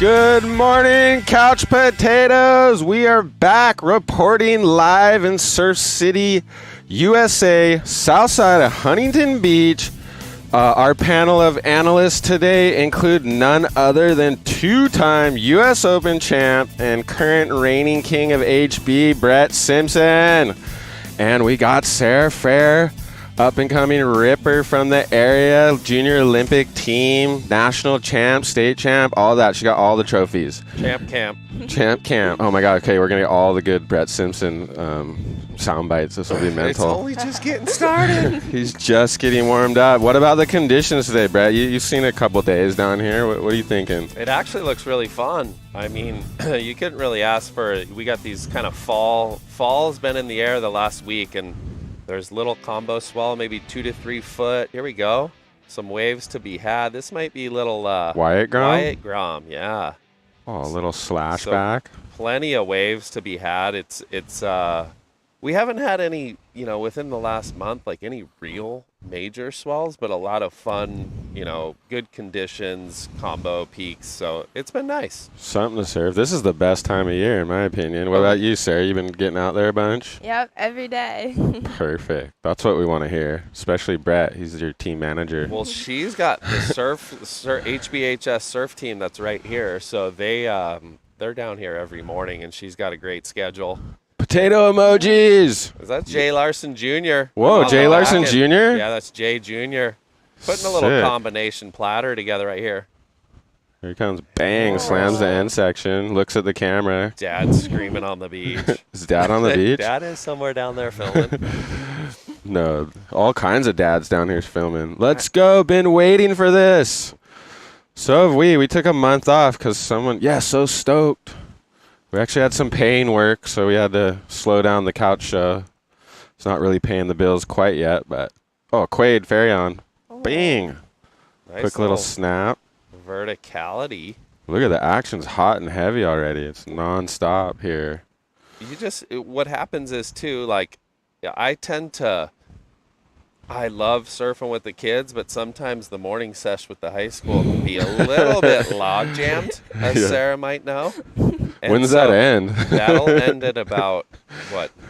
Good morning, Couch Potatoes. We are back reporting live in Surf City, USA, south side of Huntington Beach. Our panel of analysts today include none other than two-time U.S. Open champ and current reigning king of HB, Brett Simpson. And we got Sara Freyre, up-and-coming ripper from the area, junior Olympic team, national champ, state champ, all that. She got all the trophies. Champ camp. Oh, my God. Okay, we're going to get all the good Brett Simpson sound bites. This will be mental. It's only just getting started. He's just getting warmed up. What about the conditions today, Brett? You've seen a couple days down here. What are you thinking? It actually looks really fun. I mean, you couldn't really ask for – we got these kind of fall's been in the air the last week, and there's little combo swell, maybe 2 to 3 foot. Here we go. Some waves to be had. This might be little Wyatt Grom? Wyatt Grom, yeah. Oh, a little splashback. So plenty of waves to be had. It's we haven't had any, within the last month, like any real major swells, but a lot of fun, good conditions, combo peaks. So it's been nice. Something to surf. This is the best time of year, in my opinion. What about you, Sara? You been getting out there a bunch? Yep, every day. Perfect. That's what we want to hear, especially Brett. He's your team manager. Well, she's got the HBHS surf team that's right here. So they're down here every morning, and she's got a great schedule. Potato emojis. Is that Jay Larson Jr.? Whoa, Jay Larson Jr.? Yeah, that's Jay Jr. Putting a little Sick. combination platter together right here. Here he comes. Bang. Slams the end section. Looks at the camera. Dad's screaming on the beach. Is Dad on the beach? Dad is somewhere down there filming. No, all kinds of dads down here filming. Let's go. Been waiting for this. So have we. We took a month off because so stoked. We actually had some paying work, so we had to slow down the couch show. It's not really paying the bills quite yet, but Quade, ferry on. Bing. Nice Quick little snap. Verticality. Look at the action's hot and heavy already. It's nonstop here. What happens is too, like, I love surfing with the kids, but sometimes the morning sesh with the high school can be a little bit log jammed, as Sara might know. And when does that end? That'll end at about,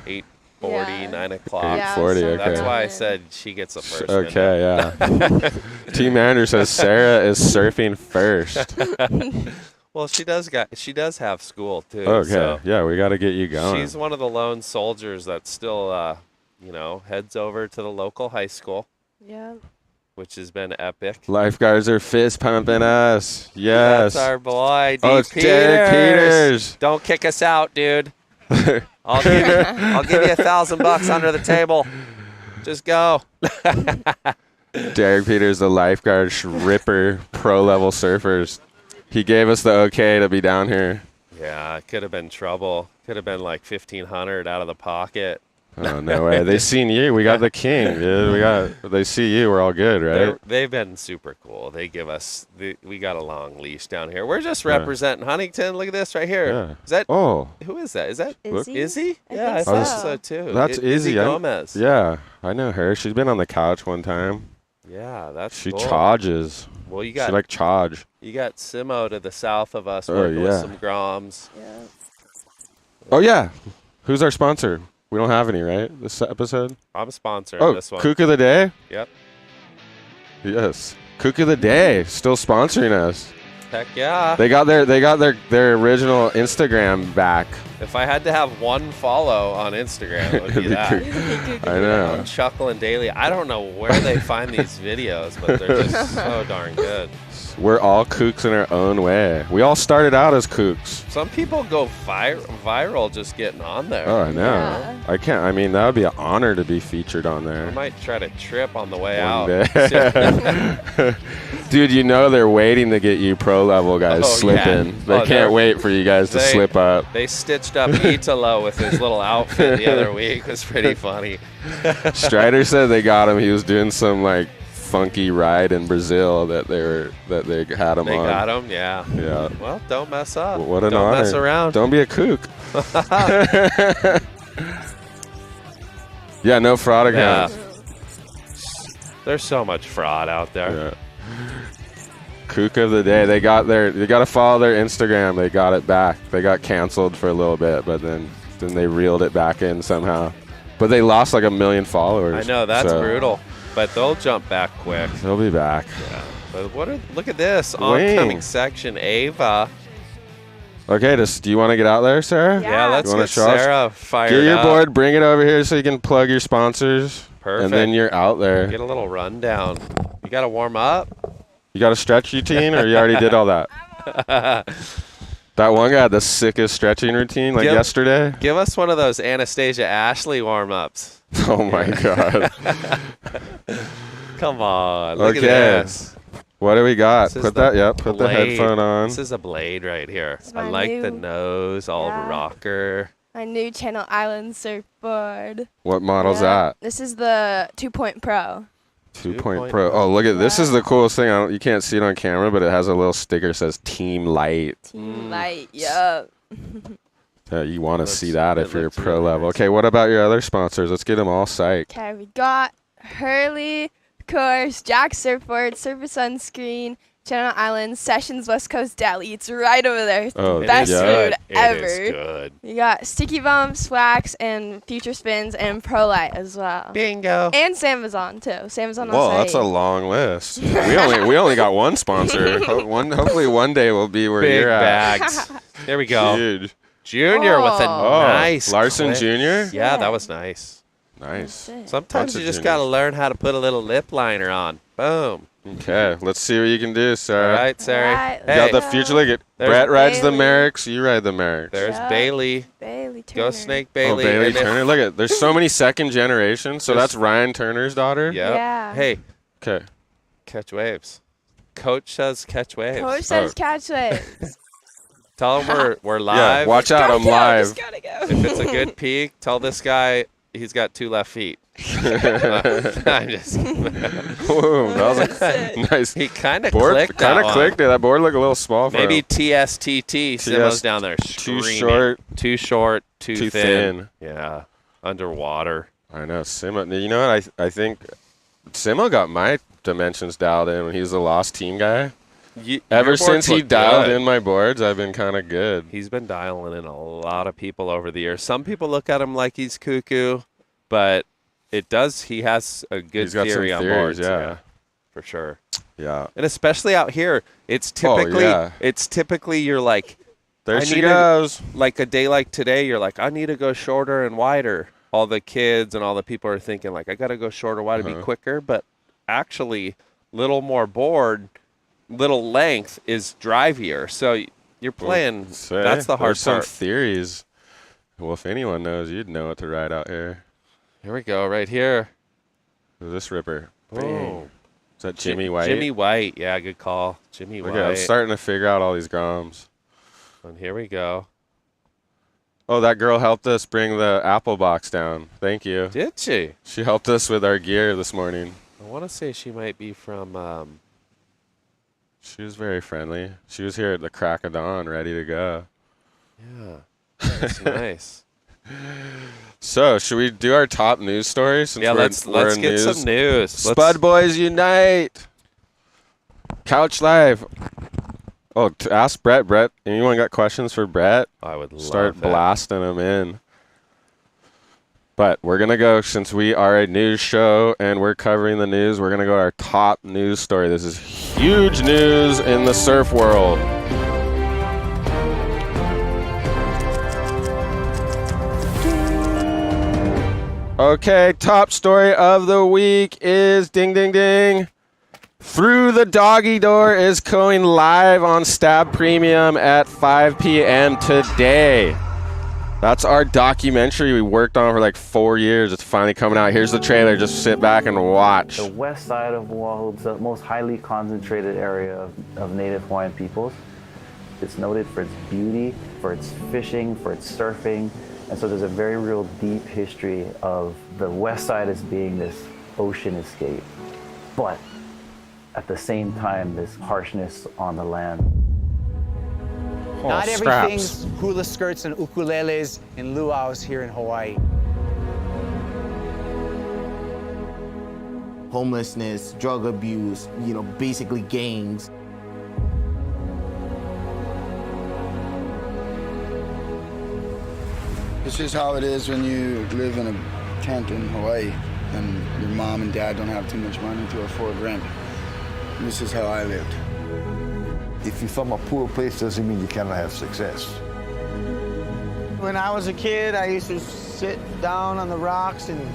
8:40, 9 o'clock. 8:40, okay. That's why I said she gets the first. Okay, yeah. Team manager says Sara is surfing first. Well, she does have school too. Okay, so yeah, we got to get you going. She's one of the lone soldiers that still, heads over to the local high school. Yeah. Which has been epic. Lifeguards are fist pumping us. Yes. That's our boy, D. It's Derek Peters. Don't kick us out, dude. I'll give you $1,000 under the table. Just go. Derek Peters, the lifeguard ripper, pro-level surfers. He gave us the okay to be down here. Yeah, it could have been trouble. Could have been like $1,500 out of the pocket. Oh, no way. They seen you. We got the king, dude. They see you. We're all good, right? They've been super cool. They give us we got a long leash down here. We're just representing Huntington. Look at this right here. Yeah. Is that who is that? Is that Izzy? Yeah, I thought so too. That's Izzy Gomez. Yeah, I know her. She's been on the couch one time. Yeah, that's She cool. charges. Well, she charge. You got Simo to the south of us working with some Groms. Yeah. Oh, yeah. Who's our sponsor? We don't have any, right, this episode? I'm sponsoring this one. Kook of the Day? Yep. Yes. Kook of the Day. Still sponsoring us. Heck yeah. They got their original Instagram back. If I had to have one follow on Instagram, it would be that. I know. I'm chuckling daily. I don't know where they find these videos, but they're just so darn good. We're all kooks in our own way. We all started out as kooks. Some people go viral just getting on there. Oh, I know. Yeah. I can't. I mean, that would be an honor to be featured on there. I might try to trip on the way One out. day. Dude, they're waiting to get you pro level guys slipping. Yeah. They can't wait for you guys to slip up. They stitched up Italo with his little outfit the other week. It was pretty funny. Strider said they got him. He was doing some funky ride in Brazil that they had him on. They got him, yeah. Yeah. Well, don't mess up. What an don't honor. Don't mess around. Don't be a kook. Yeah, no fraud accounts. There's so much fraud out there. Yeah. Kook of the day. They got to follow their Instagram. They got it back. They got canceled for a little bit, but then they reeled it back in somehow. But they lost like 1 million followers. I know, that's brutal. But they'll jump back quick. They'll be back. Yeah. But look at this oncoming section, Ava. Okay, do you want to get out there, Sarah? Yeah, let's get Sara fired up. Get your board, bring it over here so you can plug your sponsors. Perfect. And then you're out there. Get a little rundown. You got to warm up? You got a stretch routine, or you already did all that? That one guy had the sickest stretching routine yesterday. Give us one of those Anastasia Ashley warm-ups. Oh, my God. Come on. Look at this. What do we got? Put the headphone on. This is a blade right here. I like the nose, all rocker. My new Channel Island surfboard. What model's that? This is the 2-Point Pro. 2-Point Pro. Oh, look at this. Is the coolest thing. You can't see it on camera, but it has a little sticker that says Team Light. Team Light, yup. You want to see that if you're pro level. Okay, what about your other sponsors? Let's get them all psyched. Okay, we got Hurley, of course, Jack Surfboard, Surfer Sunscreen, Channel Island, Sessions West Coast Deli. It's right over there. It's the best food ever. It is good. You got Sticky Bumps, Wax, and Future Spins, and Pro Light as well. Bingo. And Samazon too. Samazon. Whoa, that's a long list. we only got one sponsor. Hopefully one day we'll be where Big you're at. bags. There we go. Huge. Junior with a nice Larson clip. Jr.? Yeah, that was nice. Nice. Sometimes you just got to learn how to put a little lip liner on. Boom. Okay, let's see what you can do, Sarah. All right, Sarah. Right, You got the future. Look at Brett rides the Bailey. Merricks. You ride the Merricks. There's Bailey. Bailey Turner. Go Snake Oh, Bailey. Bailey And Turner. Look at there's so many second generations. So that's Ryan Turner's daughter? Yep. Yeah. Hey, Okay. catch waves. Coach says catch waves. Coach says catch waves. Tell him we're live. Yeah, watch out, I'm live. Just gotta go. If it's a good peak, tell this guy he's got 2 left feet. I'm just Whoa, that was a nice. He kind of board. clicked Kind that of clicked it. That board looked a little small for Maybe him. TSTT. Simo's down there Too screaming. short. Too short. Too thin. Yeah. Underwater. I know. Simo. You know what? I think Simo got my dimensions dialed in when he was the Lost Team guy. Ever since he dialed in my boards, I've been kind of good. He's been dialing in a lot of people over the years. Some people look at him like he's cuckoo, but he has a good theory on boards. Yeah, for sure. Yeah. And especially out here, it's typically you're like, there she goes. Like a day like today, you're like, I need to go shorter and wider. All the kids and all the people are thinking like, I got to go shorter, wider, be quicker. But actually, little more board, little length is drivier. So you're playing. That's the hard There's some part. theories. Well, if anyone knows, you'd know what to ride out here. Here we go, right here. Who's this ripper? Oh. Is that Jimmy White? Jimmy White. Yeah, good call. Jimmy White. I'm starting to figure out all these groms. And here we go. Oh, that girl helped us bring the Apple box down. Thank you. Did she? She helped us with our gear this morning. I want to say she might be from... She was very friendly. She was here at the crack of dawn, ready to go. Yeah, that's nice. So, should we do our top news stories? Yeah, let's get some news. Spud Boys Unite! Couch Live. Oh, to ask Brett. Brett, anyone got questions for Brett? I would start love blasting them in. But we're going to go, since we are a news show and we're covering the news, we're going to go to our top news story. This is huge news in the surf world. Okay, top story of the week is ding, ding, ding. Through the Doggy Door is going live on Stab Premium at 5 p.m. today. That's our documentary we worked on for like 4 years. It's finally coming out. Here's the trailer. Just sit back and watch. The west side of Oahu is the most highly concentrated area of native Hawaiian peoples. It's noted for its beauty, for its fishing, for its surfing. And so there's a very real deep history of the west side as being this ocean escape. But at the same time, this harshness on the land. Not everything's hula skirts and ukuleles and luau's here in Hawaii. Homelessness, drug abuse, basically gangs. This is how it is when you live in a tent in Hawaii and your mom and dad don't have too much money to afford rent. This is how I lived. If you're from a poor place, doesn't mean you cannot have success. When I was a kid, I used to sit down on the rocks and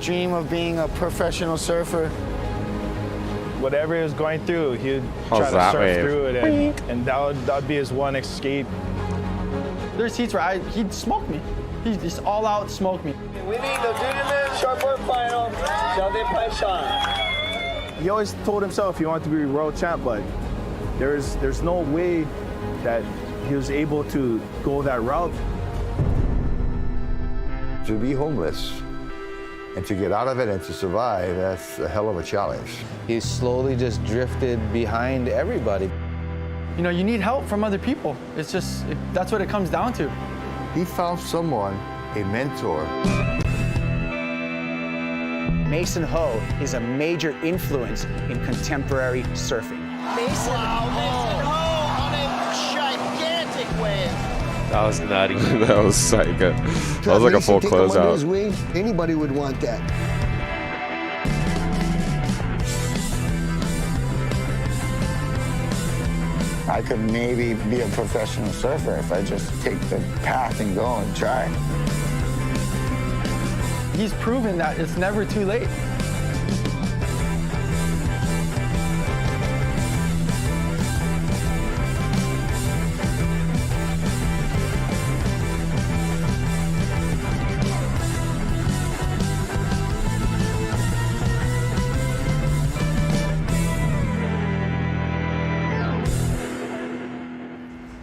dream of being a professional surfer. Whatever he was going through, he'd try to surf through it, and that'd be his one escape. There's heats where he'd smoke me. He'd just all out smoke me. We need the junior shortboard final, Sheldon Sean. He always told himself he wanted to be world champ, but there's no way that he was able to go that route. To be homeless and to get out of it and to survive, that's a hell of a challenge. He slowly just drifted behind everybody. You know, you need help from other people. It's just, that's what it comes down to. He found someone, a mentor. Mason Ho is a major influence in contemporary surfing. Mason Ho on a gigantic wave. That was nutty. That was psycho. That was like a full closeout. Anybody would want that. I could maybe be a professional surfer if I just take the path and go and try. He's proven that it's never too late.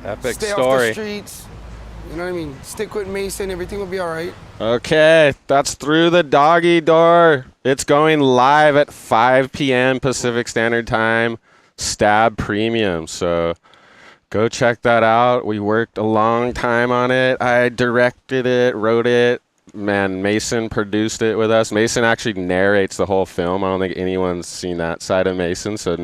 Epic Stay story. off the streets. You know what I mean? Stick with Mason. Everything will be all right. Okay, that's through the doggy door. It's going live at 5 p.m. Pacific Standard Time. Stab Premium. So go check that out. We worked a long time on it. I directed it, wrote it. Man, Mason produced it with us. Mason actually narrates the whole film. I don't think anyone's seen that side of Mason. So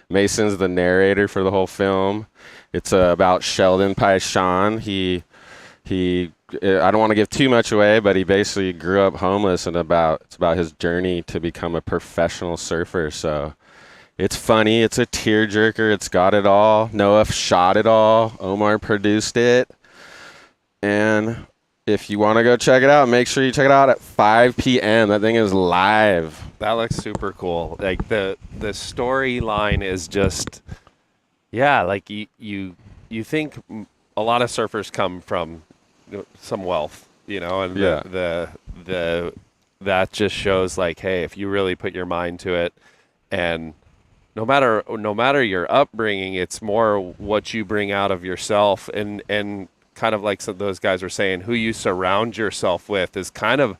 Mason's the narrator for the whole film. It's about Sheldon Sean. He I don't want to give too much away, but he basically grew up homeless, and it's about his journey to become a professional surfer. So it's funny. It's a tearjerker. It's got it all. Noah shot it all. Omar produced it. And if you want to go check it out, make sure you check it out at 5 p.m. That thing is live. That looks super cool. Like the storyline is just, yeah. Like you think a lot of surfers come from some wealth, you know, and yeah. that just shows like, hey, if you really put your mind to it, and no matter your upbringing, it's more what you bring out of yourself, and kind of like some those guys were saying, who you surround yourself with is kind of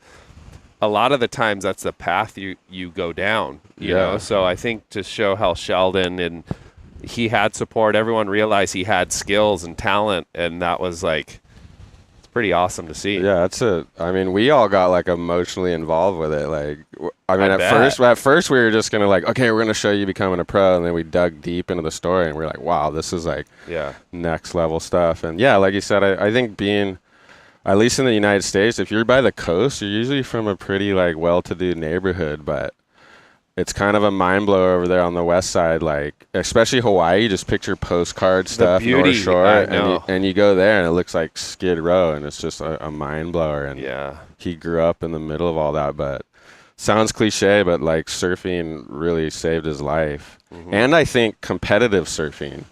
a lot of the times that's the path you go down, you know. So I think to show how Sheldon, and he had support, everyone realized he had skills and talent, and that was like, it's pretty awesome to see. Yeah, I mean, we all got like emotionally involved with it. Like, I mean, at first we were just gonna like, okay, we're gonna show you becoming a pro, and then we dug deep into the story, and we're like, wow, this is like next level stuff. And yeah, like you said, I think being, at least in the United States, if you're by the coast, you're usually from a pretty like well-to-do neighborhood, but it's kind of a mind blower over there on the west side, like especially Hawaii. You just picture postcard stuff, North Shore, and you go there and it looks like Skid Row, and it's just a mind blower. And he grew up in the middle of all that, but sounds cliche, but like surfing really saved his life. Mm-hmm. And I think competitive surfing,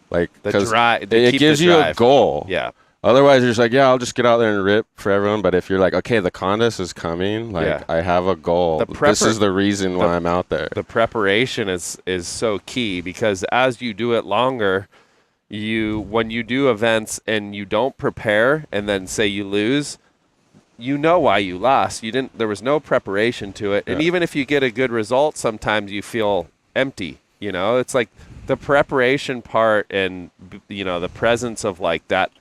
like because it gives you a goal. Yeah. Otherwise, you're just like, yeah, I'll just get out there and rip for everyone. But if you're like, okay, the contest is coming, like I have a goal. This is the reason why I'm out there. The preparation is so key, because as you do it longer, when you do events and you don't prepare and then say you lose, you know why you lost. There was no preparation to it. And even if you get a good result, sometimes you feel empty. You know, it's like the preparation part, and you know, the presence of like that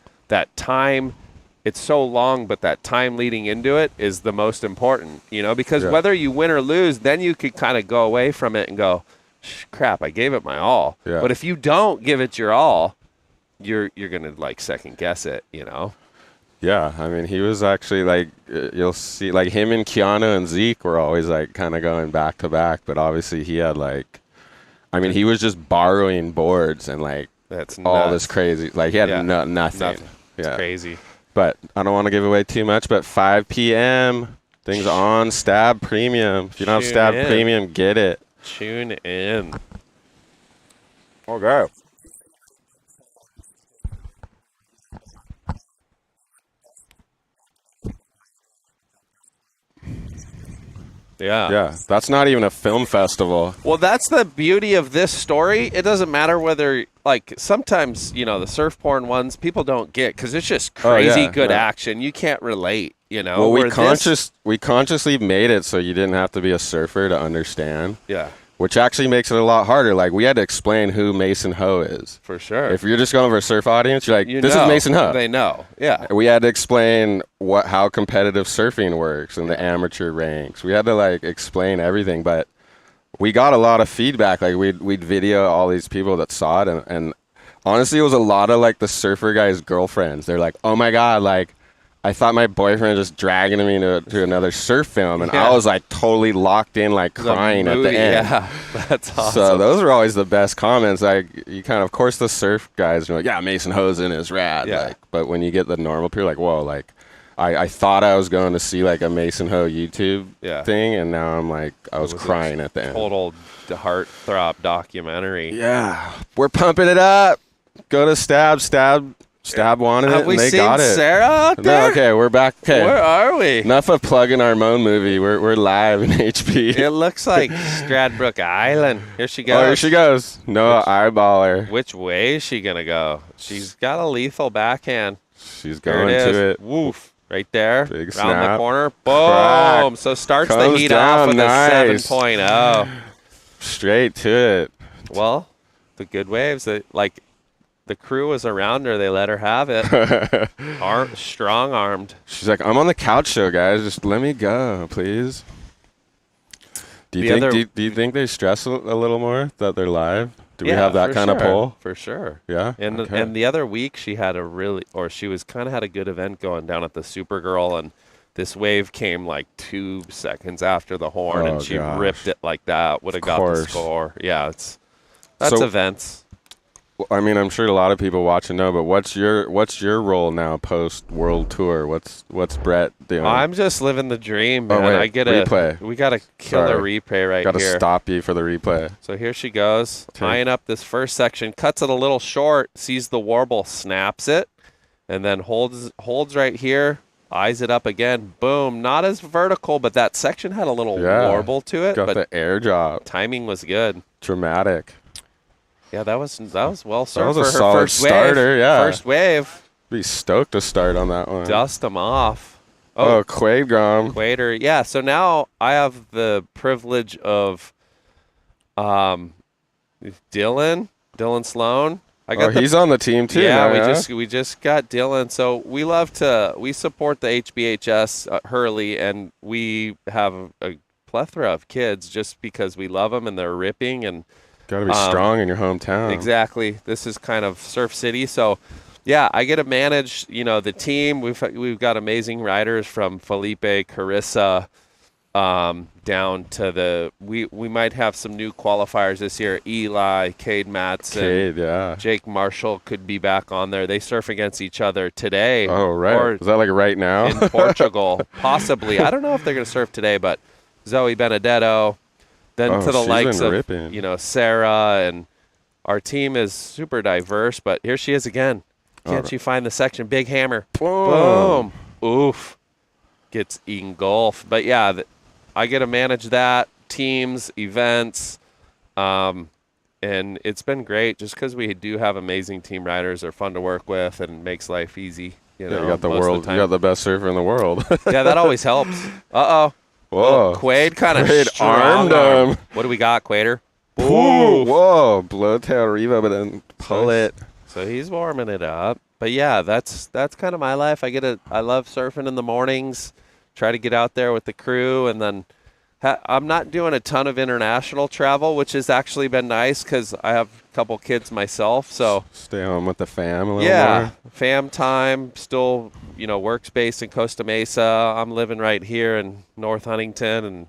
time, it's so long, but that time leading into it is the most important, you know, because whether you win or lose, then you could kind of go away from it and go, crap, I gave it my all. Yeah. But if you don't give it your all, you're going to like second guess it, you know? Yeah, I mean, he was actually like, you'll see, like him and Keanu and Zeke were always like kind of going back to back, but obviously he had like, I mean, he was just borrowing boards and like That's all nuts. this crazy, like he had nothing. Nothing. Yeah, It's crazy. But I don't want to give away too much. But 5 p.m. things on Stab Premium. If you don't have Tune Stab in. Premium, get it. Tune in. Okay. Yeah, that's not even a film festival. Well, that's the beauty of this story. It doesn't matter whether, like, sometimes, you know, the surf porn ones, people don't get because it's just crazy good action. You can't relate, you know. Well, we consciously made it so you didn't have to be a surfer to understand. Yeah. Which actually makes it a lot harder. Like, we had to explain who Mason Ho is. For sure. If you're just going for a surf audience, you're like, this is Mason Ho. They know, yeah. We had to explain how competitive surfing works and the amateur ranks. We had to, like, explain everything. But we got a lot of feedback. Like, we'd video all these people that saw it. And honestly, it was a lot of, like, the surfer guys' girlfriends. They're like, oh, my God, like, I thought my boyfriend was just dragging me to another surf film, and I was like totally locked in, like crying at the end. Yeah, that's awesome. So those were always the best comments. Like, you kind of course, the surf guys are like, yeah, Mason Ho's in is rad. Yeah. Like, but when you get the normal people, like, whoa, like, I thought I was going to see like a Mason Ho YouTube thing, and now I'm like, I was crying at the end. Total heartthrob documentary. Yeah, we're pumping it up. Go to Stab wanted it, Have we and they seen got it. Sara out there? No, okay, we're back. Okay. Where are we? Enough of plugging our own movie. We're live in HP. It looks like Stradbroke Island. Here she goes. Oh, here she goes. No eyeballer. Which way is she going to go? She's got a lethal backhand. She's going to it. Woof. Right there. Big Round the snap. corner. Boom. Crack. So starts the Comes heat down. off with Nice. a 7.0. Straight to it. Well, the good waves, like the crew was around her. They let her have it. Strong-armed. She's like, I'm on the couch show, guys. Just let me go, please. Do you think they stress a little more that they're live? Do we have that kind of pull? For sure. Yeah. And the other week she had she was kind of had a good event going down at the Supergirl, and this wave came like 2 seconds after the horn, and she ripped it like that. Would have got the score. Yeah, that's events. I mean, I'm sure a lot of people watching know, but what's your role now post World Tour? What's Brett doing? I'm just living the dream, man. Oh, wait, I get replay. We got a killer replay right Gotta here. Got to stop you for the replay. So here she goes, tying up this first section, cuts it a little short, sees the warble, snaps it, and then holds right here, eyes it up again. Boom. Not as vertical, but that section had a little warble to it. Got but the air drop. Timing was good. Dramatic. Yeah, that was well served. That was a for her solid first starter, wave. yeah. First wave. Be stoked to start on that one. Dust them off. Oh, Quaid Quader. Yeah, so now I have the privilege of Dylan Sloan. He's on the team too. Yeah, now, we just got Dylan. So we support the HBHS Hurley, and we have a plethora of kids just because we love them and they're ripping and got to be strong in your hometown. Exactly. This is kind of Surf City, so yeah, I get to manage, the team. We've got amazing riders from Felipe, Carissa, down to we might have some new qualifiers this year. Eli, Cade Matson, Jake Marshall could be back on there. They surf against each other today. Oh, right. Is that like right now? In Portugal, possibly. I don't know if they're going to surf today, but Zoe Benedetto. Then to the likes of, Sara, and our team is super diverse, but here she is again. Can't you find the section? Big hammer. Boom. Oof. Gets engulfed. But yeah, I get to manage that, teams, events, and it's been great just because we do have amazing team riders. They're fun to work with and makes life easy. You got you got the best surfer in the world. Yeah, that always helps. Uh-oh. Whoa. Quaid kind of armed him. What do we got, Quader? Ooh, whoa. Blowtail Revo, but then pull it. So he's warming it up. But yeah, that's kind of my life. I love surfing in the mornings, try to get out there with the crew, and then I'm not doing a ton of international travel, which has actually been nice because I have a couple kids myself. So stay home with the fam a little more. Fam time. Still, workspace in Costa Mesa. I'm living right here in North Huntington, and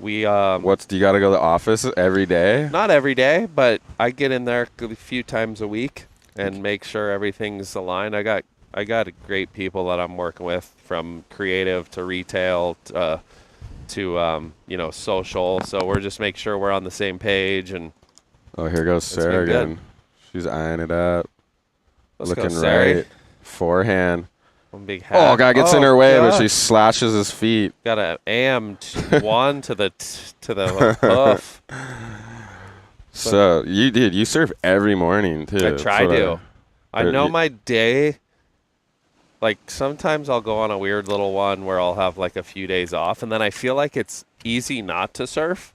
we. Do you got to go to the office every day? Not every day, but I get in there a few times a week and make sure everything's aligned. I got great people that I'm working with, from creative to retail to social. So we're just making sure we're on the same page. And here goes Sara again. She's eyeing it up. Looking go, right. Forehand. One big hat. Guy gets in her way, but she slashes his feet. Got an AM one to the hoof. So you surf every morning too. I try to. I know my day. Like, sometimes I'll go on a weird little one where I'll have like a few days off, and then I feel like it's easy not to surf.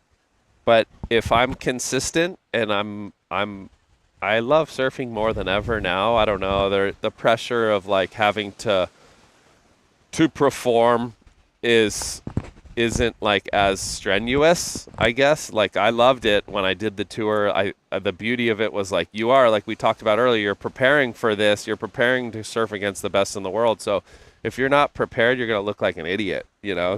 But if I'm consistent, and I love surfing more than ever now. I don't know. The pressure of like having to perform isn't like as strenuous, I guess. Like, I loved it when I did the tour. The beauty of it was, like, you are, like we talked about earlier, you're preparing for this. You're preparing to surf against the best in the world. So if you're not prepared, you're going to look like an idiot,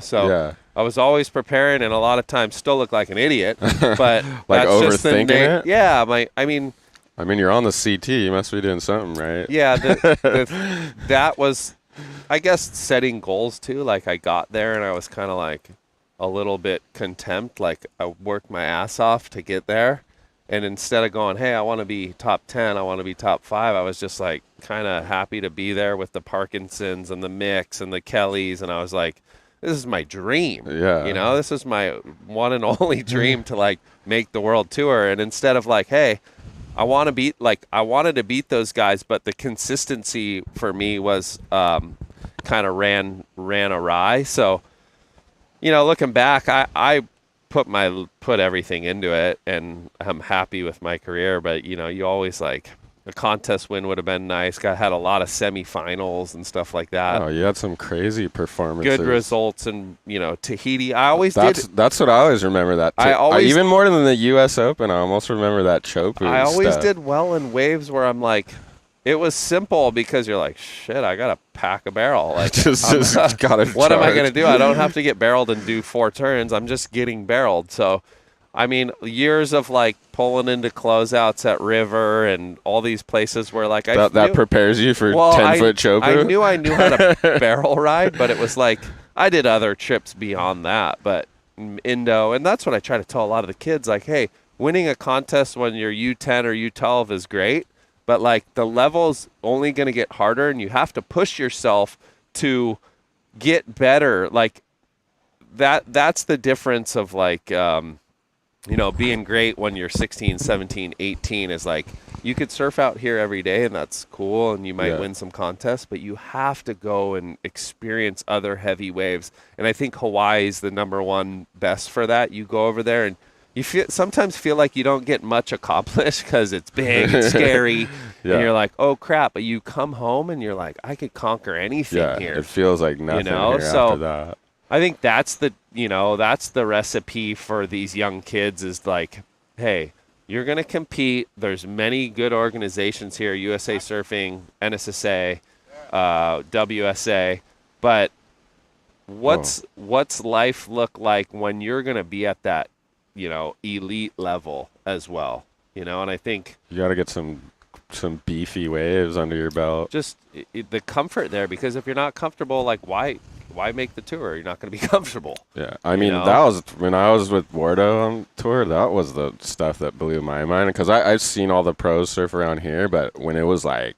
So I was always preparing, and a lot of times still look like an idiot. But like that's overthinking it? Yeah. I mean, you're on the CT. You must be doing something right. Yeah. That was, I guess, setting goals too. Like, I got there and I was kind of like a little bit contempt. Like, I worked my ass off to get there. And instead of going, hey, I want to be top 10, I want to be top 5, I was just like kind of happy to be there with the Parkinsons and the Micks and the Kellys. And I was like, this is my dream. Yeah. This is my one and only dream to like make the world tour. And instead of like, hey, I wanted to beat those guys, but the consistency for me was kind of ran awry. So, looking back, I put everything into it, and I'm happy with my career. But you always like, a contest win would have been nice. Had a lot of semifinals and stuff like that. Oh, you had some crazy performances. Good results in Tahiti. I always That's what I always remember. That even more than the U.S. Open. I almost remember that Chopu. I always stuff. did well in waves where I'm like, it was simple because you're like, shit, I gotta pack a barrel. Like, just gotta. What am I gonna do? I don't have to get barreled and do 4 turns. I'm just getting barreled. So, I mean, years of like pulling into closeouts at River and all these places where like that prepares you for 10-foot Chopu. I knew how to barrel ride, but it was like I did other trips beyond that. But Indo, and that's what I try to tell a lot of the kids. Like, hey, winning a contest when you're U10 or U12 is great, but like the level's only going to get harder, and you have to push yourself to get better. Like that's the difference of like. Being great when you're 16, 17, 18 is like, you could surf out here every day and that's cool and you might win some contests, but you have to go and experience other heavy waves. And I think Hawaii is the #1 best for that. You go over there and you sometimes feel like you don't get much accomplished because it's big and scary. And you're like, oh crap. But you come home and you're like, I could conquer anything here. It feels like nothing here after that. I think that's the recipe for these young kids is like, hey, you're going to compete. There's many good organizations here, USA Surfing, NSSA, WSA. But what's life look like when you're going to be at that, elite level as well? And I think you got to get some beefy waves under your belt. Just the comfort there, because if you're not comfortable, like why make the tour? You're not going to be comfortable. Yeah, I mean, that was when I was with Wardo on tour. That was the stuff that blew my mind, because I've seen all the pros surf around here, but when it was like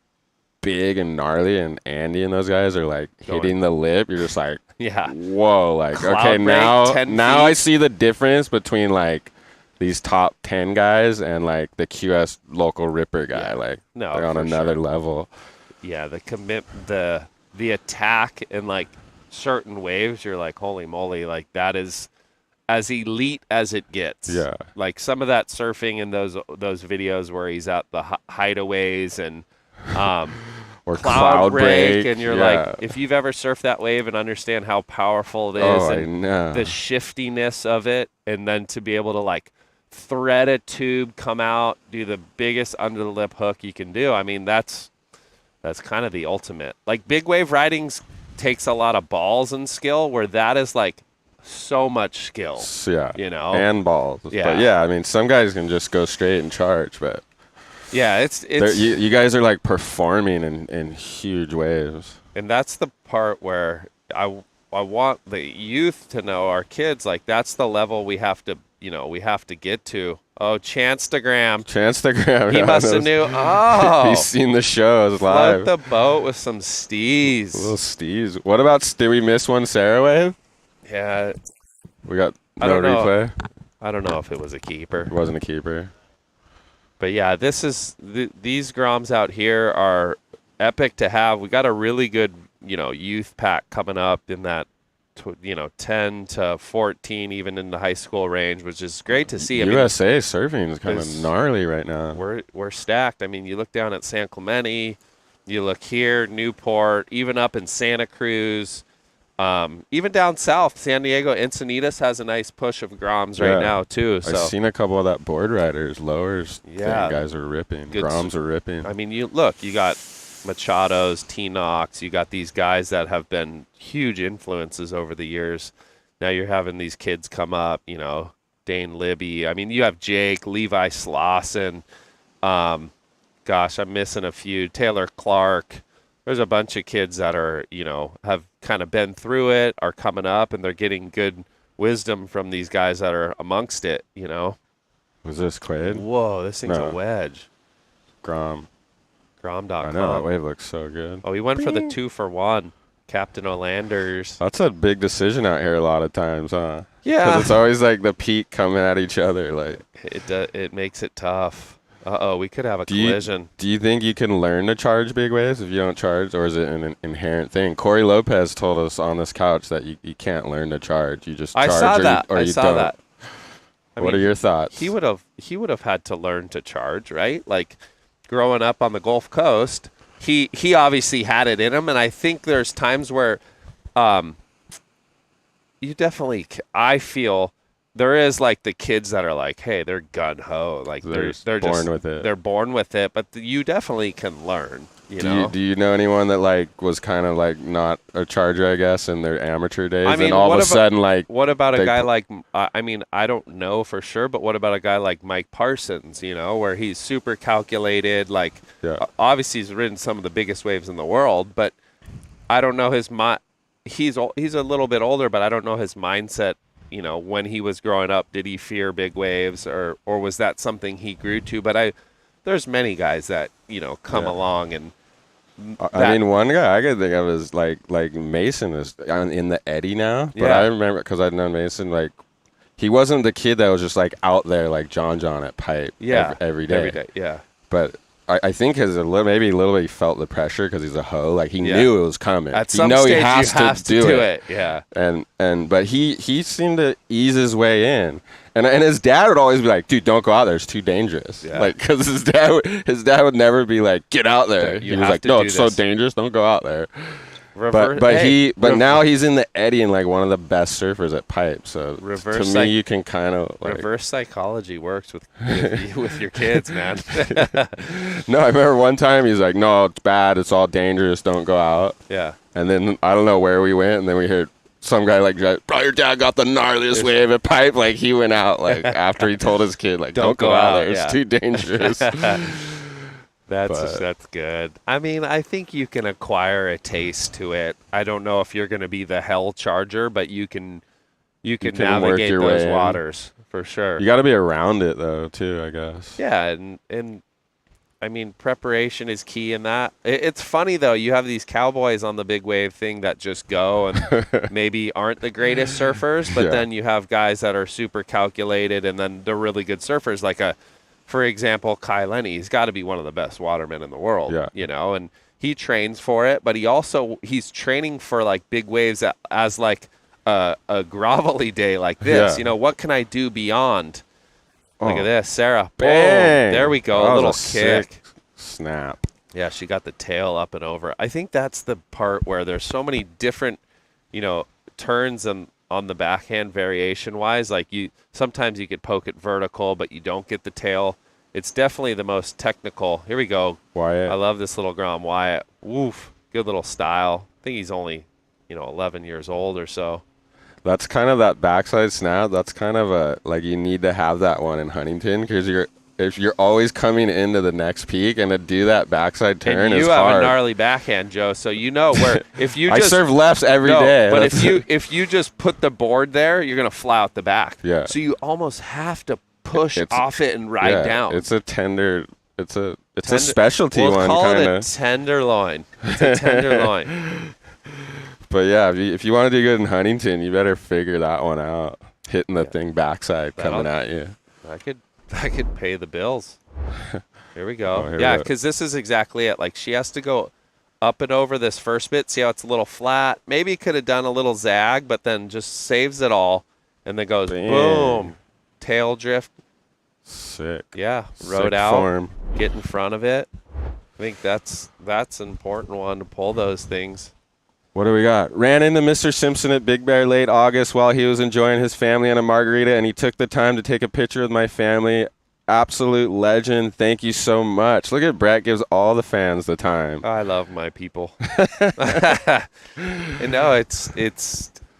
big and gnarly, and Andy and those guys are like hitting the lip, you're just like, whoa, like okay, now I see the difference between like these top 10 guys and like the QS local ripper guy. Like they're on another level. Yeah, the attack and like certain waves, you're like, holy moly, like that is as elite as it gets. Yeah, like some of that surfing in those videos where he's at the hideaways and or cloud break, break. and you're like, if you've ever surfed that wave and understand how powerful it is, and the shiftiness of it, and then to be able to like thread a tube, come out, do the biggest under the lip hook you can do. I mean, that's kind of the ultimate. Like big wave riding takes a lot of balls and skill, where that is like so much skill. Yeah, you know, and balls. Yeah, but yeah. I mean, some guys can just go straight and charge, but yeah, it's you guys are like performing in huge waves, and that's the part where I want the youth to know, our kids, like that's the level we have to get to. Oh, Chance-to-gram. He must have knew. Oh, he's seen the shows Flood live. the boat with some stees. Little stees. What about? Did we miss one Sara wave? Yeah, we got no replay. I don't know if it was a keeper. It wasn't a keeper. But yeah, this is these groms out here are epic to have. We got a really good, youth pack coming up in that, 10 to 14, even in the high school range, which is great to see. USA surfing is kind of gnarly right now. We're stacked. I mean, you look down at San Clemente, you look here, Newport, even up in Santa Cruz, even down south, San Diego, Encinitas has a nice push of groms right now too. So I've seen a couple of that board riders, lowers. Yeah, guys are ripping. Groms are ripping. I mean, you got Machado's, T-Knox, you got these guys that have been huge influences over the years. Now you're having these kids come up, Dane Libby. I mean, you have Jake, Levi Slauson. Gosh, I'm missing a few. Taylor Clark. There's a bunch of kids that are, have kind of been through it, are coming up, and they're getting good wisdom from these guys that are amongst it, Was this Quaid? Whoa, this thing's a wedge. Grom. Grom.com. I know, that wave looks so good. Oh, he went for the 2-for-1. Captain Olanders. That's a big decision out here a lot of times, huh? Yeah. Because it's always like the peak coming at each other. Like it makes it tough. Uh-oh, we could have a collision. Do you think you can learn to charge big waves if you don't charge, or is it an inherent thing? Corey Lopez told us on this couch that you can't learn to charge. You just charge I saw that. or you don't. That. What are your thoughts? He would have had to learn to charge, right? Like growing up on the Gulf Coast, he obviously had it in him, and I think there's times where you definitely, I feel there is like the kids that are like, hey, they're gun ho, like they're born with it. They're born with it, but you definitely can learn. Do you know anyone that like was kind of like not a charger, I guess, in their amateur days, I mean, and all of a sudden like? What about a guy like? I mean, I don't know for sure, but what about a guy like Mike Parsons? Where he's super calculated. Like, obviously he's ridden some of the biggest waves in the world, but I don't know his He's a little bit older, but I don't know his mindset. When he was growing up, did he fear big waves, or was that something he grew to? But there's many guys that come along and. I mean, one guy I could think of is like Mason is in the eddy now. But I remember because I'd known Mason, like he wasn't the kid that was just like out there like John at Pipe every day. Every day, yeah. But I think maybe a little bit he felt the pressure because he's a hoe. Like he knew it was coming. At some stage, he has you have to do it. Yeah. But he seemed to ease his way in. And his dad would always be like, dude, don't go out there. It's too dangerous. Yeah. Like, because his dad would never be like, get out there. He was like, no, it's so dangerous. Don't go out there. Now he's in the eddy and like one of the best surfers at Pipe. So to me, you can kind of like reverse psychology works with your kids, man. No, I remember one time he's like, no, it's bad. It's all dangerous. Don't go out. Yeah. And then I don't know where we went, and then we heard some guy like, bro, your dad got the gnarliest wave at Pipe. Like he went out like after he told his kid like, don't go out there. It's too dangerous. That's good. I mean, I think you can acquire a taste to it. I don't know if you're going to be the hell charger, but you can navigate those waters for sure. You got to be around it though, too, I guess. Yeah, and I mean, preparation is key in that. It's funny though. You have these cowboys on the big wave thing that just go and maybe aren't the greatest surfers, but then you have guys that are super calculated and then they're really good surfers. Like for example, Kai Lenny, he's got to be one of the best watermen in the world, and he trains for it, but he's training for like big waves as like a grovelly day like this. What can I do beyond? Look at this, Sarah. Bang. Boom. There we go. A little kick. Snap. Yeah, she got the tail up and over. I think that's the part where there's so many different, turns on the backhand variation-wise. Like sometimes you could poke it vertical, but you don't get the tail. It's definitely the most technical. Here we go. Wyatt. I love this little Grom Wyatt. Woof. Good little style. I think he's only, 11 years old or so. That's kind of that backside snap. That's kind of you need to have that one in Huntington because if you're always coming into the next peak and to do that backside turn and is you have hard. a gnarly backhand, Joe, so where if you I serve lefts every day. But if you just put the board there, you're gonna fly out the back. Yeah. So you almost have to push off it and ride down. It's a tender. It's a specialty we'll one call kind it of. a tenderloin. It's a tenderloin. But yeah, if you want to do good in Huntington, you better figure that one out. Hitting the thing backside coming at you. I could pay the bills. Here we go. Here yeah, we go. because this is exactly it. Like she has to go up and over this first bit. See how it's a little flat? Maybe could have done a little zag, but then just saves it all and then goes boom, tail drift. Sick. Yeah, rode Sick out, form. get in front of it. I think that's an important one to pull those things. What do we got? Ran into Mr. Simpson at Big Bear late August while he was enjoying his family on a margarita, and he took the time to take a picture with my family. Absolute legend. Thank you so much. Look at Brett gives all the fans the time. I love my people. No, it's.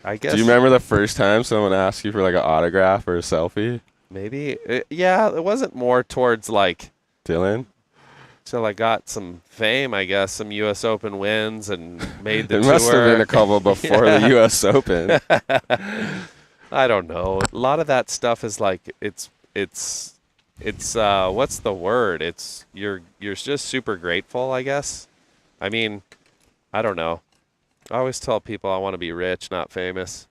I guess. Do you remember the first time someone asked you for like an autograph or a selfie? Maybe. Yeah, it wasn't more towards like Dylan. So I got some fame, I guess, some U.S. Open wins and made the There tour. must have been a couple before the U.S. Open. I don't know. A lot of that stuff is like it's what's the word? It's you're just super grateful, I guess. I mean, I don't know. I always tell people I want to be rich, not famous.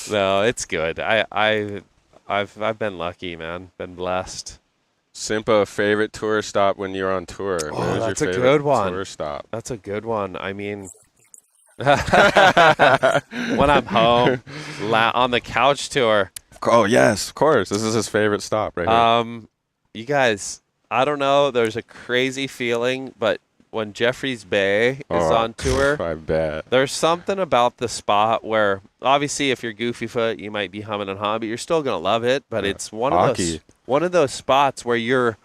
No, it's good. I've been lucky, man. Been blessed. Simpa, favorite tour stop when you're on tour? Oh, that's a good one. Tour stop. That's a good one. I mean, when I'm home on the couch tour. Oh yes, of course. This is his favorite stop right here. You guys, I don't know. There's a crazy feeling, but when Jeffreys Bay is on tour, I bet there's something about the spot where, obviously, if you're goofy foot, you might be humming and hawing, but you're still gonna love it. But it's one of those spots where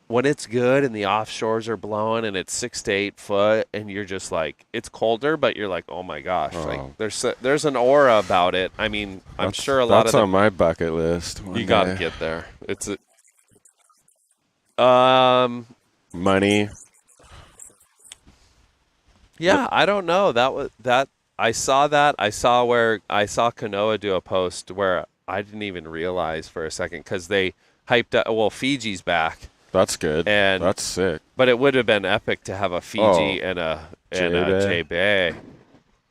when it's good and the offshores are blowing and it's 6 to 8 foot and you're just like, it's colder, but you're like, oh my gosh, like there's an aura about it. I mean, I'm sure a lot of that's on my bucket list. You got to get there. It's money. Yeah, I don't know. I saw where I saw Kanoa do a post where I didn't even realize for a second because they hyped up. Well, Fiji's back. That's good. And that's sick. But it would have been epic to have a Fiji and a J-Bay.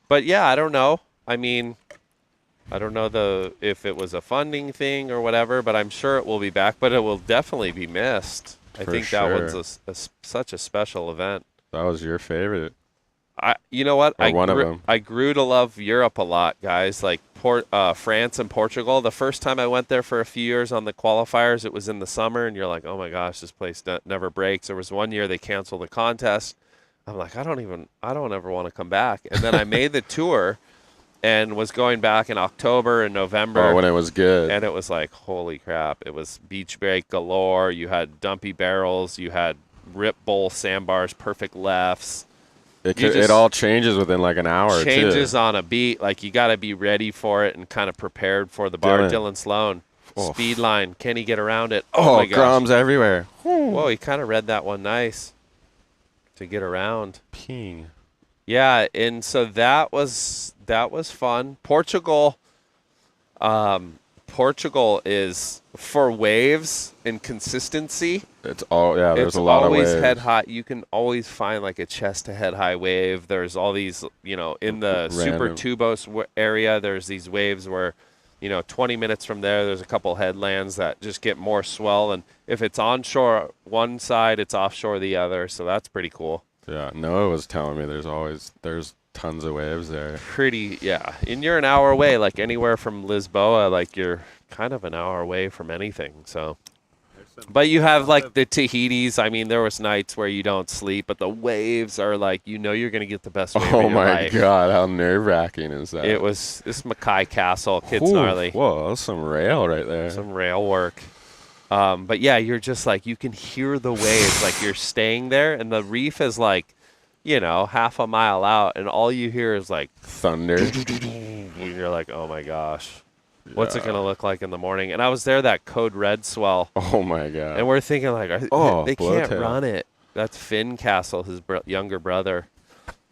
But yeah, I don't know. I mean, I don't know if it was a funding thing or whatever, but I'm sure it will be back. But it will definitely be missed. I think that one's such a special event. That was your favorite. You know what? One of them. I grew to love Europe a lot, guys. Like France and Portugal. The first time I went there for a few years on the qualifiers, it was in the summer, and you're like, oh my gosh, this place never breaks. There was one year they canceled the contest. I'm like, I don't ever want to come back. And then I made the tour and was going back in October and November. Oh, when it was good. And it was like, holy crap. It was beach break galore. You had dumpy barrels. You had rip bowl sandbars, perfect lefts. It all changes within like an hour. Changes on a beat. Like you got to be ready for it and kind of prepared for the bar. Dylan Sloan, speed line. Can he get around it? Oh my gosh. Crumbs everywhere. Whoa, he kind of read that one nice to get around. Ping. Yeah, and so that was fun. Portugal is for waves and consistency. There's a lot of waves. Always head high. You can always find like a chest to head high wave. There's all these, in the Super Tubos area, there's these waves where, 20 minutes from there's a couple headlands that just get more swell. And if it's onshore one side, it's offshore the other. So that's pretty cool. Yeah, Noah was telling me there's tons of waves there. And you're an hour away, like anywhere from Lisboa, like you're kind of an hour away from anything. So But you have like the Tahitis. I mean, there was nights where you don't sleep, but the waves are like, you're going to get the best wave of your life. God, how nerve-wracking is that? This is Mackay Castle, Kids Gnarly. Whoa, that's some rail right there. Some rail work. But yeah, you're just like, you can hear the waves. Like you're staying there, and the reef is like, half a mile out, and all you hear is like thunder. And you're like, oh my gosh. What's it going to look like in the morning? And I was there that Code Red swell. Oh, my God. And we're thinking, like, they can't run it. That's Finn Castle, his younger brother.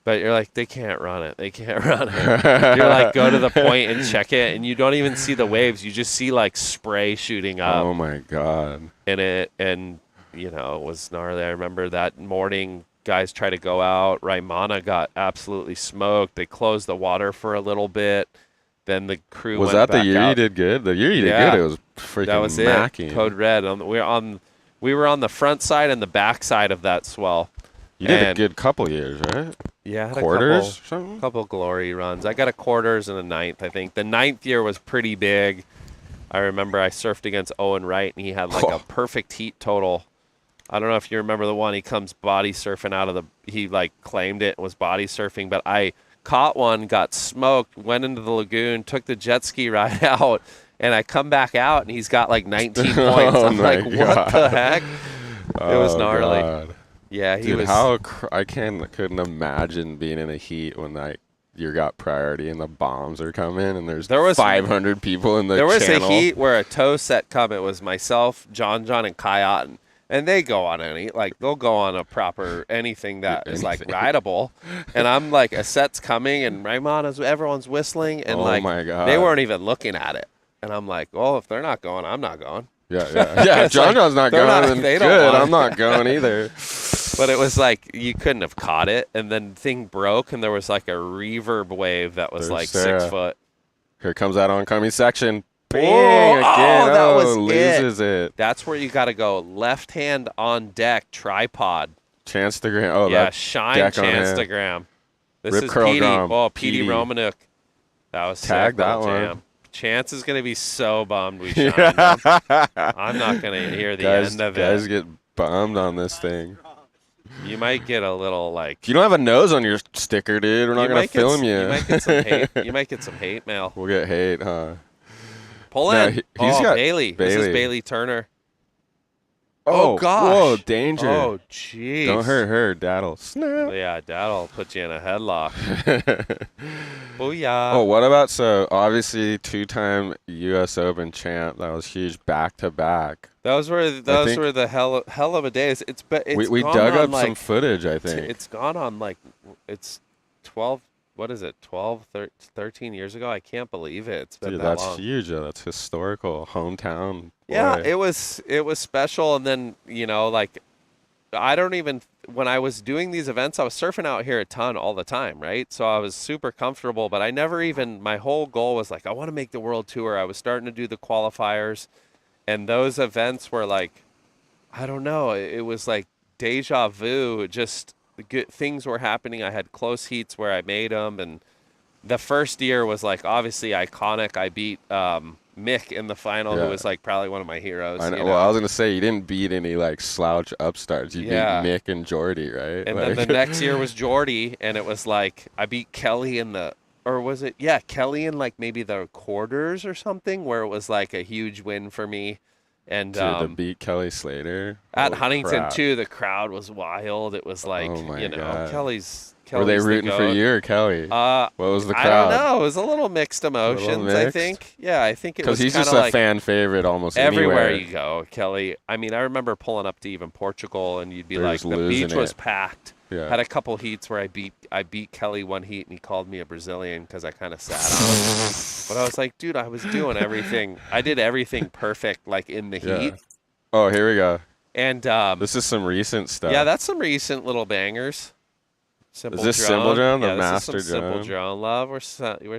But you're like, they can't run it. They can't run it. You're like, go to the point and check it, and you don't even see the waves. You just see, like, spray shooting up. Oh, my God. It was gnarly. I remember that morning, guys tried to go out. Raimana got absolutely smoked. They closed the water for a little bit. Then the crew was went that back the year out. you did good? The year you did good, it was freaking that was macking. It. Code Red. We were on the front side and the back side of that swell. You did a good couple years, right? Yeah, I had quarters. A couple glory runs. I got a quarters and a ninth. I think the ninth year was pretty big. I remember I surfed against Owen Wright, and he had like a perfect heat total. I don't know if you remember the one. He comes body surfing out of the. He like claimed it and was body surfing, but I caught one, got smoked, went into the lagoon, took the jet ski ride out, and I come back out, and he's got like 19 points. I'm like, what the heck? It was gnarly. God. Yeah, he Dude, was. I couldn't imagine being in a heat when you got priority and the bombs are coming, and there was 500 people in the channel. There was a heat where a tow set come. It was myself, John, and Kai Otten. And they go on they'll go on a proper anything that is like rideable. And I'm like, a set's coming, and everyone's whistling, and my God. They weren't even looking at it. And I'm like, well, if they're not going, I'm not going. Yeah. John's not going. Good. I'm not going either. But it was like you couldn't have caught it, and then the thing broke, and there was like a reverb wave that was like Sara. 6 foot. Here comes that oncoming section. Bang, again. That was loses it. That's where you got to go. Left hand on deck, tripod. Chancegram. Oh, yeah, shine Chancegram. This Rip is curl Petey. drum. Oh, Petey Romanuk. That was Tag sick, that one. jam. Chance is going to be so bummed we shined him. I'm not going to hear the end of it. Guys get bummed on this thing. You might get a little like. If you don't have a nose on your sticker, dude, we're not going to film you. You might get some hate. You might get some hate mail. We'll get hate, huh? Pull in. He's got Bailey. This is Bailey Turner. Oh, gosh. Whoa, danger. Oh, jeez. Don't hurt her. Dad'll snap. Yeah, dad'll put you in a headlock. Booyah. Oh, what about, obviously, 2-time U.S. Open champ. That was huge back-to-back. Those were the hell of a days. We dug up some footage, I think. It's gone on it's 12. What is it? 12, 13 years ago? I can't believe it. It's been that long. That's huge. That's historical. Hometown. Boy. Yeah, it was special. And then I don't even. When I was doing these events, I was surfing out here a ton all the time, right? So I was super comfortable. But I never even. My whole goal was like, I want to make the world tour. I was starting to do the qualifiers. And those events were like, I don't know, it was like deja vu. Just good things were happening. I had close heats where I made them. And the first year was like obviously iconic. I beat Mick in the final, who was like probably one of my heroes. I know. Well, I was going to say, you didn't beat any like slouch upstarts. You beat Mick and Jordy, right? And then the next year was Jordy, and it was like I beat Kelly in the. Or was it, Kelly in like maybe the quarters or something, where it was like a huge win for me. And to beat Kelly Slater at Huntington too, the crowd was wild. It was like, God. Kelly's were they rooting for you or Kelly? What was the crowd? I don't know. It was a little mixed emotions, I think. Yeah, I think it was because he's just a fan favorite almost everywhere anywhere. you go. Kelly. I mean, I remember pulling up to even Portugal, and you'd be like, the beach was packed. Yeah. Had a couple heats where I beat Kelly one heat, and he called me a Brazilian because I kind of sat on him. But I was like, dude, I was doing everything. I did everything perfect, like in the heat. Oh, here we go. And this is some recent stuff. Yeah, that's some recent little bangers. Simple is this drone. Simple Drone, the this master is some drone? Simple Drone love. We're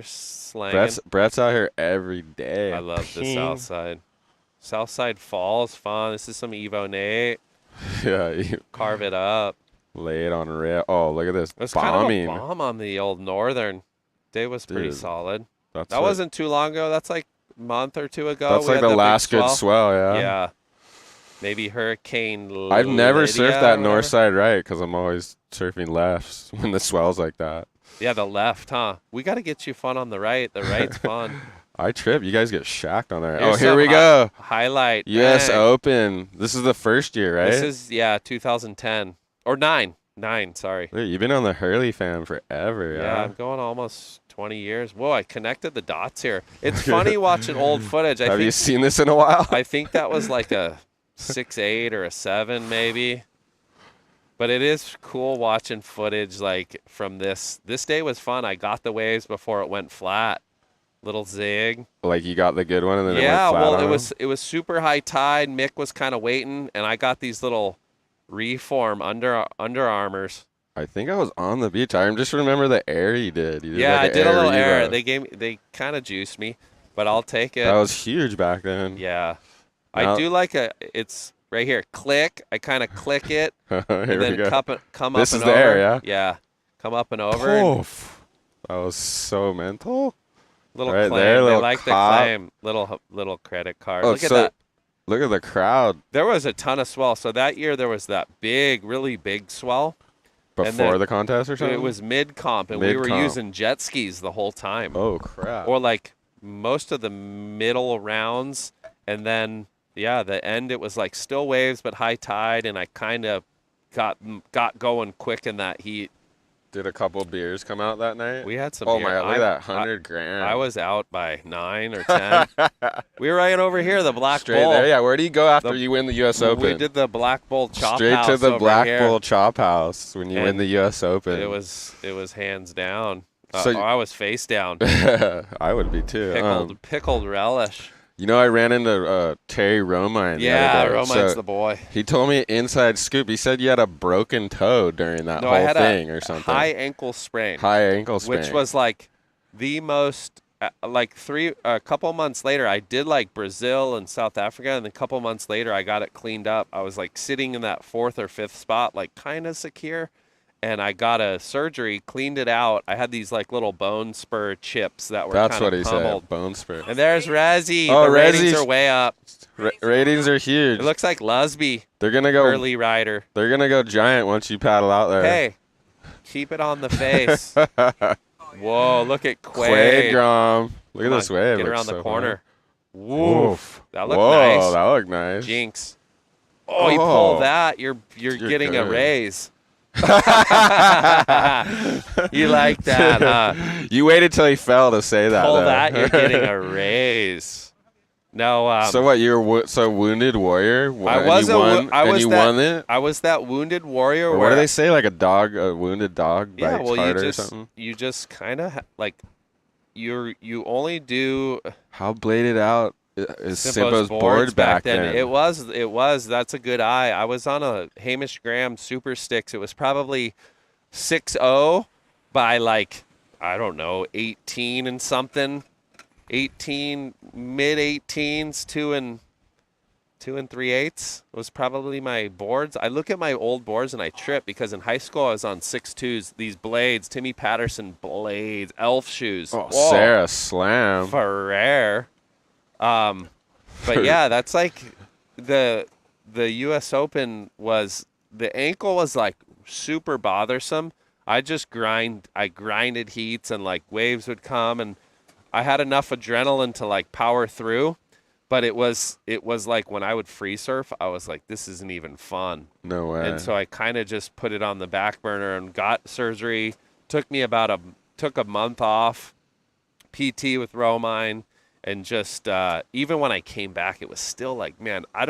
slanging. Brett's out here every day. I love the South Side. South Side Falls, fun. This is some Evo Nate. Yeah. Carve it up. Lay it on rail. Oh, look at this. It was bombing. Kind of a bomb on the old Northern. Day was pretty solid. That wasn't too long ago. That's like a month or two ago. That's like the last good swell, yeah. Yeah. maybe Hurricane I've never Lydia surfed that or north whatever. side right because I'm always surfing left when the swell's like that. Yeah, the left, huh? We got to get you fun on the right. The right's fun. I trip. You guys get shacked on there. Here's Oh, here some we go. Highlight. U.S. Dang. Open. This is the first year, right? This is, 2010. Or 9. 9, sorry. Dude, you've been on the Hurley fam forever, Yeah, I'm going almost 20 years. Whoa, I connected the dots here. It's funny watching old footage. Have you seen this in a while? I think that was like a 6.8 or a 7 maybe. But it is cool watching footage like from this. This day was fun. I got the waves before it went flat. Little zig. Like you got the good one and then it went Yeah, flat well, on it was super high tide. Mick was kind of waiting, and I got these little reform Under Armours. I think I was on the beach. I just remember the air you did. You did Yeah, like I did a little air. Revo. They kind of juiced me, but I'll take it. That was huge back then. Yeah. Now- I do like it's right here. Click. I kind of click it, Here and we then go. come This up and is the over. air, yeah? Yeah. Come up and over. and Oof. That was so mental. little right claim. there, They little like the cop. claim. Little credit card. Oh, Look at so that. look at the crowd There was a ton of swell. So that year there was that really big swell. And before then the contest or something? It was mid-comp, and we were Mid-comp. using jet skis the whole time. Oh, crap. Or like most of the middle rounds, and then the end it was like still waves but high tide, and I kind of got going quick in that heat. Did a couple beers come out that night? We had some. Oh beer. my God! Look at that, 100 grand. I was out by 9 or 10. We were right over here, the Black Straight Bull. there. Yeah, where do you go after you win the U.S. Open? We did the Black Bull chop Straight house to the over Black here. Bull chop house when you win And the U.S. Open. It was hands down. So I was face down. I would be too. Pickled relish. You know, I ran into Terry Romine. Yeah, the other day. Romine's the boy. He told me inside scoop. He said you had a broken toe during that No, I whole had thing a or something. high ankle sprain. High ankle sprain. Which was like the most, a couple months later, I did like Brazil and South Africa, and then a couple months later, I got it cleaned up. I was like sitting in that 4th or 5th spot, like kind of secure, and I got a surgery, cleaned it out. I had these like little bone spur chips that were That's kind what of he pummeled. said. Bone spur. And there's Razzie. Oh, the ratings Razzie's- are way up. Ratings are huge. It looks like Lusby. They're gonna go early rider. They're gonna go giant once you paddle out there. Hey, keep it on the face. Whoa, look at Quaid. Quaid Grom. Look Come at this on, wave. Get Looks around the so corner. fun. Woof. That looked Whoa, nice. that looked nice. Jinx. Oh, you pull that, you're getting a good. raise. You like that, huh? You waited till he fell to say that. Pull though. that, you're getting a raise. No. So what? You're wounded warrior. I and was you won, I was and you that, won it. I was that wounded warrior. Or what do they say? Like a wounded dog Yeah, bites well, harder or something. you just kind of like you only do. How bladed out is Simpo's Simpo's board back then? It was. That's a good eye. I was on a Hamish Graham Super Sticks. It was probably 6.0 by like, I don't know, 18 and something. 18, mid-18s, 2 and 3/8 was probably my boards. I look at my old boards and I trip because in high school I was on 6.2s. These blades, Timmy Patterson blades, elf shoes. Oh, Whoa. Sara Slam. Freyre. But yeah, that's like the U.S. Open was, the ankle was like super bothersome. I grinded heats and like waves would come and I had enough adrenaline to like power through, but it was like when I would free surf, I was like, this isn't even fun. No way. And so I kind of just put it on the back burner and got surgery. Took a month off, PT with Romine, and just even when I came back, it was still like, man, I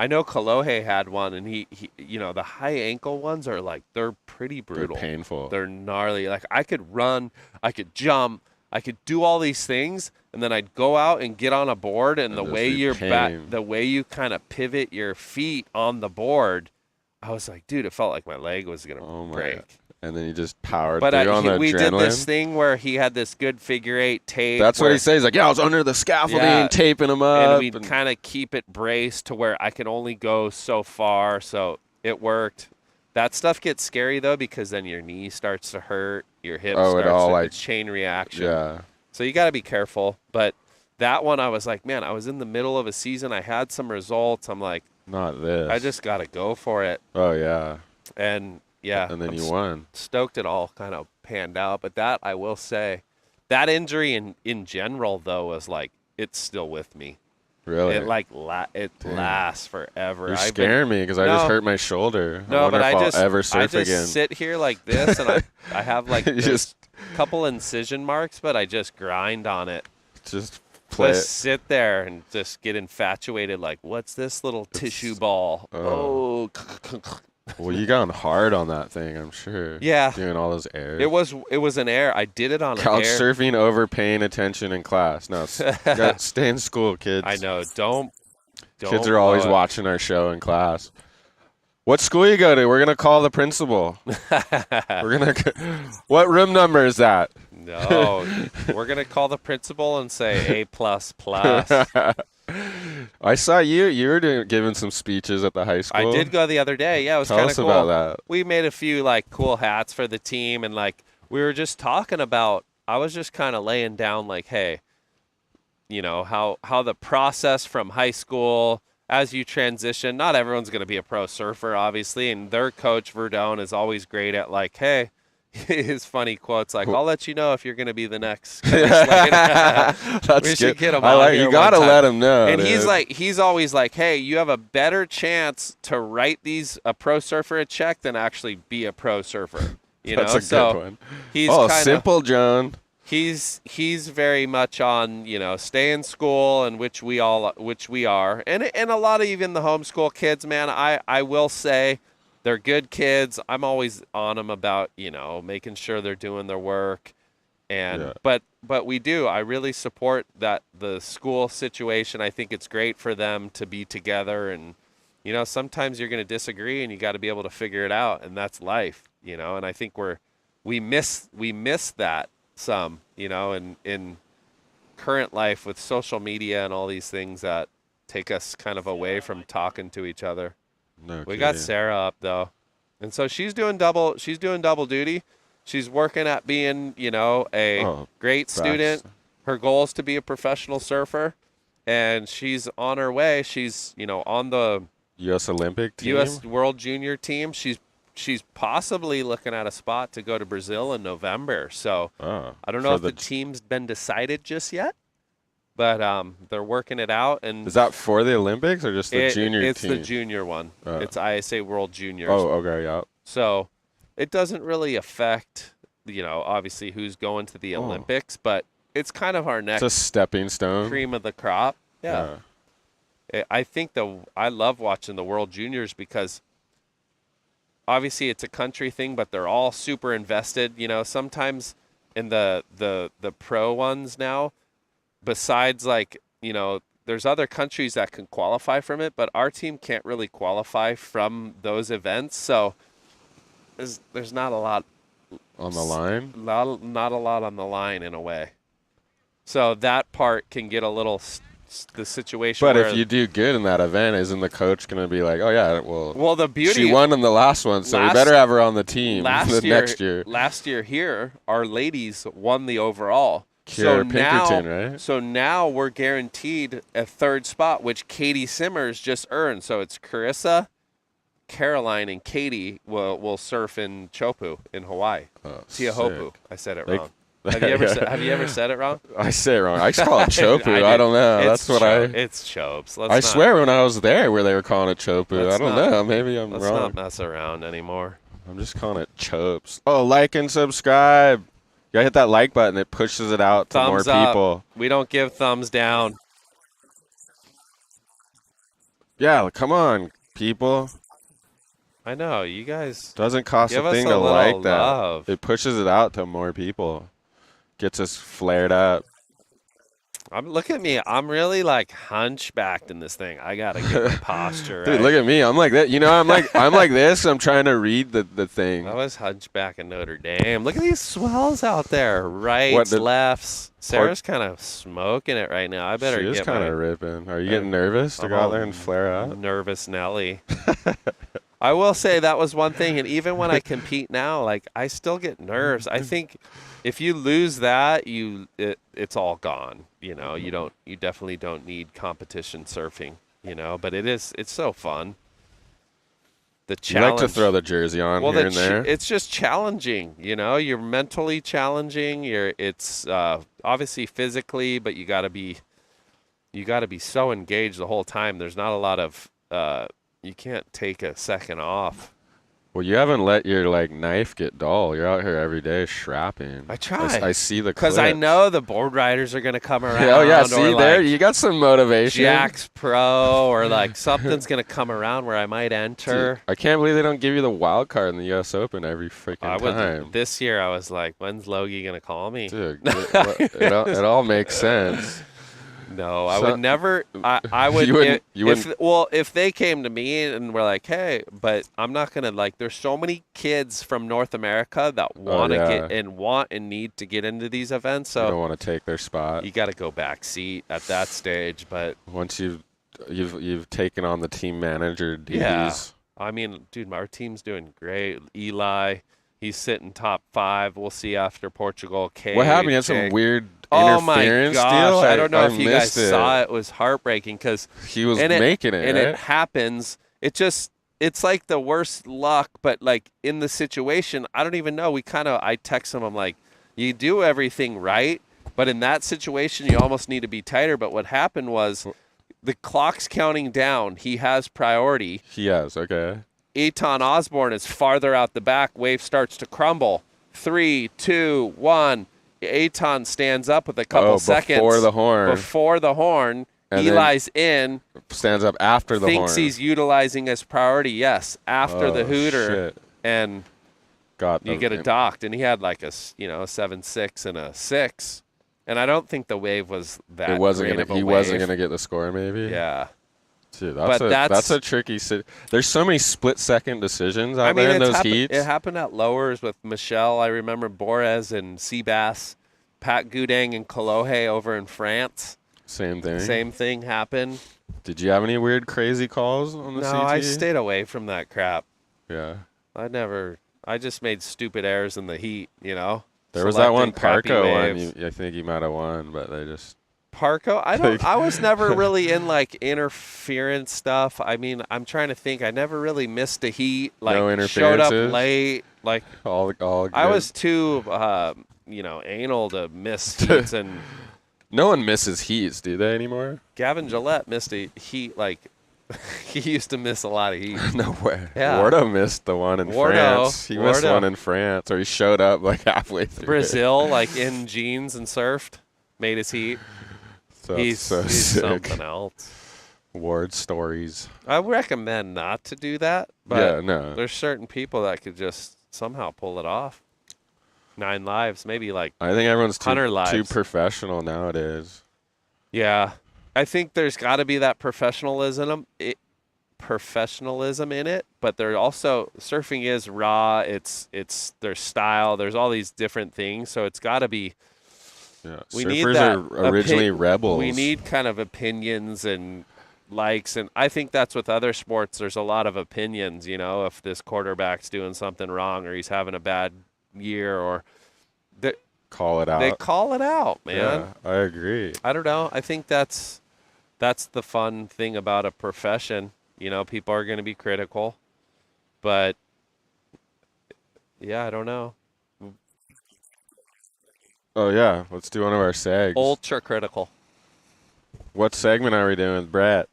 know Kalohe had one, and he the high ankle ones are like, they're pretty brutal. They're painful. They're gnarly. Like I could run, I could jump, I could do all these things, and then I'd go out and get on a board, and the way the way you kind of pivot your feet on the board, I was like, dude, it felt like my leg was gonna break. God. And then you just powered But through on the we adrenaline. did this thing where he had this good figure 8 tape. That's what he says. Like, yeah, I was under the scaffolding, taping him up. And we'd kind of keep it braced to where I could only go so far. So it worked. That stuff gets scary, though, because then your knee starts to hurt, your hip starts to like chain reaction. Yeah. So you got to be careful. But that one, I was like, man, I was in the middle of a season. I had some results. I'm like, Not this. I just got to go for it. Oh, yeah. And, yeah. And then I'm you won. Stoked it all kind of panned out. But that, I will say, that injury in general, though, was like, it's still with me. Really? It lasts forever. You're scaring me because I just hurt my shoulder. No, I but I just ever surf again. sit here like this, and I have like just a couple incision marks, but I just grind on it. Just play. Just sit there and just get infatuated. Like, what's this little tissue ball? Oh. Well, you got hard on that thing, I'm sure. Yeah. Doing all those airs. It was an air. I did it on couch an air. surfing over paying attention in class. No, stay in school, kids. I know. Don't. Kids are always watching our show in class. What school you go to? We're gonna call the principal. What room number is that? No, we're gonna call the principal and say A++. I saw you were giving some speeches at the high school. I did go the other day. Yeah, it was Tell kind of us cool. about that. We made a few like cool hats for the team, and like we were just talking about. I was just kind of laying down like, hey, you know how the process from high school as you transition. Not everyone's going to be a pro surfer, obviously, and their coach Verdone is always great at like, hey. His funny quotes like, "I'll let you know if you're going to be the next." That's we should get him I on like here you. Got to one let time. him know. And dude. he's always like, "Hey, you have a better chance to write a pro surfer a check than actually be a pro surfer." You know, That's a good one. He's simple, John. He's very much on stay in school, and which we are, and a lot of even the homeschool kids, man. I will say. They're good kids. I'm always on them about, making sure they're doing their work. And but we do. I really support that the school situation. I think it's great for them to be together, and sometimes you're going to disagree and you got to be able to figure it out, and that's life, and I think we miss that some, in current life with social media and all these things that take us kind of away from talking to each other. No we got Sara up though, and so she's doing double duty. She's working at being, a great student. Her goal is to be a professional surfer, and she's on her way. She's, on the U.S. Olympic team, U.S. World Junior team. She's possibly looking at a spot to go to Brazil in November. So I don't know if the team's been decided just yet. But they're working it out. And is that for the Olympics or just the junior team? It's the junior one. It's ISA World Juniors. Oh, okay, yeah. So it doesn't really affect, obviously who's going to the Olympics, but it's kind of our next it's a stepping stone. Cream of the crop. Yeah. I think I love watching the World Juniors because obviously it's a country thing, but they're all super invested. Sometimes in the pro ones now, besides there's other countries that can qualify from it, but our team can't really qualify from those events. So there's not a lot on the line. Not a lot on the line in a way. So that part can get a little the situation. But if you do good in that event, isn't the coach going to be like, oh yeah, well the beauty she won in the last one, so we better have her on the team next year. Last year here, our ladies won the overall. Pinkerton, right? So now we're guaranteed a third spot, which Katie Simmers just earned. So it's Carissa, Caroline, and Katie will surf in Chopu in Hawaii. Tiahopu. I said it wrong. Have you ever said it wrong? I say it wrong. I just call it Chopu. I don't know. That's what It's Chopes. I swear when I was there where they were calling it Chopu. I don't know. Maybe I'm wrong. Let's not mess around anymore. I'm just calling it Chopes. Oh, like and subscribe. You gotta hit that like button. It pushes it out to more people. We don't give thumbs down. Yeah, come on, people. I know, you guys. Doesn't cost a thing to like that. It pushes it out to more people. Gets us flared up. Look at me. I'm really like hunchbacked in this thing. I gotta get my posture right. Dude, look at me. I'm like that. I'm like this. I'm trying to read the thing. I was hunchback in Notre Dame. Look at these swells out there. Rights, lefts. Sarah's kind of smoking it right now. I better get. She is kind of ripping. Are you getting nervous to go out there and flare out? Nervous Nelly. I will say that was one thing, and even when I compete now, like I still get nerves. I think if you lose that, it's all gone. You definitely don't need competition surfing. you know. But it's so fun. The You challenge. like to throw the jersey on here and there. It's just challenging, you know. You're mentally challenging. It's obviously physically, but you got to be so engaged the whole time. There's not a lot of you can't take a second off. Well, you haven't let your knife get dull. You're out here every day strapping. I try. I see the because I clips. know the board riders are going to come around. Oh yeah, see or there, you got some motivation. Jack's Pro or something's going to come around where I might enter. Dude, I can't believe they don't give you the wild card in the U.S. Open every freaking time. This year I was like, when's Logie going to call me? Dude, it all makes sense. No, I would never. I would. If they came to me and were like, "Hey," but I'm not gonna There's so many kids from North America that want to get and need to get into these events. So you don't want to take their spot. You got to go back seat at that stage. But once you've taken on the team manager duties. Yeah, I mean, dude, our team's doing great. Eli, he's sitting top 5. We'll see after Portugal. What happened? You had some weird oh my interference gosh! deal? I don't know if you guys missed it. saw it. It was heartbreaking because he was making it, and right? it happens. It's like the worst luck, but in the situation, I don't even know. I text him. I'm like, you do everything right, but in that situation, you almost need to be tighter. But what happened was, the clock's counting down. He has priority. He has, okay. Eitan Osborne is farther out the back. Wave starts to crumble. 3, 2, 1. Eitan stands up with a couple seconds. Before the horn. Before the horn. And Eli's in. Stands up after the horn. Thinks he's utilizing his priority, yes, after the hooter. Shit. And you get a docked. And he had a 7-6 and a 6. And I don't think the wave was that He wasn't wave. gonna get the score, maybe. Yeah. Dude, that's a tricky. There's so many split-second decisions out there in those heats. It happened at lowers with Michelle. I remember Borez and Seabass, Pat Gudang and Kolohe over in France. Same thing. Same thing happened. Did you have any weird, crazy calls on the CT? No, I stayed away from that crap. Yeah. I just made stupid errors in the heat, you know. There was that one Parco one. I think he might have won, but they just. Parco? I was never really in interference stuff. I mean, I'm trying to think. I never really missed a heat. No showed up interferences? late. All good. I was too anal to miss heats, and no one misses heats, do they anymore? Gavin Gillette missed a heat he used to miss a lot of heat. No way. Yeah. Wardo missed the one in France. He missed one in France, or he showed up halfway through. Brazil, in jeans and surfed, made his heat. He's sick. something else. Ward stories. I recommend not to do that, but there's certain people that could just somehow pull it off. 9 lives, maybe I think everyone's too too professional nowadays. Yeah. I think there's got to be that professionalism in it, but there also surfing is raw. It's their style. There's all these different things, so it's got to be. Yeah, we surfers need that are originally rebels. We need kind of opinions and likes, and I think that's with other sports. There's a lot of opinions. You know, if this quarterback's doing something wrong or he's having a bad year, or call it out. They call it out, man. Yeah, I agree. I don't know. I think that's the fun thing about a profession. You know, people are going to be critical, but yeah, I don't know. Oh yeah, let's do one of our segs. Ultra critical. What segment are we doing with Brett?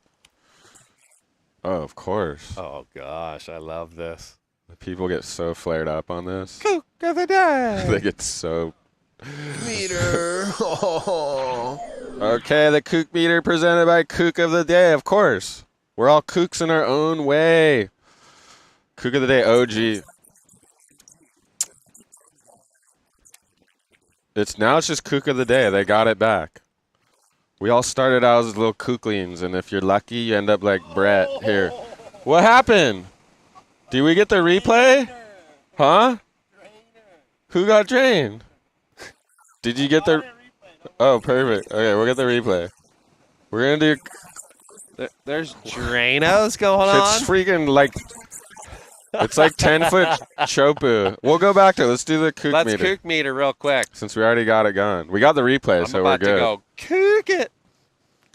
Oh, of course. Oh gosh, I love this. People get so flared up on this. Kook of the day. They get so. Meter. Okay, the Kook meter presented by Kook of the day, of course. We're all kooks in our own way. Kook of the day, OG. It's just Kook of the day. They got it back. We all started out as little kooklings, and if you're lucky, you end up like Brett here. What happened? Did we get the replay? Huh? Who got drained? Did you get the... Oh, perfect. Okay, we'll get the replay. We're going to do... There's Drainos going on? It's freaking It's 10-foot chopu. We'll go back to it. Let's do the Kook meter. Let's Kook meter real quick. Since we already got it going. We got the replay, so we're good. I'm about to go Kook it.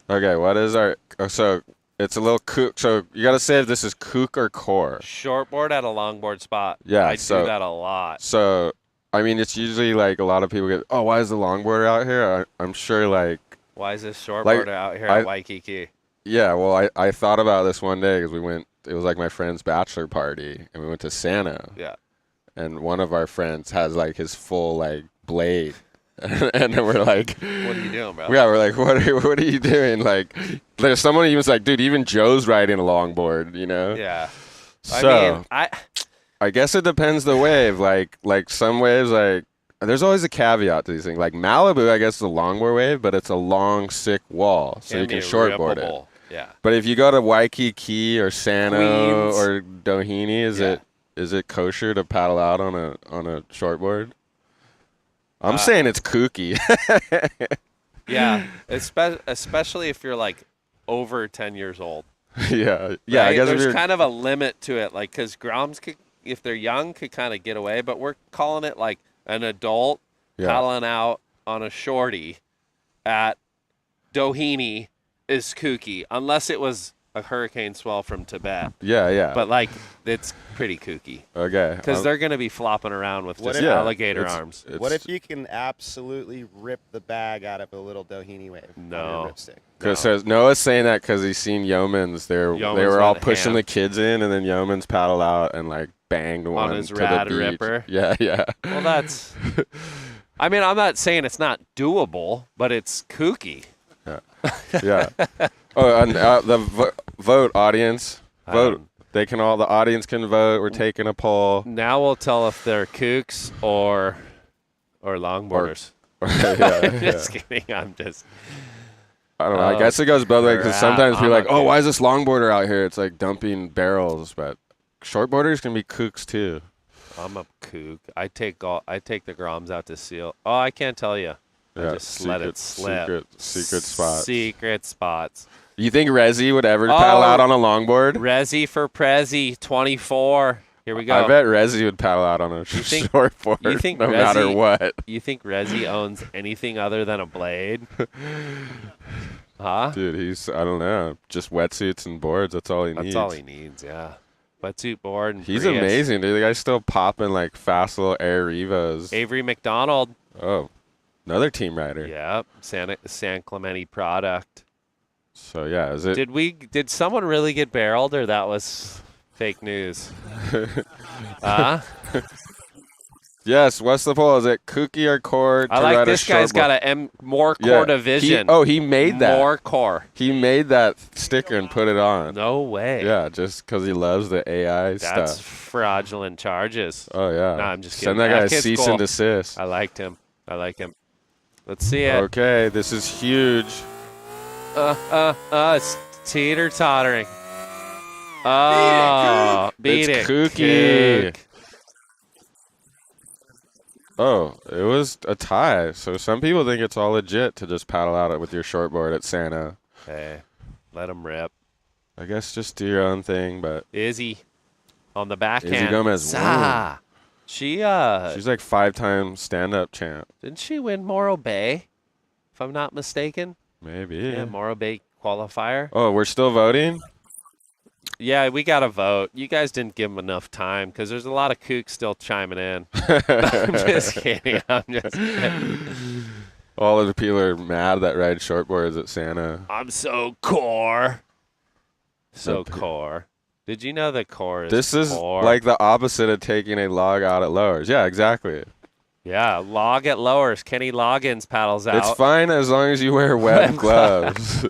Okay, what is our... So, It's a little kook. So you got to say if this is kook or core. Shortboard at a longboard spot. Yeah, I do that a lot. So, I mean, it's usually like a lot of people get, oh, why is the longboarder out here? I'm sure like. Why is this shortboarder out here at Waikiki? Yeah, well, I thought about this one day because it was like my friend's bachelor party, and we went to Santa. Yeah. And one of our friends has like his full like blade. And then we're like, what are you doing, bro? Yeah, we're like, what are you doing? Like, there's someone even was like, dude, even Joe's riding a longboard, you know? Yeah. So, I guess it depends the wave. Like some waves, like, there's always a caveat to these things. Like Malibu, I guess, is a longboard wave, but it's a long, sick wall, so you can shortboard it. Yeah. But if you go to Waikiki or Sano Queens. or Doheny, is it kosher to paddle out on a shortboard? I'm saying it's kooky. Yeah, especially if you're like over 10 years old. Yeah. Right? I guess there's kind of a limit to it, like because Groms could, if they're young, could kind of get away, but we're calling it like an adult paddling out on a shorty at Doheny is kooky, unless it was a hurricane swell from Tibet. Yeah. But like, it's pretty kooky. Okay. Because they're going to be flopping around with just alligator arms. What if you can absolutely rip the bag out of a little Doheny wave? No. Because Noah's saying that because he's seen Yeomans. They were all pushing the kids in, and then Yeomans paddled out and like banged one on his to rad the beach. ripper. Yeah. Well, that's. I mean, I'm not saying it's not doable, but it's kooky. Yeah. Oh, and the vote audience vote. The audience can vote. We're taking a poll. Now we'll tell if they're kooks or longboarders. Just kidding. I'm just. I don't know. I guess it goes both ways because sometimes people are like, oh, why is this longboarder out here? It's like dumping barrels, but shortboarders can be kooks too. I'm a kook. I take the Groms out to seal. Oh, I can't tell you. I just let it slip. Secret spots. Secret spots. You think Rezi would ever paddle out on a longboard? Rezi for Prezi, 24. Here we go. I bet Rezi would paddle out on a shortboard no matter what. You think Rezi owns anything other than a blade? Huh? Dude, I don't know, just wetsuits and boards. That's all he needs. That's all he needs, yeah. Wetsuit board and he's Prius. Amazing, dude. The guy's still popping like fast little Air Revos. Avery McDonald. Oh, another team rider. Yeah, San Clemente product. So yeah, is it? Did someone really get barreled, or that was fake news? Yes. What's the poll? Is it kooky or core? I like this guy's got a more core division. He made that. More core. He made that sticker and put it on. No way. Yeah, just because he loves the AI stuff. That's fraudulent charges. Oh yeah. No, I'm just kidding. Send that guy a cease and desist. I liked him. Let's see it. Okay, this is huge. It's teeter-tottering. Oh, beat it. It's kooky. Kook. Oh, it was a tie. So some people think it's all legit to just paddle out with your shortboard at Santa. Hey, let him rip. I guess just do your own thing, but Izzy on the backhand. Izzy Gomez won. She's like 5-time stand-up champ. Didn't she win Morro Bay, if I'm not mistaken? Maybe. Yeah, Morro Bay qualifier. Oh, we're still voting? Yeah, we got to vote. You guys didn't give them enough time because there's a lot of kooks still chiming in. I'm just kidding. All of the people are mad that ride shortboards at Santa. I'm so core. So core. Did you know that core is This is core? like the opposite of taking a log out at lowers. Yeah, exactly. Yeah, log at lowers. Kenny Loggins paddles out. It's fine as long as you wear web gloves.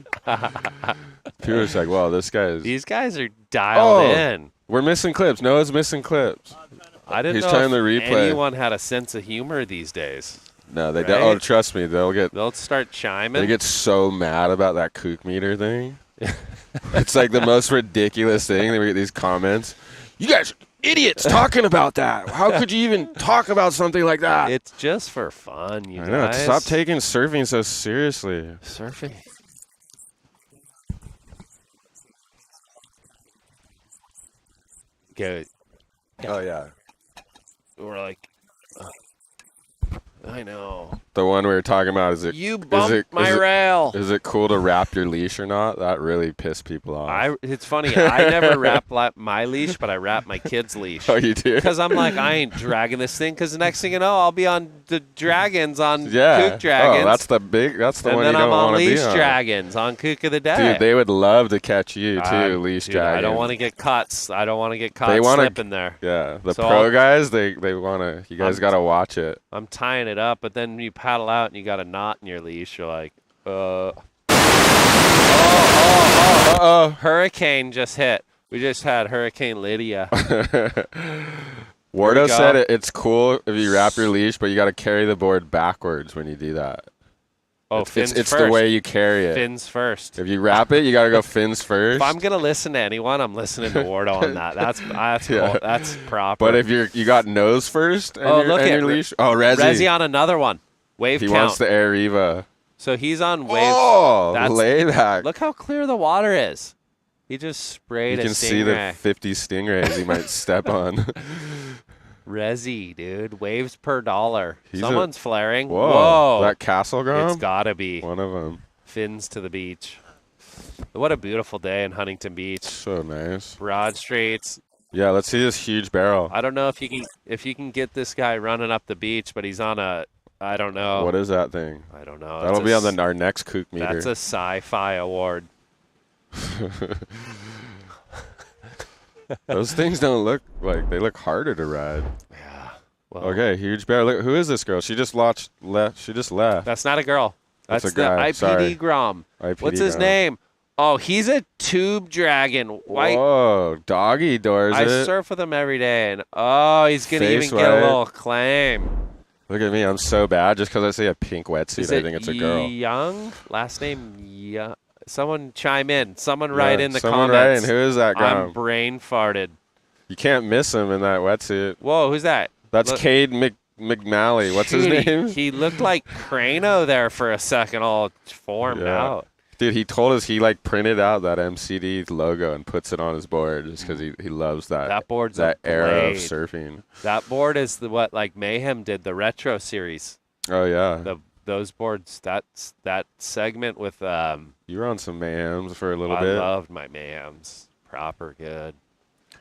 People are just like, well, These guys are dialed in. We're missing clips. Noah's missing clips. I didn't He's know trying if to replay. anyone had a sense of humor these days. No, they right? don't. Oh, trust me. They'll start chiming. They get so mad about that kook meter thing. It's like the most ridiculous thing. They get these comments. You guys are idiots talking about that. How could you even talk about something like that? It's just for fun, you I know. guys. Stop taking surfing so seriously. Surfing. Good. Oh, yeah. We're like, I know. The one we were talking about, You bumped my rail. Is it cool to wrap your leash or not? That really pissed people off. It's funny. I never wrap my leash, but I wrap my kid's leash. Oh, you do? Because I'm like, I ain't dragging this thing. Because the next thing you know, I'll be on the dragons on Yeah. Kook Dragons. Oh, that's the one you don't want to be on. And then I'm on leash dragons on Kook of the Day. Dude, they would love to catch you too, leash dragons. I don't want to get caught. I don't want to get caught slipping there. Yeah, the pro guys, they want to. You guys got to watch it. I'm tying it up, but then you paddle out and you got a knot in your leash. You're like, hurricane just hit. We just had Hurricane Lydia. Wardo said it's cool if you wrap your leash, but you got to carry the board backwards when you do that. Oh, fins it's first. the way you carry it. Fins first. If you wrap it, you got to go fins first. If I'm gonna listen to anyone, I'm listening to Wardo on that. That's cool. That's proper. But if you got nose first and your leash. Oh, Rezi on another one. Wave count. He wants the Air Eva. So he's on wave. Oh, layback. Look how clear the water is. He just sprayed a stingray. You can see the 50 stingrays he might step on. Rezi, dude. Waves per dollar. Someone's flaring. Whoa. That Castle Grom? It's got to be. One of them. Fins to the beach. What a beautiful day in Huntington Beach. So nice. Broad streets. Yeah, let's see this huge barrel. I don't know if you can get this guy running up the beach, but he's on a, I don't know. What is that thing? I don't know. That'll be on our next Kook meter. That's a sci-fi award. Those things don't look like they look harder to ride. Yeah. Well, okay, huge barrel. Look, who is this girl? She just left. She just left. That's not a girl. That's a guy. the IPD Grom. What's his name? Oh, he's a tube dragon. White. Whoa, Doggy doors I surf with him every day, and he's gonna even get a little claim. Look at me, I'm so bad. Just because I say a pink wetsuit, I think it's a girl. Young? Last name Young? Someone chime in. Someone write in the comments. Write in. Who is that guy? I'm brain farted. You can't miss him in that wetsuit. Whoa, who's that? That's Cade McNally. What's his name? He looked like Crano there for a second, all formed out. Dude, he told us he printed out that MCD logo and puts it on his board just because he loves that. That board's that era of surfing. That board is what Mayhem did, the retro series. Oh yeah. Those boards, that segment with you were on some Mayhems for a little bit. I loved my Mayhems. Proper good.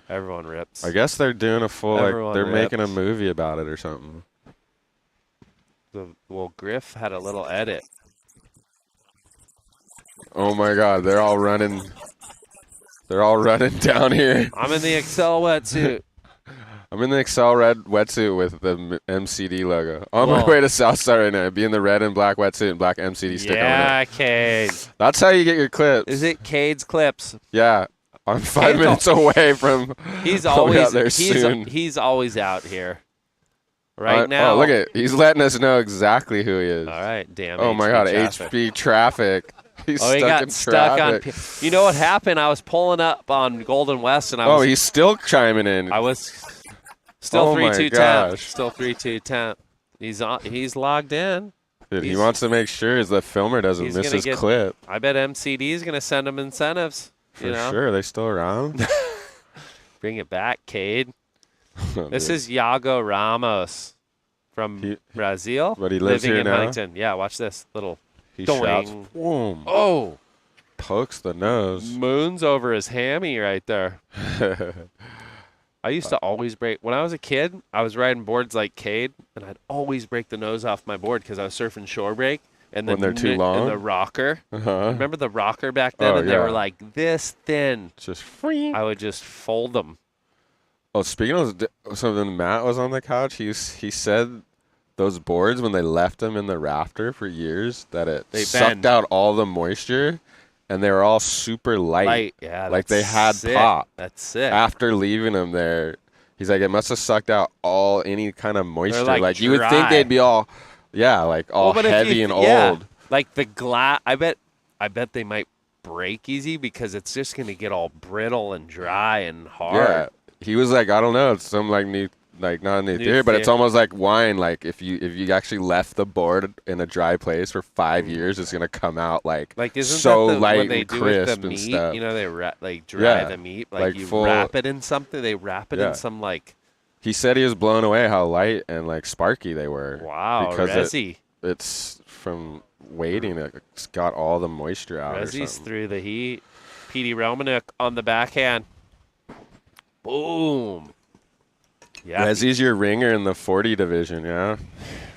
Everyone rips. I guess they're doing a full they're making a movie about it or something. Griff had a little edit. Oh my God, they're all running down here. I'm in the Excel wetsuit. I'm in the Excel red wetsuit with the MCD logo. On my way to Southside right now. Be in the red and black wetsuit and black MCD sticker on it. Yeah, Cade. That's how you get your clips. Is it Cade's clips? Yeah. I'm 5 minutes away from he's always out there soon. He's always out here. Right now. Oh, look at he's letting us know exactly who he is. All right, damn. Oh my God, HB traffic. He's he got stuck on. You know what happened? I was pulling up on Golden West, and I was. Oh, he's still chiming in. I was still 3-2 temp. Still 3-2 temp. He's logged in. Dude, he wants to make sure the filmer doesn't miss his clip. I bet MCD is gonna send him incentives. For sure, they still around. Bring it back, Cade. This is Iago Ramos from Brazil, but he lives living here in now? Huntington. Yeah, watch this little. He shouts, boom. Oh, pokes the nose. Moons over his hammy right there. I used to always break when I was a kid. I was riding boards like Cade, and I'd always break the nose off my board because I was surfing shore break. And when they're too long? And the rocker. Remember the rocker back then? They were like this thin. Just free. I would just fold them. Oh, speaking of something, Matt was on the couch. He said those boards, when they left them in the rafter for years, that they sucked out all the moisture, and they were all super light. Yeah, like they had sick. pop. That's sick. After leaving them there, he's like, it must have sucked out any kind of moisture. Like you would think they'd be all... Yeah, all heavy and old. Like the glass, I bet they might break easy because it's just going to get all brittle and dry and hard. Yeah, he was like, I don't know, it's some new, not a new theory, but it's almost like wine. Like if you actually left the board in a dry place for 5 years, it's going to come out isn't so that light what they and do crisp with the and meat? stuff. You know, they dry the meat, you wrap it in something. They wrap it in some He said he was blown away how light and sparky they were. Wow, Rezi. it's from waiting. It's got all the moisture out. Rezzy's through the heat. Petey Romanuk on the backhand. Boom. Yeah. Rezzy's your ringer in the 40 division, yeah?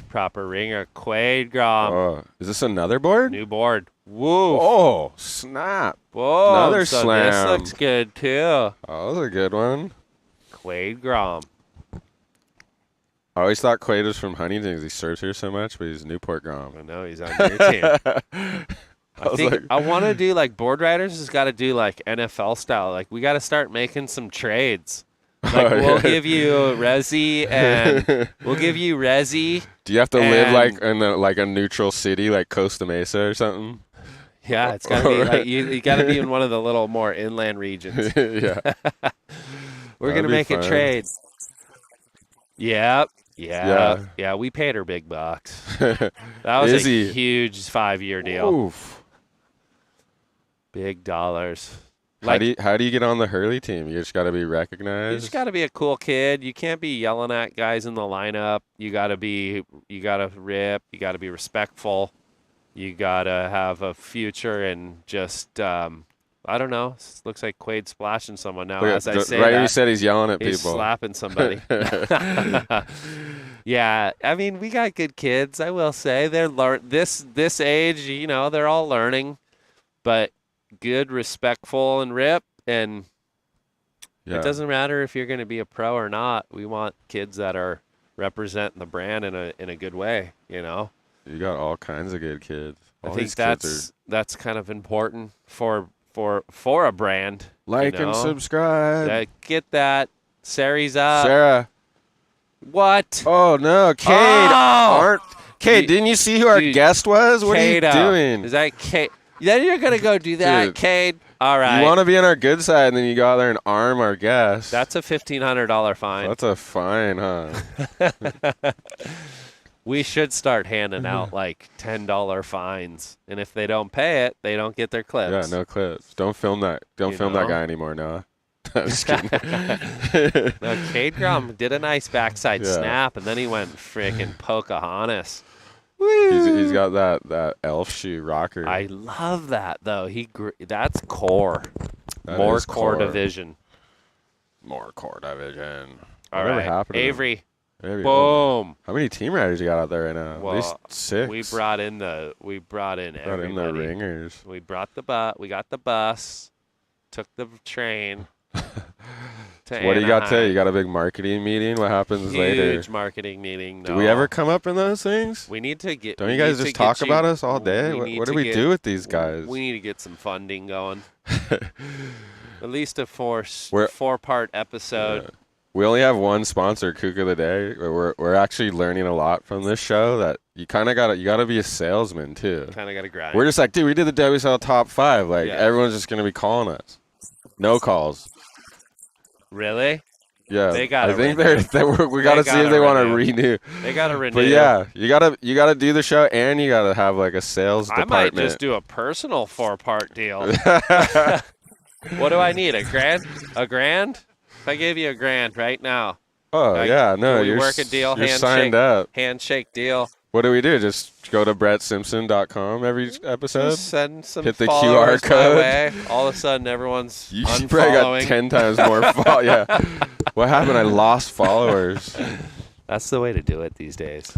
Proper ringer. Quaid Grom. Oh, is this another board? New board. Woo. Oh, snap. Whoa. Another so slam. This looks good, too. Oh, that was a good one. Quaid Grom. I always thought Quaid was from Huntington because he serves here so much, but he's Newport Grom. I know, he's on your team. I want to do, like, Board Riders has got to do, like, NFL style. Like, we got to start making some trades. Like, we'll give you Rezzy and we'll give you Rezzy. Do you have to live, like, in a neutral city, like Costa Mesa or something? Yeah, it's got to be, like, you got to be in one of the little more inland regions. Yeah. We're going to make a trade. Yep. Yeah, we paid her big bucks. That was a huge 5-year deal. Oof. Big dollars. How do you get on the Hurley team? You just got to be recognized. You just got to be a cool kid. You can't be yelling at guys in the lineup. You got to rip. You got to be respectful. You got to have a future and just I don't know. Looks like Quaid's splashing someone now. As I say, right, he said he's yelling at he's people. Slapping somebody. Yeah, I mean, we got good kids. I will say they're this age. You know, they're all learning, but good, respectful, and rip. And it doesn't matter if you're going to be a pro or not. We want kids that are representing the brand in a good way. You know, you got all kinds of good kids. I think that's kind of important for a brand. Like and subscribe. Get that. Sari's up. Sara. What? Oh, no. Cade. Cade, didn't you see who our guest was? What Cade are you doing? Is that Cade? Then you're going to go do that, Dude, Cade? All right. You want to be on our good side, and then you go out there and arm our guest. That's a $1,500 fine. That's a fine, huh? We should start handing out like $10 fines, and if they don't pay it, they don't get their clips. Yeah, no clips. Don't film that. Don't film that guy anymore, Noah. I'm just kidding. No, Cade Grom did a nice backside snap, and then he went freaking Pocahontas. He's got that elf shoe rocker. I love that though. That's core. That More is core division. More core division. All Whatever right, happened to Avery. Boom. Boom. How many team riders you got out there right now? Well, at least 6. We brought in everybody. The ringers. We brought the bus. We got the bus. Took the train. So what do you got today? You got a big marketing meeting? What happens later? Huge marketing meeting. No. Do we ever come up in those things? We need to get. Don't you guys just talk about us all day? What do we do with these guys? We need to get some funding going. At least a four-part episode. Yeah. We only have one sponsor, Kook of the Day. We're actually learning a lot from this show. That you kind of gotta be a salesman too. Kind of gotta grind. We're just like, dude, we did the WSL top 5. Like everyone's just gonna be calling us. No calls. Really? Yeah. They got. I think we gotta see if they want to renew. They gotta renew. But yeah, you gotta do the show, and you gotta have like a sales department. I might just do a personal 4-part deal. What do I need? A grand? A grand? If I gave you $1,000 right now. Oh yeah, no, you're work a deal. You're signed up. Handshake deal. What do we do? Just go to BrettSimpson.com every episode. Just send some. Hit the QR code. My way. All of a sudden, everyone's you probably got 10 times more. Yeah. What happened? I lost followers. That's the way to do it these days.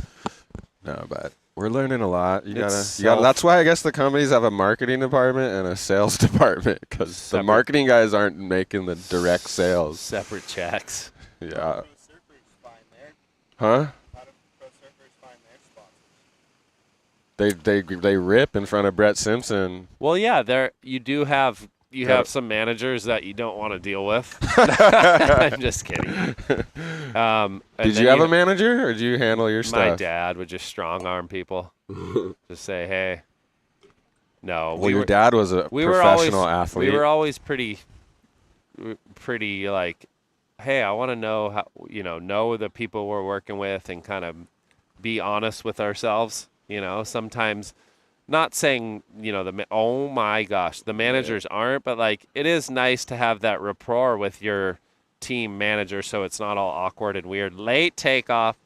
No, but we're learning a lot. You gotta. That's why I guess the companies have a marketing department and a sales department, because the marketing guys aren't making the direct sales. Separate checks. Yeah. Huh? They rip in front of Brett Simpson. Well, yeah, you have some managers that you don't want to deal with. I'm just kidding. Did you have a manager, or did you handle your stuff? My dad would just strong arm people. Just say, hey. No. Well, your dad was a professional athlete. We were always pretty like, hey, I want to know how, know the people we're working with and kind of be honest with ourselves. Sometimes not saying, oh my gosh, the managers aren't, but like it is nice to have that rapport with your team manager so it's not all awkward and weird. Late takeoff.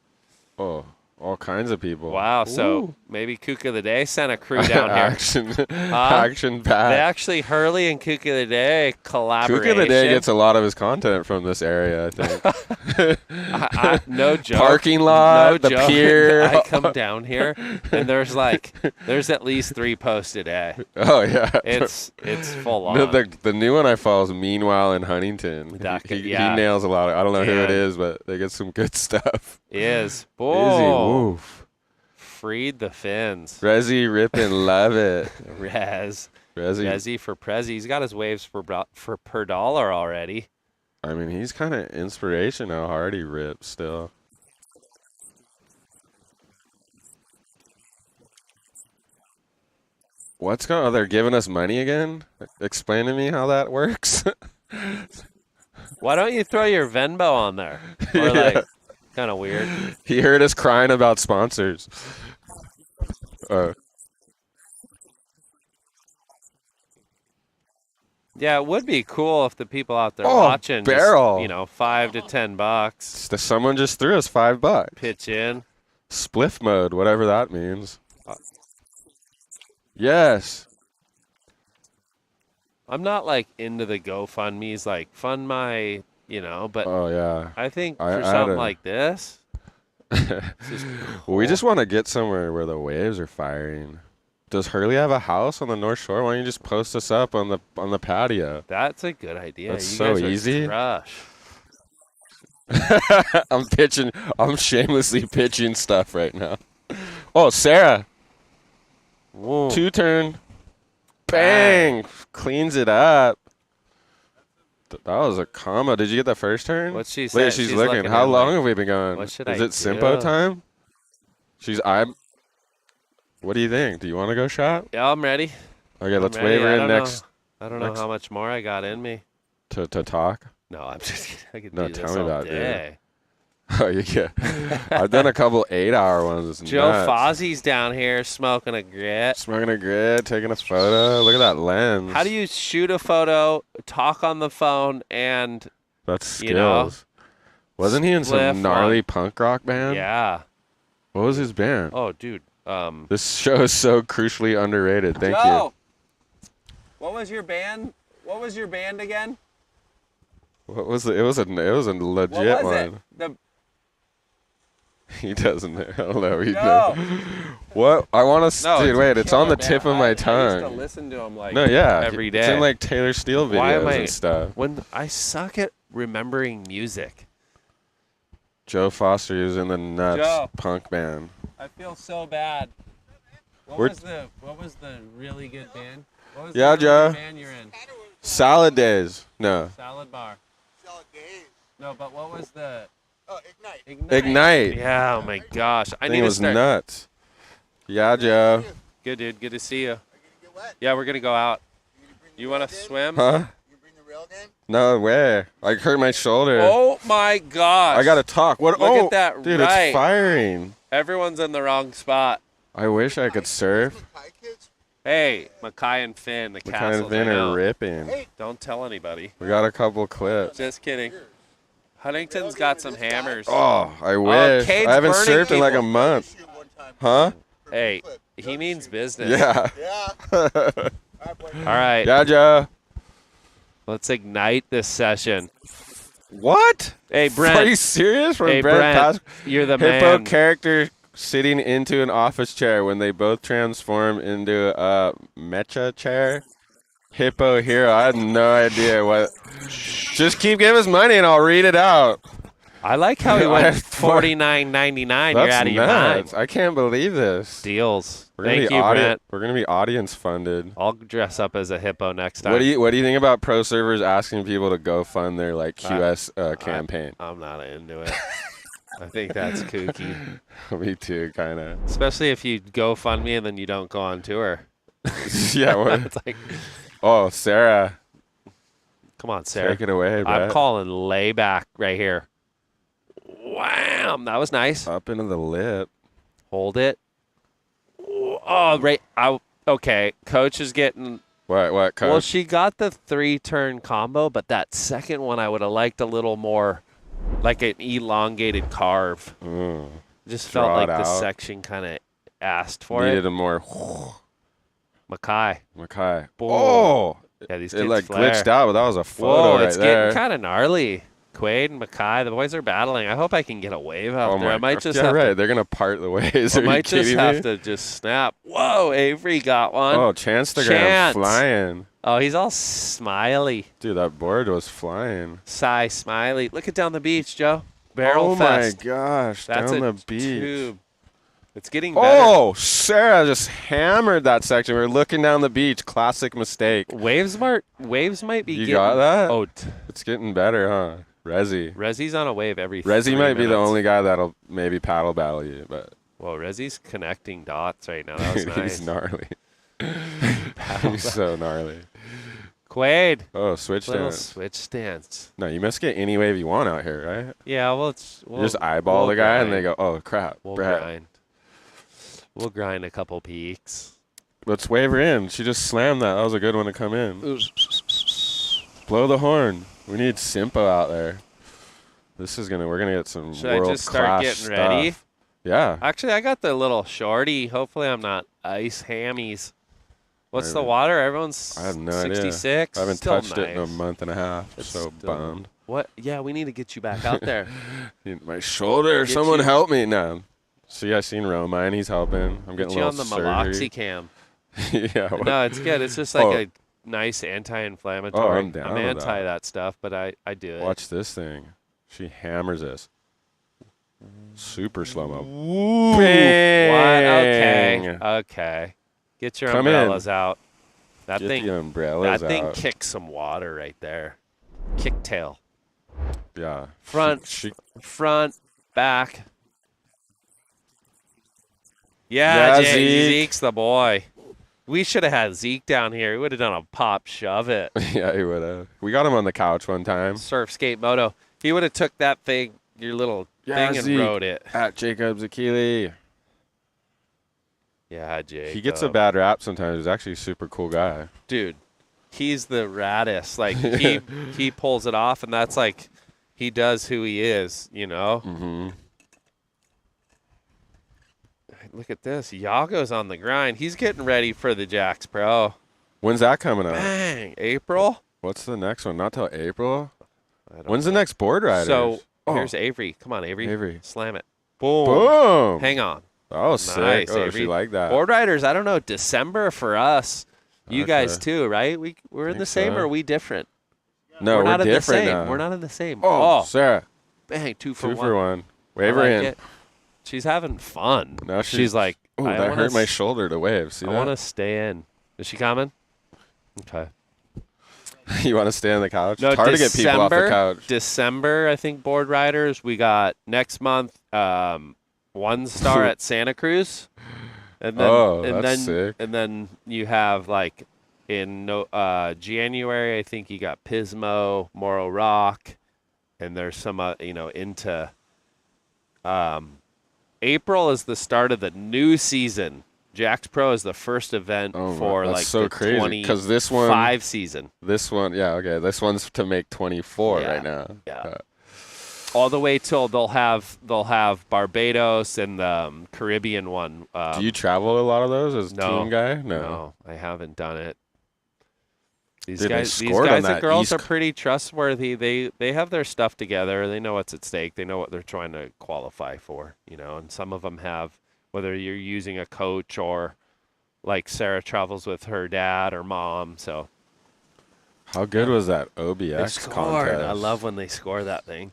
Oh. All kinds of people. Wow. So Ooh. maybe Kook of the Day sent a crew down here. Action packed. They actually, Hurley and Kook of the Day collaboration. Kook of the Day gets a lot of his content from this area, I think. No joke. Parking lot, no the joke. pier. I come down here, and there's at least 3 posts a day. Oh, yeah. It's full on. No, the new one I follow is Meanwhile in Huntington. He nails a lot of, I don't know who it is, but they get some good stuff. Is. Boom. Woof. Freed the fins. Resi ripping, love it. Resi for Prezi. He's got his waves for per dollar already. I mean, he's kind of inspiration how hard he rips still. What's going on? They're giving us money again? Explain to me how that works. Why don't you throw your Venmo on there? Or kind of weird. He heard us crying about sponsors. Yeah, it would be cool if the people out there watching barrel. Just, $5 to $10. Someone just threw us $5. Pitch in. Spliff mode, whatever that means. Yes. I'm not into the GoFundMe's, fund my, but I think for something like this. Cool. We just want to get somewhere where the waves are firing. Does Hurley have a house on the North Shore? Why don't you just post us up on the patio? That's a good idea. That's you so guys easy. Rush. I'm shamelessly pitching stuff right now. Oh, Sara. Whoa. 2-turn. Bang. Cleans it up. That was a combo. Did you get the first turn? What's she saying? She's looking. How long have we been going? What should Is I it Simpo do? time? What do you think? Do you want to go shot? Yeah, I'm ready. Okay, let's wave her in next. I don't know how much more I got in me. To talk? No, I'm just kidding. I could No, do tell this me all about it, day. Oh, yeah. I've done a couple 8-hour ones. It's Joe nuts. Fozzie's down here smoking a grit. Smoking a grit, taking a photo. Look at that lens. How do you shoot a photo, talk on the phone, and That's skills. Wasn't he in some gnarly punk rock band? Yeah. What was his band? Oh, dude. This show is so crucially underrated. Thank Joe, what was your band? What was your band again? you. What was it? It was a legit What was one. it? He doesn't know. I don't know. He knows. What? I want to. No, dude, wait. It's on the tip of my I tongue. used to listen to him every day. It's in Taylor Steele videos and stuff. When I suck at remembering music. Joe Foster was in the Nuts punk band. I feel so bad. What was the really good band? What was Yeah, the Joe. really band you're in? Salad Days. No. Salad Bar. Salad Days. No, but what was the? Oh, Ignite. Ignite. Yeah. Oh my gosh. I think need it to was start. nuts. Yeah, Joe. Good dude. Good to see you. Yeah, we're gonna go out. You want to swim? Huh? You bring the rail game? No way. I hurt my shoulder. Oh my gosh. I gotta talk. What? Look at that. Dude, right. it's firing. Everyone's in the wrong spot. I wish I could surf. Hey, Mackay and Finn, the Mackay Castles. and Finn I know. are ripping. Hey. Don't tell anybody. We got a couple clips. Just kidding. Huntington's got some hammers. Oh, I wish. Cade's I haven't burning surfed in like a people. month. Huh? Hey, he means business. Yeah. All right. Yeah, Joe. Let's ignite this session. What? Hey, Brent. Are you serious? From Hey, Brent, you're the Hippo man. character sitting into an office chair when they both transform into a mecha chair. Hippo hero. I had no idea what. Just keep giving us money and I'll read it out. I like how he went $49.99. You're out of your mind. I can't believe this. Deals. We're gonna Thank be you, Brent. We're gonna be audience funded. I'll dress up as a hippo next time. What do you think about pro servers asking people to go fund their QS campaign? I'm not into it. I think that's kooky. Me too, kind of. Especially if you go fund me and then you don't go on tour. Yeah. What? It's like, oh, Sara. Come on, Sara. Take it away, Brett. I'm calling layback right here. Wham! That was nice. Up into the lip. Hold it. Oh, right. Okay. Coach is getting. What, Coach? Well, she got the 3-turn combo, but that second one I would have liked a little more like an elongated carve. Just felt like the section kind of asked for Needed it. a more Mackay. Oh! Yeah, these it kids like flare. glitched out, but that was a photo Whoa, right it's there. getting kind of gnarly. Quaid and Mackay, the boys are battling. I hope I can get a wave out there. I might just have right. They're going to part the ways. I might just have to just snap. Whoa, Avery got one. Oh, Chance flying. Oh, he's all smiley. Dude, that board was flying. Smiley. Look at down the beach, Joe. Barrel Fest. My gosh, That's down a the beach. Tube. It's getting better. Oh, Sara just hammered that section. We were looking down the beach. Classic mistake. Waves might be You getting. got that? Oh, it's getting better, huh? Rezi's on a wave every 3 Rezi might be the minutes. only guy that'll maybe paddle battle you, but. Whoa, Rezi's connecting dots right now. That was nice. He's gnarly. He's so gnarly. Quaid. Oh, switch Little stance. switch stance. No, you must get any wave you want out here, right? Yeah, well, you just eyeball the guy and they go, oh, crap. We'll Brett. grind. We'll grind a couple peaks. Let's wave her in. She just slammed that. That was a good one to come in. Blow the horn. We need Simpo out there. We're gonna get some Should I just start world-class getting ready? stuff. Yeah. Actually, I got the little shorty. Hopefully, I'm not ice hammies. What's the water? Everyone's I have no 66. idea. I haven't Still touched it in a nice. month and a half. It's So still- bummed. What? Yeah, we need to get you back out there. My shoulder. Get Someone you- help me now. See, I seen Romine. He's helping. I'm getting Get a you little on the surgery. Meloxicam. Yeah. What? No, it's good. It's just like a nice anti-inflammatory. Oh, I'm down with anti that. stuff, but I do it. Watch this thing. She hammers this. Super slow-mo. What? Bang! Okay. Get your Come in. umbrellas out. That Get thing. the umbrellas that thing out. kicks some water right there. Kick tail. Yeah. Front, back. Yeah, Zeke's the boy. We should have had Zeke down here. He would have done a pop shove it. Yeah, he would have. We got him on the couch one time. Surf, skate, moto. He would have took that thing, your little thing, and Zeke, rode it. At Jacob Zakili. Yeah, Jake. He gets a bad rap sometimes. He's actually a super cool guy. Dude, he's the raddest. Like, he pulls it off, and that's like he does who he is, you know? Mm-hmm. Look at this. Yago's on the grind. He's getting ready for the Jax Pro. When's that coming up? Bang. April? What's the next one? Not till April? When's When's the next board rider? So, here's Avery. Come on, Avery. Avery. Slam it. Boom. Boom. Hang on. Oh, sick. Nice, Oh, Avery. she like that. Board riders, I don't know, December for us. You guys too, right? We're in the same, so. or are we different? No, we're not in the different same. now. We're not in the same. Oh, Sarah. Bang, two for Two for one. I Wave her like in. it. She's having fun. Now she's like, oh, I that wanna hurt my shoulder to wave. See I that? want to stay in. Is she coming? Okay. You want to stay on the couch? No, it's hard to get people off the couch. December, I think, board riders. We got next month, 1 star at Santa Cruz. And then, sick. And then you have, like, in January, I think you got Pismo, Morro Rock, and there's some, into April is the start of the new season. Jax Pro is the first event for that's like so the crazy because this one 25 season. This one, yeah, okay. This one's to make 24 right now. Yeah. All the way till they'll have Barbados and the Caribbean one. Do you travel a lot of those as no, team guy? No, I haven't done it. These Dude, guys and girls are pretty trustworthy. They have their stuff together. They know what's at stake. They know what they're trying to qualify for, and some of them have, whether you're using a coach or like Sara travels with her dad or mom. So how good was that OBX contest? I love when they score that thing.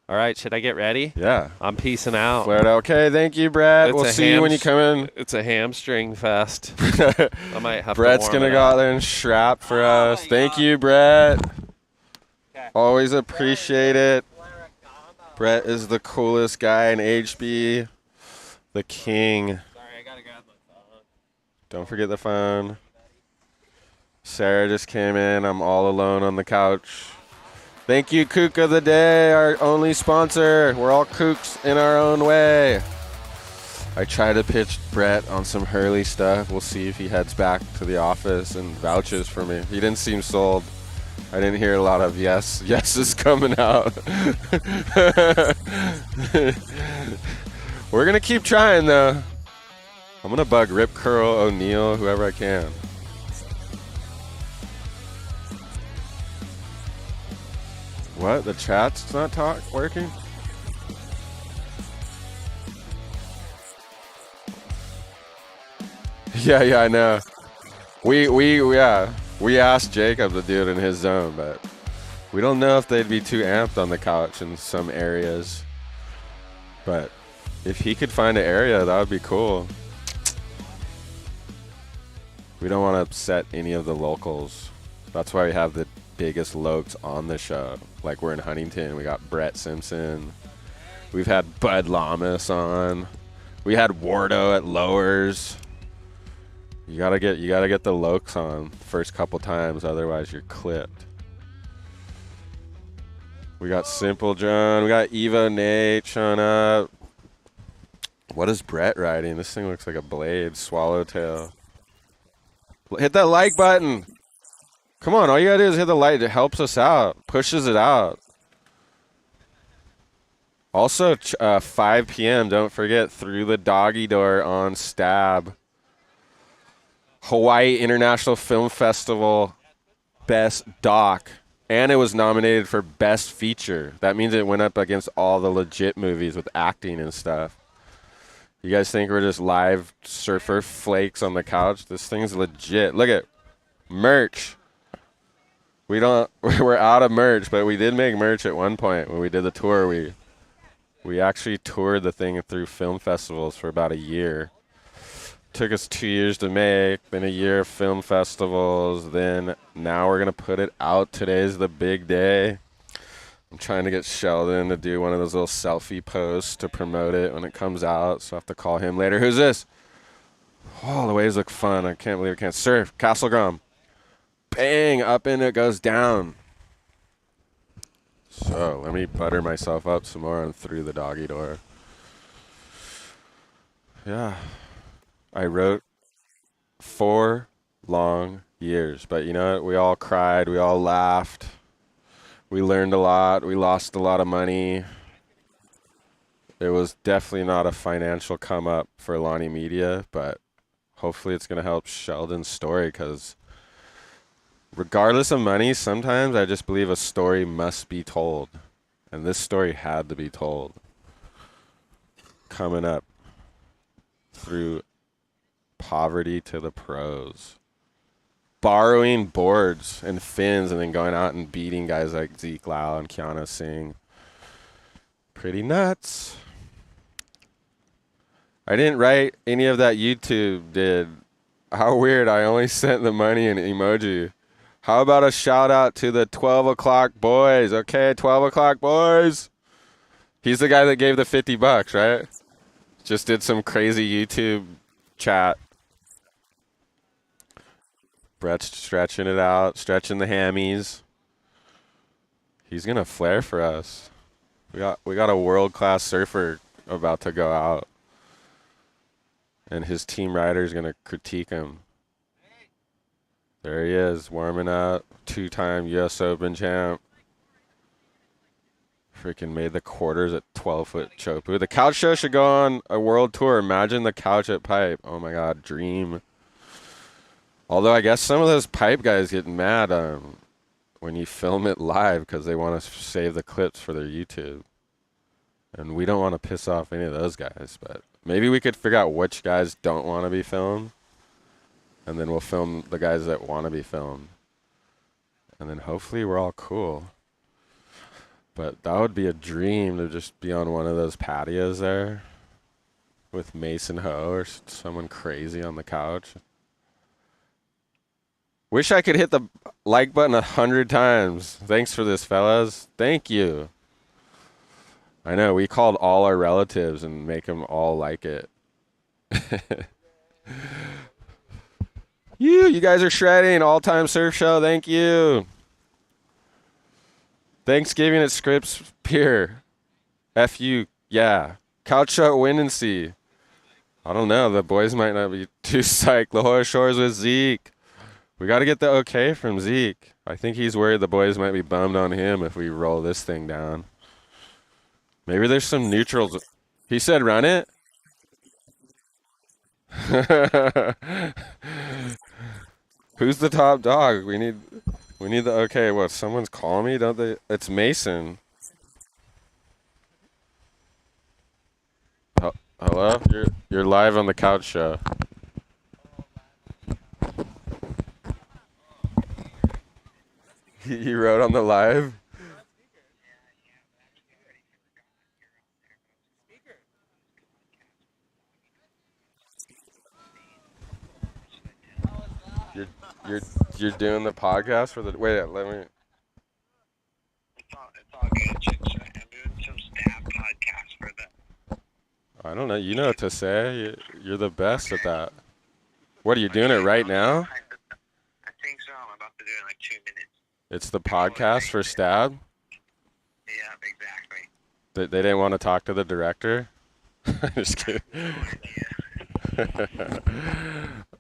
All right, should I get ready? Yeah. I'm peacing out. Flared out. Okay, thank you, Brett. We'll see you when you come in. It's a hamstring fest. I might have Brett's to going to go out there and strap for us. Thank you, Brett. Okay. Always appreciate it. Brett is the coolest guy in HB. The king. Sorry, I got to grab my phone. Don't forget the phone. Sara just came in. I'm all alone on the couch. Thank you, Kook of the Day, our only sponsor. We're all kooks in our own way. I try to pitch Brett on some Hurley stuff. We'll see if he heads back to the office and vouches for me. He didn't seem sold. I didn't hear a lot of yeses coming out. We're going to keep trying, though. I'm going to bug Rip Curl, O'Neal, whoever I can. What? The chat's not working? Yeah, I know. We asked Jacob to do it in his zone, but we don't know if they'd be too amped on the couch in some areas. But if he could find an area, that would be cool. We don't want to upset any of the locals. That's why we have the biggest lokes on the show. Like we're in Huntington, we got Brett Simpson. We've had Bud Lamas on. We had Wardo at Lowers. You gotta get the lokes on the first couple times, otherwise you're clipped. We got Simple John. We got Evo Nate showing up. What is Brett riding? This thing looks like a blade, swallowtail. Hit that like button. Come on, all you gotta do is hit the like. It helps us out, pushes it out. Also, 5 p.m., don't forget, Through the Doggy Door on Stab. Hawaii International Film Festival Best Doc. And it was nominated for Best Feature. That means it went up against all the legit movies with acting and stuff. You guys think we're just live surfer flakes on the couch? This thing's legit. Look at merch. We're out of merch, but we did make merch at one point when we did the tour. We actually toured the thing through film festivals for about a year. Took us 2 years to make, then a year of film festivals, then now we're going to put it out. Today's the big day. I'm trying to get Sheldon to do one of those little selfie posts to promote it when it comes out, so I have to call him later. Who's this? Oh, the waves look fun. I can't believe I can't surf. Castle Grom. Bang, up and it goes down. So let me butter myself up some more and Through the Doggy Door. Yeah. I wrote 4 long years, but you know what? We all cried. We all laughed. We learned a lot. We lost a lot of money. It was definitely not a financial come up for Alani Media, but hopefully it's going to help Sheldon's story, because regardless of money, sometimes I just believe a story must be told. And this story had to be told. Coming up through poverty to the pros. Borrowing boards and fins and then going out and beating guys like Zeke Lau and Kiana Singh. Pretty nuts. I didn't write any of that YouTube did. How weird. I only sent the money in emoji. How about a shout out to the 12 o'clock boys? Okay, 12 o'clock boys. He's the guy that gave the $50, right? Just did some crazy YouTube chat. Brett's stretching it out, stretching the hammies. He's gonna flare for us. We got a world-class surfer about to go out, and his team rider's gonna critique him. There he is, warming up. 2-time U.S. Open champ. Freaking made the quarters at 12-foot Chopu. The couch show should go on a world tour. Imagine the couch at Pipe. Oh my God, dream. Although I guess some of those Pipe guys get mad when you film it live because they want to save the clips for their YouTube. And we don't want to piss off any of those guys. But maybe we could figure out which guys don't want to be filmed. And then we'll film the guys that want to be filmed. And then hopefully we're all cool. But that would be a dream to just be on one of those patios there with Mason Ho or someone crazy on the couch. Wish I could hit the like button 100 times. Thanks for this, fellas. Thank you. I know, we called all our relatives and make them all like it. You guys are shredding. All-time surf show. Thank you. Thanksgiving at Scripps Pier. F-U. Yeah. Couch show, win and see. I don't know. The boys might not be too psyched. La Jolla Shores with Zeke. We got to get the okay from Zeke. I think he's worried the boys might be bummed on him if we roll this thing down. Maybe there's some neutrals. He said run it? Who's the top dog? We need the okay. What? Someone's calling me, don't they? It's Mason. Hello? You're live on the couch show. You wrote on the live? You're doing the podcast for the wait, let me It's all good. I'm doing some stab podcast for the. I don't know, you know what to say. You're the best at that. What are you doing it right now? I think so. I'm about to do it in like 2 minutes. It's the podcast for Stab? Yeah, exactly. They didn't want to talk to the director? Just kidding.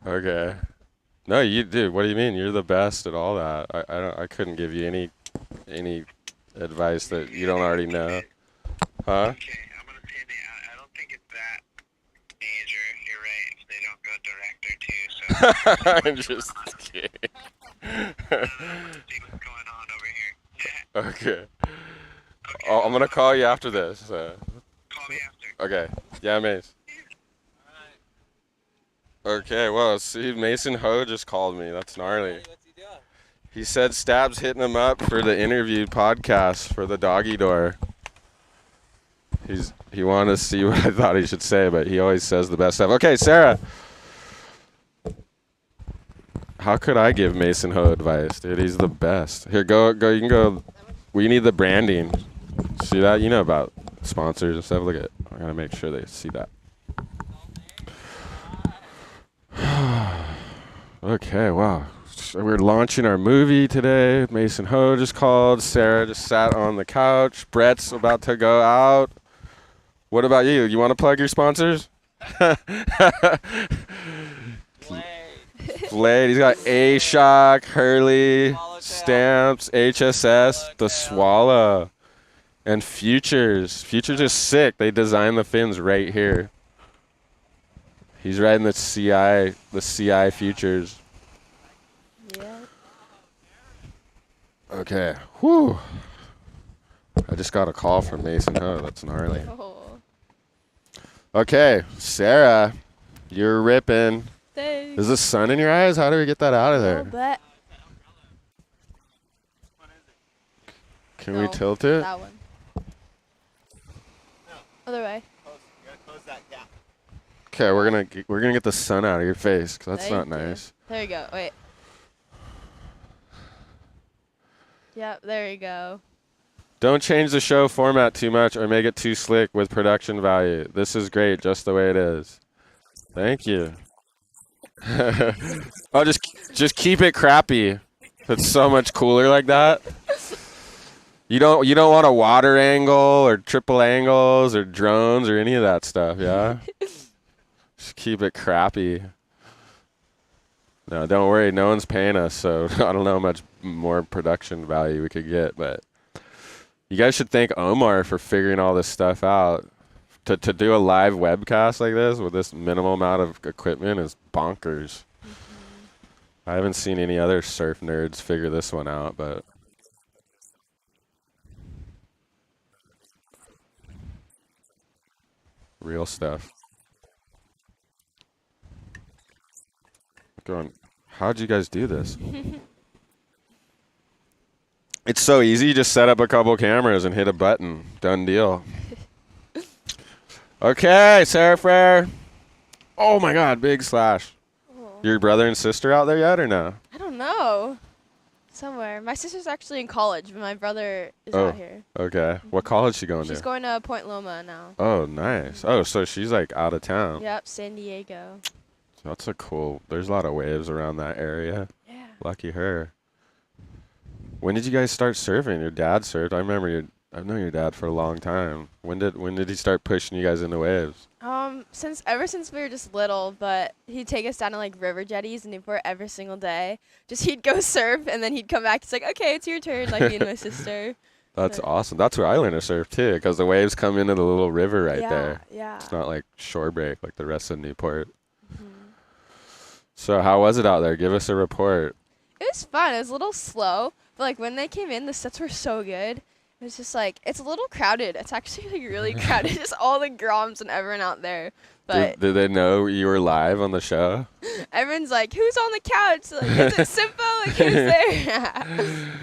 Okay. No, you do. What do you mean? You're the best at all that. I couldn't give you any advice that you don't already know. Huh? Okay, I'm gonna say that I don't think it's that major. You're right. If they don't go director too, so. I'm just kidding. See what's going on over here. Okay. Oh, I'm gonna call you after this. Call me after. Okay. Yeah, Mace. Okay, well, see, Mason Ho just called me. That's gnarly. What's he doing? He said Stab's hitting him up for the interview podcast for the Doggy Door. He wanted to see what I thought he should say, but he always says the best stuff. Okay, Sara. How could I give Mason Ho advice, dude? He's the best. Here, go. You can go. We need the branding. See that? You know about sponsors and stuff. Look at it. I gotta make sure they see that. Okay, wow. So we're launching our movie today. Mason Ho just called. Sara just sat on the couch. Brett's about to go out. What about you? You want to plug your sponsors? Blade. He's got A-Shock, Hurley, Stamps, HSS, the Swallow, and Futures. Futures is sick. They designed the fins right here. He's riding the CI Futures. Yeah. Okay. Whew. I just got a call from Mason Ho. That's gnarly. Oh. Okay, Sara, you're ripping. Thanks. Is the sun in your eyes? How do we get that out of there? But Can we tilt it? that one. Other way. Okay, we're gonna get the sun out of your face, 'cause that's not Thank you. nice. There you go. Wait. Yep, there you go. Don't change the show format too much or make it too slick with production value. This is great, just the way it is. Thank you. Oh, just keep it crappy. It's so much cooler like that. You don't want a water angle or triple angles or drones or any of that stuff, yeah? Just keep it crappy. No, don't worry. No one's paying us, so I don't know how much more production value we could get. But you guys should thank Omar for figuring all this stuff out. To do a live webcast like this with this minimal amount of equipment is bonkers. I haven't seen any other surf nerds figure this one out, but... real stuff. Going, how'd you guys do this? It's so easy. You just set up a couple cameras and hit a button. Done deal. Okay, Sara Freyre. Oh my God, big slash. Oh. Your brother and sister out there yet or no? I don't know. Somewhere. My sister's actually in college, but my brother is out here. Okay. What college is she going to? She's going to Point Loma now. Oh, nice. Oh, so she's like out of town. Yep, San Diego. That's a cool. There's a lot of waves around that area. Yeah. Lucky her. When did you guys start surfing? Your dad surfed. I remember I've known your dad for a long time. When did he start pushing you guys into waves? Ever since we were just little, but he'd take us down to like river jetties and Newport every single day. Just he'd go surf and then he'd come back. He's like, okay, it's your turn, like me and my sister. That's awesome. That's where I learned to surf too, because the waves come into the little river right there. Yeah. It's not like shore break like the rest of Newport. Mm-hmm. So how was it out there? Give us a report. It was fun. It was a little slow, but like when they came in, the sets were so good. It was just like it's a little crowded. It's actually like really crowded. Just all the Groms and everyone out there. But Did they know you were live on the show? everyone's like, "Who's on the couch? Like, is it Simpo? Like, who's there?"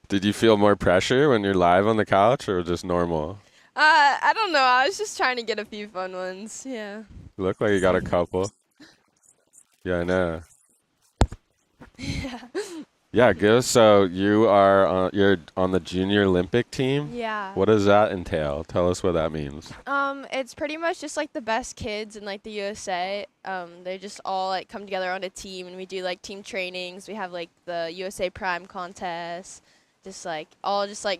Did you feel more pressure when you're live on the couch or just normal? I don't know. I was just trying to get a few fun ones. Yeah. You look like you got a couple. Yeah, I know. Yeah. Yeah, good. So you're on the Junior Olympic team? Yeah. What does that entail? Tell us what that means. It's pretty much just like the best kids in like the USA. They just all like come together on a team, and we do like team trainings. We have like the USA Prime contest, just like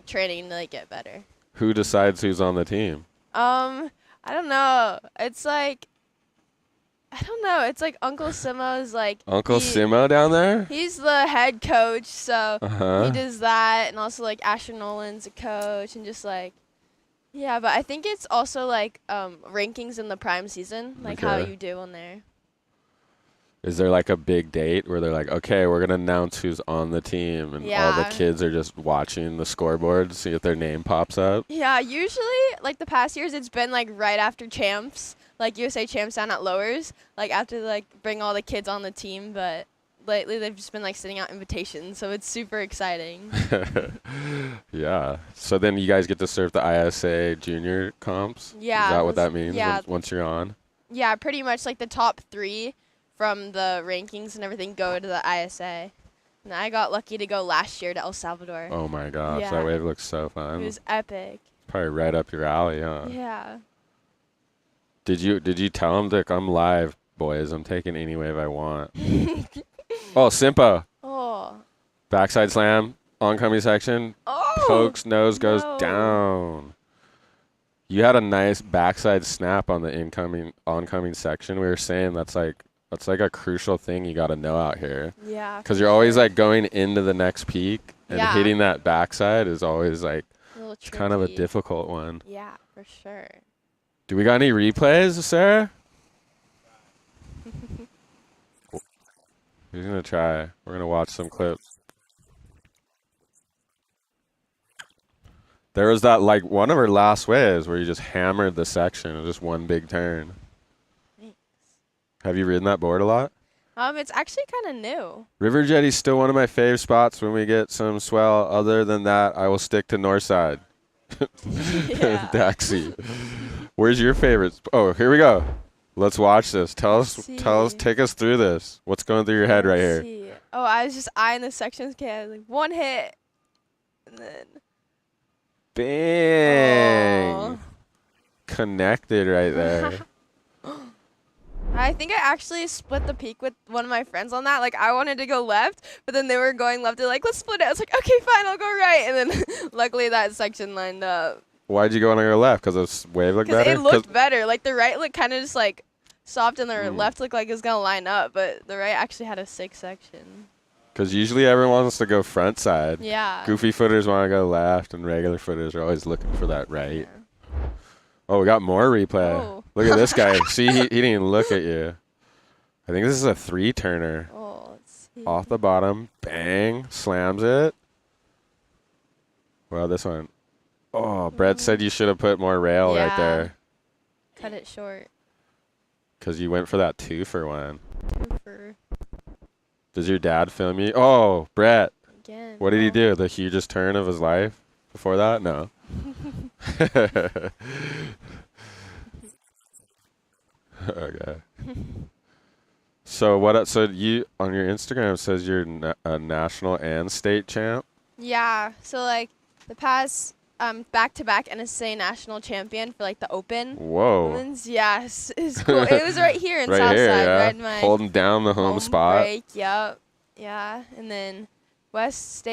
training to like get better. Who decides who's on the team? I don't know. It's like It's like Uncle Simo's like Uncle Simo down there? He's the head coach, so Uh-huh. he does that, and also like Asher Nolan's a coach, and just like yeah. But I think it's also like rankings in the prime season, like how Okay. you do on there. Is there like a big date where they're like, okay, we're gonna announce who's on the team, and all the Yeah. kids are just watching the scoreboard to see if their name pops up? Yeah, usually like the past years, it's been like right after champs, like USA champs down at Lowers, like after like bring all the kids on the team. But lately they've just been like sending out invitations, so it's super exciting. Yeah. So then you guys get to surf the ISA junior comps? Yeah, Is that what those- that means yeah. once you're on? Yeah, pretty much like the top 3 from the rankings and everything go to the ISA. And I got lucky to go last year to El Salvador. Oh my gosh, Yeah. that wave looks so fun. It was epic. Probably right up your alley, huh? Yeah. Did you tell him, Dick, I'm live, boys. I'm taking any wave I want. Oh, Simpo. Oh. Backside slam, oncoming section. Oh, Pokes, nose goes no. down. You had a nice backside snap on the oncoming section. We were saying that's like a crucial thing you got to know out here. Yeah. Because you're always like going into the next peak, and Yeah. hitting that backside is always like A little it's kind of a tricky. difficult one. Yeah, for sure. Do we got any replays, Sarah? Who's gonna try? We're gonna watch some clips. There was that like one of her last waves where you just hammered the section. It was just one big turn. Thanks. Have you ridden that board a lot? It's actually kind of new. River Jetty's still one of my fave spots when we get some swell. Other than that, I will stick to Northside. Yeah. Daxi. Where's your favorite? Oh, here we go. Let's watch this. Tell us, take us through this. What's going through your head right here? See. Oh, I was just eyeing the sections. Okay, I was like, one hit. And then. Bang. Aw. Connected right there. I think I actually split the peak with one of my friends on that. Like, I wanted to go left, but then they were going left. They're like, let's split it. I was like, okay, fine, I'll go right. And then luckily that section lined up. Why'd you go on your left? Because the wave looked Because better? it looked better. Like, the right looked kind of just, like, soft, and the Hmm. left looked like it was going to line up. But the right actually had a sick section. Because usually everyone wants to go front side. Yeah. Goofy footers want to go left, and regular footers are always looking for that right. Oh, we got more replay. Oh. Look at this guy. See, he didn't even look at you. I think this is a 3-turner. Oh, let's see. Off the bottom. Bang. Slams it. Well, this one. Oh, Brett said you should have put more rail right Yeah. there. Cut it short. Because you went for that 2-for-1. For Does your dad film you? Oh, Brett. again. What did he do? The hugest turn of his life before that? No. Okay. So what? So you on your Instagram says you're a national and state champ. Yeah. So, like, the past back-to-back NSA national champion for, like, the Open. Whoa. Women's, yes. It's cool. It was right here in Right Southside. here, yeah. Right in my Holding down the home spot. break. Yep. Yeah. And then West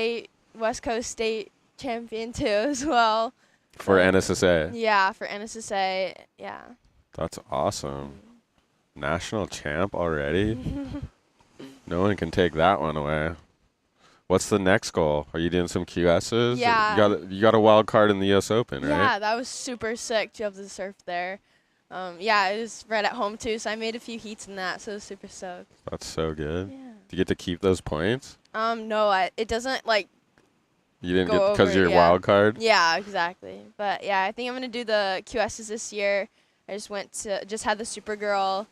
Coast State champion, too, as well. For NSSA. Yeah, for NSSA. Yeah. That's awesome. National champ already? No one can take that one away. What's the next goal? Are you doing some QSs? Yeah. You got a wild card in the US Open, right? Yeah, that was super sick to be able to surf there. Yeah, it was right at home too, so I made a few heats in that, so I was super stoked. That's so good. Yeah. Do you get to keep those points? No, it doesn't like. You didn't go get because over, you're yeah. wild card. Yeah, exactly. But yeah, I think I'm gonna do the QSs this year. I just had the Supergirl,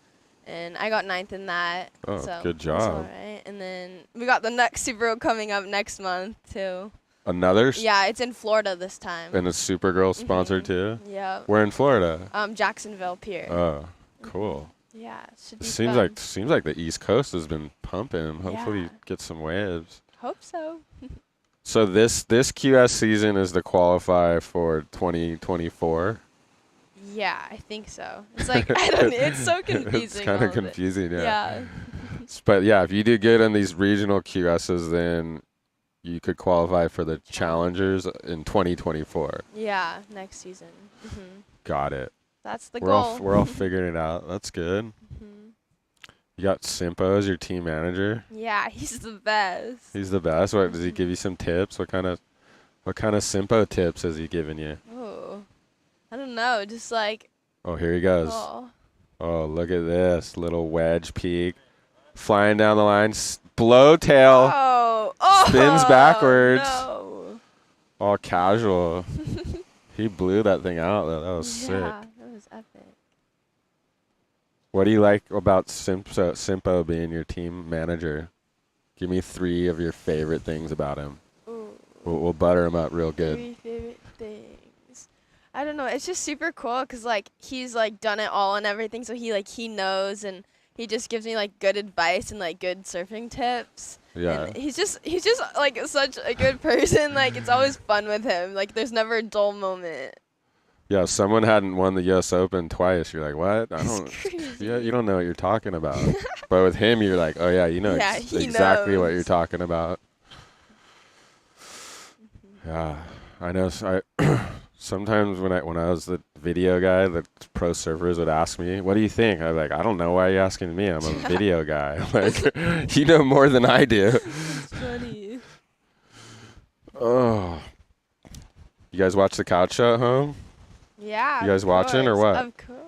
and I got 9th in that. Oh, so good that's all job. right. And then we got the next Supergirl coming up next month too. Another. Yeah, it's in Florida this time. And it's Supergirl sponsored too. Yeah. We're in Florida. Jacksonville Pier. Oh, cool. Yeah, should It be seems fun. like the East Coast has been pumping. Hopefully, Yeah. get some waves. Hope so. So this QS season is to qualify for 2024. Yeah, I think so. It's like I don't. It's so confusing. It's kind of confusing, yeah. Yeah. But yeah, if you do good on these regional QSs, then you could qualify for the Challengers in 2024. Yeah, next season. Got it. That's the we're goal. We're all figuring it out. That's good. You got Simpo as your team manager. Yeah, he's the best. He's the best. What does he give you some tips? What kind of Simpo tips has he given you? Oh, I don't know. Just like. Oh, here he goes. Oh, look at this little wedge peak, flying down the line, blow tail, spins backwards. No. All casual. He blew that thing out though. That was sick. Yeah, that was epic. What do you like about Simpo being your team manager? Give me 3 of your favorite things about him. Ooh. We'll butter him up real good. 3 favorite things. I don't know. It's just super cool because like he's like done it all and everything, so he knows and he just gives me like good advice and like good surfing tips. Yeah. And he's just like such a good person. Like it's always fun with him. Like there's never a dull moment. Yeah, if someone hadn't won the U.S. Open twice, you're like, what? I don't. Yeah, you don't know what you're talking about. But with him, you're like, oh yeah, you know exactly what you're talking about. Yeah, I know. Sometimes when I was the video guy, the pro surfers would ask me, "What do you think?" I'm like, "I don't know. Why are you asking me? I'm a video guy. Like, you know more than I do." It's funny. Oh, you guys watch the couch show at home? Yeah. You guys watching or what? Of course.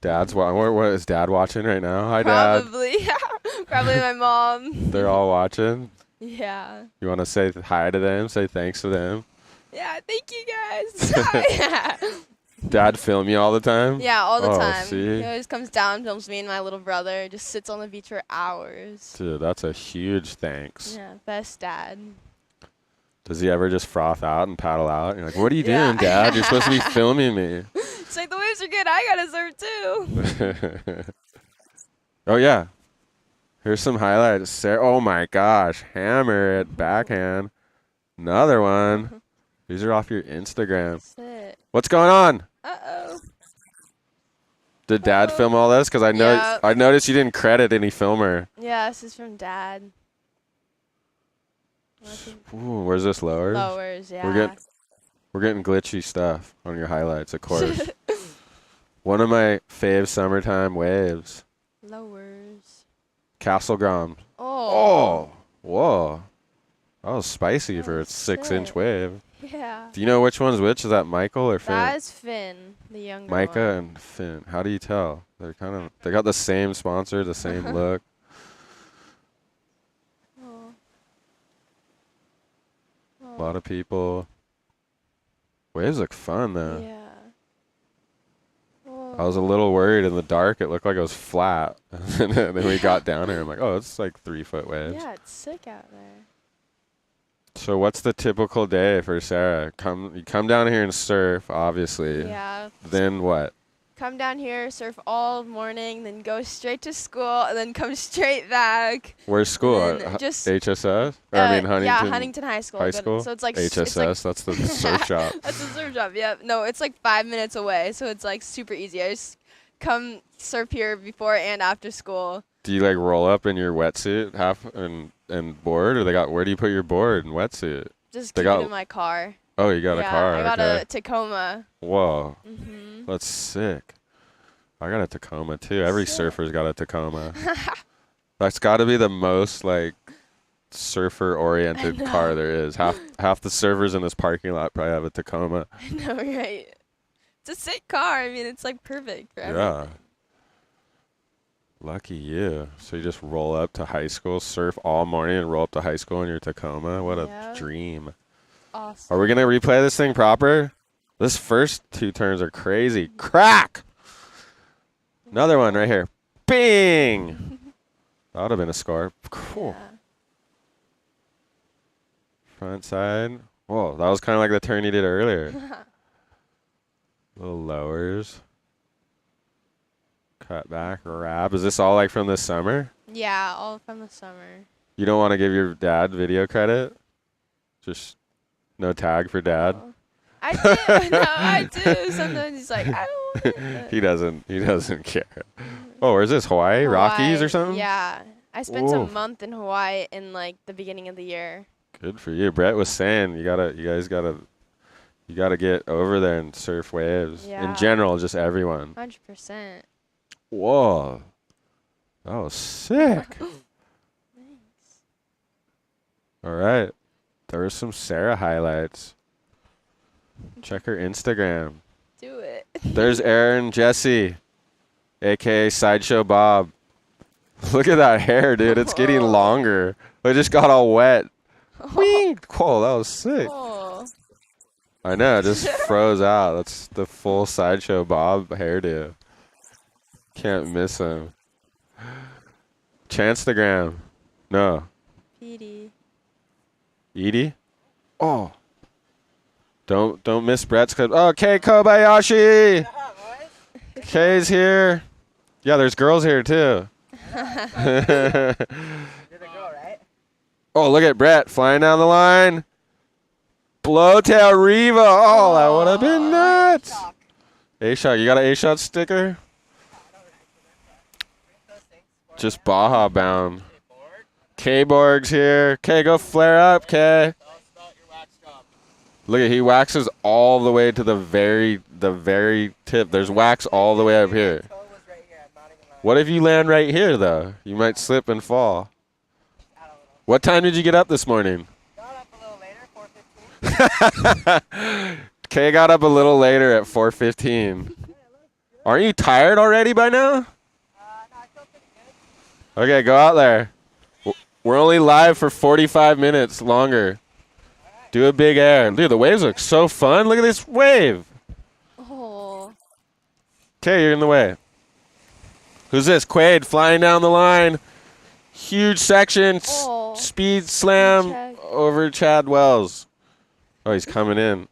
Dad's what is Dad watching right now? Hi, Probably. Dad. Probably my mom. They're all watching. Yeah. You want to say hi to them? Say thanks to them. Yeah. Thank you guys. Dad film you all the time? Yeah, all the time. See? He always comes down, films me and my little brother, just sits on the beach for hours. Dude, that's a huge thanks. Yeah, best dad. Does he ever just froth out and paddle out? You're like, what are you doing, Dad? You're supposed to be filming me. It's like, the waves are good. I got to surf too. Oh, yeah. Here's some highlights. Sara, oh, my gosh. Hammer it. Backhand. Another one. These are off your Instagram. Sick. What's going on? Uh-oh. Did Dad film all this? Because I noticed you didn't credit any filmer. Yeah, this is from Dad. Ooh, where's this lowers? Lowers, yeah. We're getting glitchy stuff on your highlights, of course. One of my fave summertime waves. Lowers. Castle Grom. Oh. Whoa. That was spicy for a 6-inch wave. Yeah. Do you know which one's which? Is that Michael or Finn? That is Finn, the younger Micah one. and Finn. How do you tell? They got the same sponsor, the same look. A lot of people. Waves look fun though. Yeah. I was a little worried in the dark. It looked like it was flat. And then we got down there. I'm like, oh, it's like 3-foot waves. Yeah, it's sick out there. So what's the typical day for Sara? You come down here and surf, obviously. Yeah. Then what? Come down here, surf all morning, then go straight to school, and then come straight back. Where's school? Just HSS? Huntington. Yeah, Huntington High School. High school? So it's like HSS. That's the surf shop. That's the surf shop. Yeah. No, it's like 5 minutes away, so it's like super easy. I just come surf here before and after school. Do you like roll up in your wetsuit and board, or where do you put your board and wetsuit? Just keep it in my car. Oh, you got a car. I got a Tacoma. Whoa. That's sick. I got a Tacoma too. Every surfer's got a Tacoma. That's got to be the most like surfer-oriented car there is. Half the surfers in this parking lot probably have a Tacoma. I know, right? a sick car. I mean, it's like perfect for Yeah. everything. Lucky you. So you just roll up to high school, surf all morning, and roll up to high school in your Tacoma. What a Yep. dream. Awesome. Are we going to replay this thing proper? This first 2 turns are crazy. Crack! Another one right here. Bing! That would have been a score. Cool. Yeah. Front side. Whoa, that was kind of like the turn you did earlier. Little lowers. Cut back, wrap. Is this all like from this summer? Yeah, all from the summer. You don't want to give your dad video credit? Just no tag for dad? Oh. I do. No, I do. Sometimes he's like, I don't want it. He doesn't care. Oh, where's this? Hawaii? Rockies or something? Yeah. I spent Whoa. a month in Hawaii in like the beginning of the year. Good for you. Brett was saying you guys gotta get over there and surf waves. Yeah. In general, just everyone. 100%. Whoa. That was sick. Thanks. All right. There were some Sara highlights. Check her Instagram. Do it. There's Aaron Jesse, a.k.a. Sideshow Bob. Look at that hair, dude. It's getting longer. It just got all wet. Wing! Whoa, that was sick. Oh. I know, it just froze out. That's the full Sideshow Bob hairdo. Can't miss him. Chanstagram. No. Petey. Edie? Oh. Don't miss Brett's clip. Oh, Kay Kobayashi! Kay's here. Yeah, there's girls here too. Oh, look at Brett flying down the line. Blowtail Reva. Oh, that would have been nuts. A-Shot. You got an A-Shot sticker? Just Baja bound. K-Borg's here. K, go flare up, K. Look at, he waxes all the way to the very tip. There's wax all the way up here. What if you land right here, though? You might slip and fall. What time did you get up this morning? Got up a little later, 4:15. Kay got up a little later at 4:15. Aren't you tired already by now? No, I feel pretty good. Okay, go out there. We're only live for 45 minutes longer. Do a big air. Dude, the waves look so fun. Look at this wave. Oh. Okay, you're in the way. Who's this? Quaid flying down the line. Huge section. Oh. Speed slam Chad. over Chad Wells. Oh, he's coming in.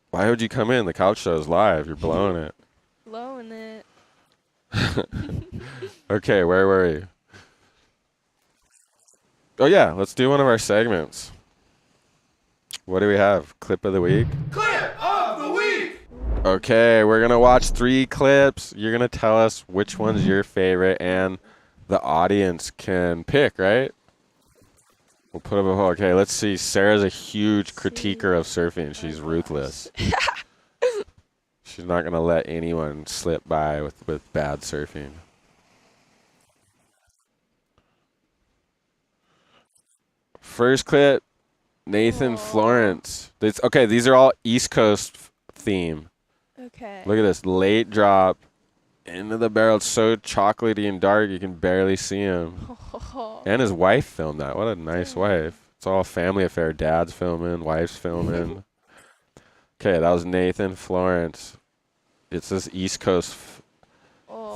Why would you come in? The couch show is live. You're blowing it. Blowing it. Okay, where were you? Oh, yeah. Let's do one of our segments. What do we have? Clip of the week? Clip of the week! Okay, we're going to watch 3 clips. You're going to tell us which one's your favorite, and the audience can pick, right? We'll put up a poll. Okay, let's see. Sarah's a huge critiquer of surfing. She's ruthless. She's not going to let anyone slip by with bad surfing. First clip, Nathan Florence. Okay, these are all East Coast theme. Okay. Look at this. Late drop into the barrel. It's so chocolatey and dark you can barely see him. And his wife filmed that. What a nice wife. It's all a family affair. Dad's filming, wife's filming. Okay, that was Nathan Florence. It's this East Coast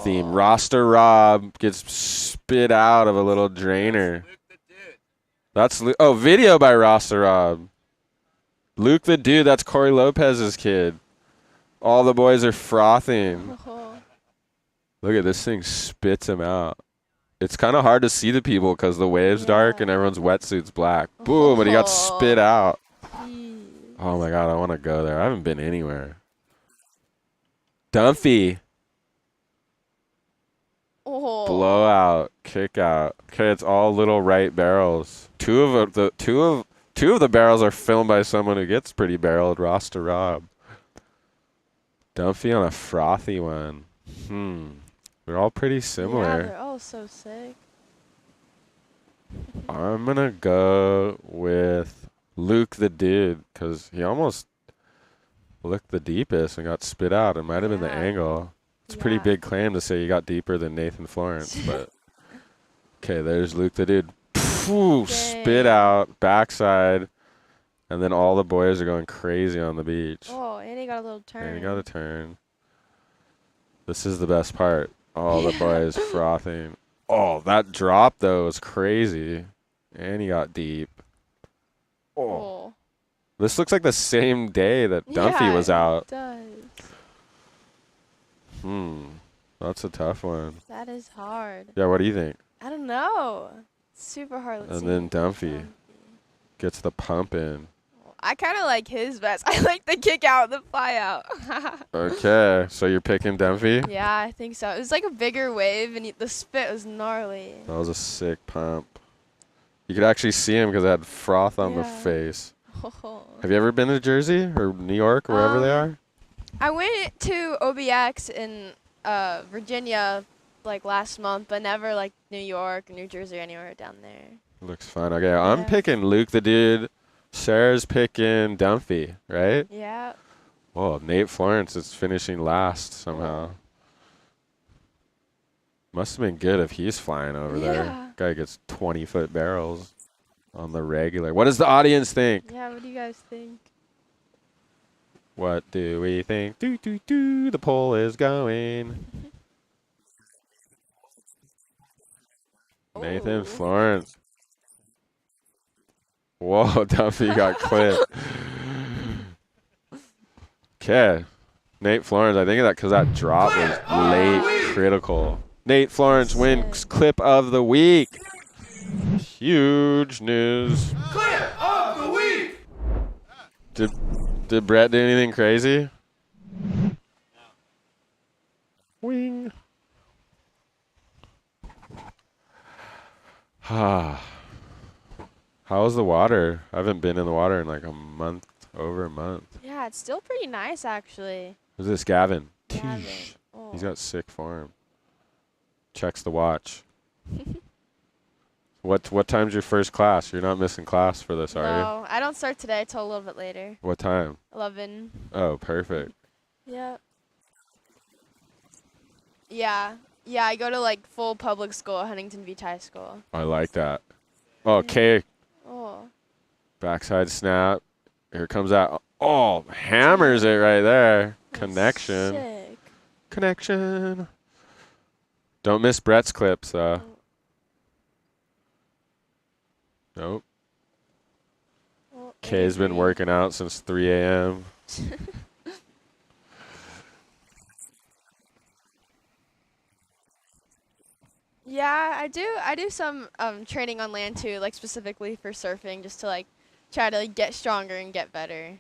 theme. Roster Rob gets spit out of a little drainer. That's video by Roster Rob. Luke the Dude, that's Corey Lopez's kid. All the boys are frothing. Look at this thing spits him out. It's kind of hard to see the people because the wave's dark and everyone's wetsuit's black. Boom, and he got spit out. Oh my God, I want to go there. I haven't been anywhere. Dumpy. Blowout, kick out. Okay, it's all little right barrels. Two of the barrels are filmed by someone who gets pretty barreled. Roster Rob. Dumpy on a frothy one. They're all pretty similar. Yeah, they're all so sick. I'm gonna go with Luke the Dude because he almost looked the deepest and got spit out. It might have been the angle. It's a pretty big claim to say you got deeper than Nathan Florence, but okay, there's Luke the dude. Phew, spit out, backside, and then all the boys are going crazy on the beach. Oh, and he got a little turn. And he got a turn. This is the best part. All the boys frothing. Oh, that drop, though, was crazy. And he got deep. Oh. This looks like the same day that Dunphy was out. It does. That's a tough one. That is hard. Yeah, what do you think? I don't know. It's super hard. And then Dunphy gets the pump in. I kind of like his best. I like the kick out, the fly out. Okay, so you're picking Dunphy? Yeah, I think so. It was like a bigger wave, and the spit was gnarly. That was a sick pump. You could actually see him because it had froth on the face. Oh. Have you ever been to Jersey or New York, wherever they are? I went to OBX in Virginia like last month, but never like New York, New Jersey, anywhere down there. Looks fun. Okay, I'm picking Luke the dude. Sarah's picking Dunphy, right? Yeah. Well, Nate Florence is finishing last somehow. Must have been good if he's flying over there. Guy gets 20-foot barrels on the regular. What does the audience think? Yeah, what do you guys think? What do we think? The poll is going. Nathan Florence. Whoa, Duffy got clipped. Okay. Nate Florence, I think of that because that drop was late critical. Nate Florence wins clip of the week. Huge news. Clip of the week. Did Brett do anything crazy? Wing. How was the water? I haven't been in the water in like a month, over a month. Yeah, it's still pretty nice actually. Who's this, Gavin? Gavin. Oh. He's got sick form. Checks the watch. What time's your first class? You're not missing class for this, are you? No, I don't start today till a little bit later. What time? 11. Oh, perfect. Yeah. Yeah, I go to like full public school at Huntington Beach High School. I like that. Oh, okay. Oh. Backside snap. Here comes that. Oh, hammers it right there. Connection. Sick. Connection. Don't miss Brett's clips, though. Nope. Well, Kay's been working out since 3 a.m. Yeah, I do some training on land too, like specifically for surfing, just to like try to like, get stronger and get better.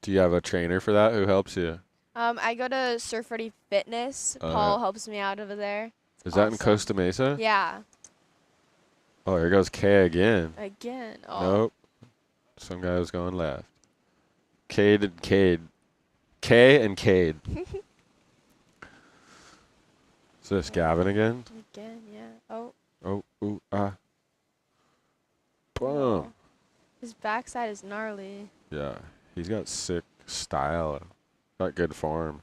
Do you have a trainer for that? Who helps you? I go to Surf Ready Fitness. Paul helps me out over there. Is that in Costa Mesa? Yeah. Oh, here goes Kay again. Again. Oh. Nope. Some guy was going left. Cade and Cade. Kay and Cade. Is this Gavin again? Again, yeah. Oh. Oh, ooh, ah. Boom. His backside is gnarly. Yeah, he's got sick style. Got good form.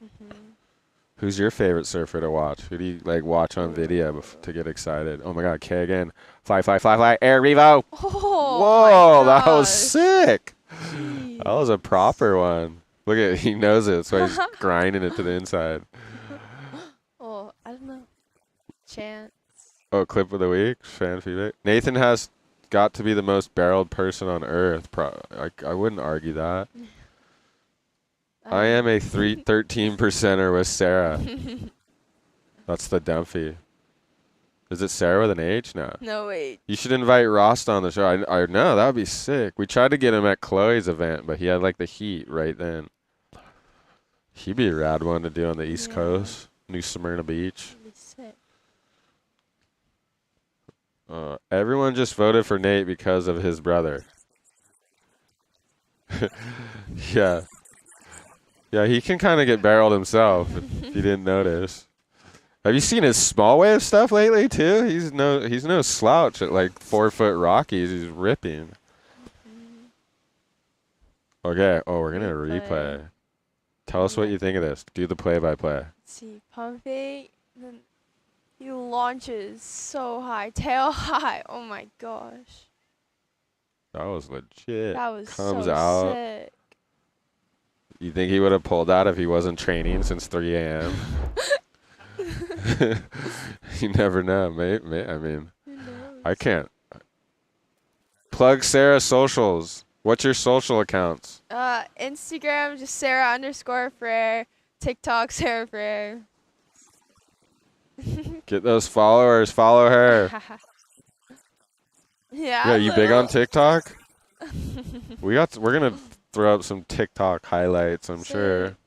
Who's your favorite surfer to watch? Who do you like watch on video to get excited? Oh my God, Kay again. Fly, fly, fly, fly. Air Revo. Oh, whoa, that was sick. Jeez. That was a proper one. Look at, he knows it. That's why he's grinding it to the inside. Oh, I don't know. Chance. Oh, clip of the week. Fan feedback. Nathan has got to be the most barreled person on earth. I wouldn't argue that. I am a 13%er with Sara. That's the Dunphy. Is it Sara with an H? No. No, wait. You should invite Rost on the show. I know, that would be sick. We tried to get him at Chloe's event, but he had like the heat right then. He'd be a rad one to do on the East Coast. New Smyrna Beach. That'd be sick. Everyone just voted for Nate because of his brother. Yeah. Yeah, he can kind of get barreled himself if you didn't notice. Have you seen his small wave stuff lately too? He's no slouch at like 4 foot Rockies. He's ripping. Okay. Oh, we're gonna replay. Tell us what you think of this. Do the play-by-play. Let's see, pump fake. Then he launches so high, tail high. Oh my gosh. That was legit. That was Comes so out. sick. You think he would have pulled that if he wasn't training since 3 a.m.? You never know, mate. I mean, I can't. Plug Sara socials. What's your social accounts? Instagram, just Sara_Freyre. TikTok, Sara Freyre. Get those followers. Follow her. Yeah. Yeah, you big on TikTok? We're gonna throw up some TikTok highlights, I'm sure.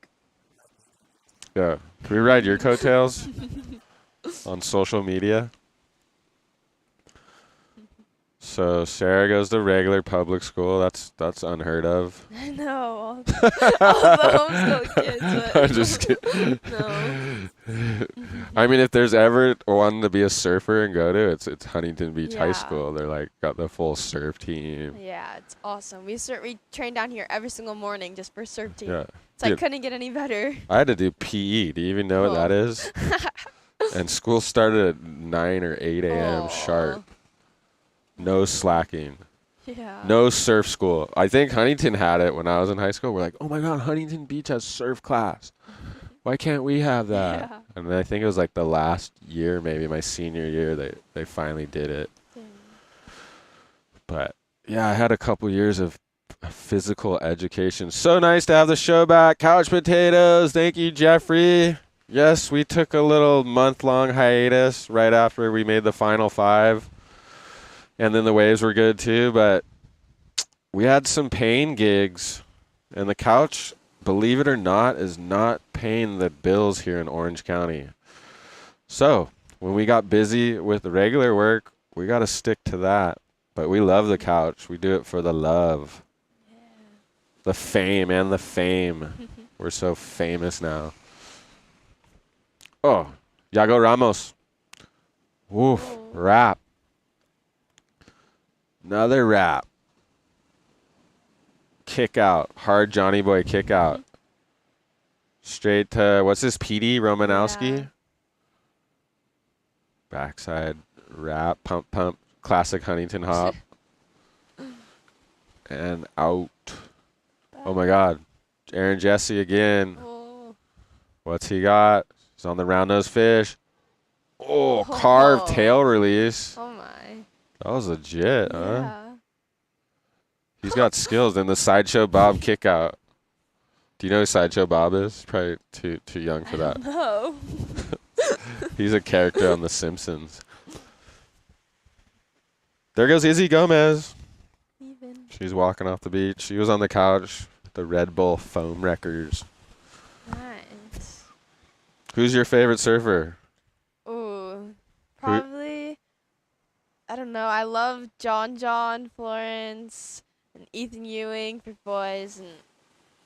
Yeah. Can we ride your coattails on social media? So Sara goes to regular public school. That's unheard of. I know. All the homeschool kids. But I'm just kidding. No. I mean, if there's ever one to be a surfer and go to, it's Huntington Beach High Yeah. School. They're like got the full surf team. Yeah, it's awesome. We train down here every single morning just for surf team. Yeah. So I Dude, couldn't get any better. I had to do PE. Do you even know what that is? And school started at 9 or 8 a.m. sharp. No slacking. Yeah. No surf school. I think Huntington had it when I was in high school. We're like, oh my God, Huntington Beach has surf class. Why can't we have that? Yeah. And then I think it was like the last year, maybe my senior year, they finally did it. But yeah, I had a couple years of physical education. So nice to have the show back. Couch Potatoes. Thank you, Jeffrey. Yes, we took a little month-long hiatus right after we made the final 5. And then the waves were good too, but we had some paying gigs. And the couch, believe it or not, is not paying the bills here in Orange County. So when we got busy with the regular work, we got to stick to that. But we love the couch. We do it for the love. Yeah. The fame and the fame. We're so famous now. Oh, Yago Ramos. Woof, rap. Another rap. Kick out. Hard Johnny Boy kick out. Straight to, what's this, PD Romanowski? Yeah. Backside rap, pump, pump. Classic Huntington hop. And out. Oh my God. Aaron Jesse again. Oh. What's he got? He's on the round nose fish. Oh, carved tail release. Oh my. That was legit, huh? He's got skills. And the Sideshow Bob kick out. Do you know who Sideshow Bob is? Probably too young for that. No. He's a character on The Simpsons. There goes Izzy Gomez. She's walking off the beach. She was on the couch with the Red Bull foam wreckers. Nice. Who's your favorite surfer? Ooh, probably, I don't know. I love John, Florence, and Ethan Ewing for boys,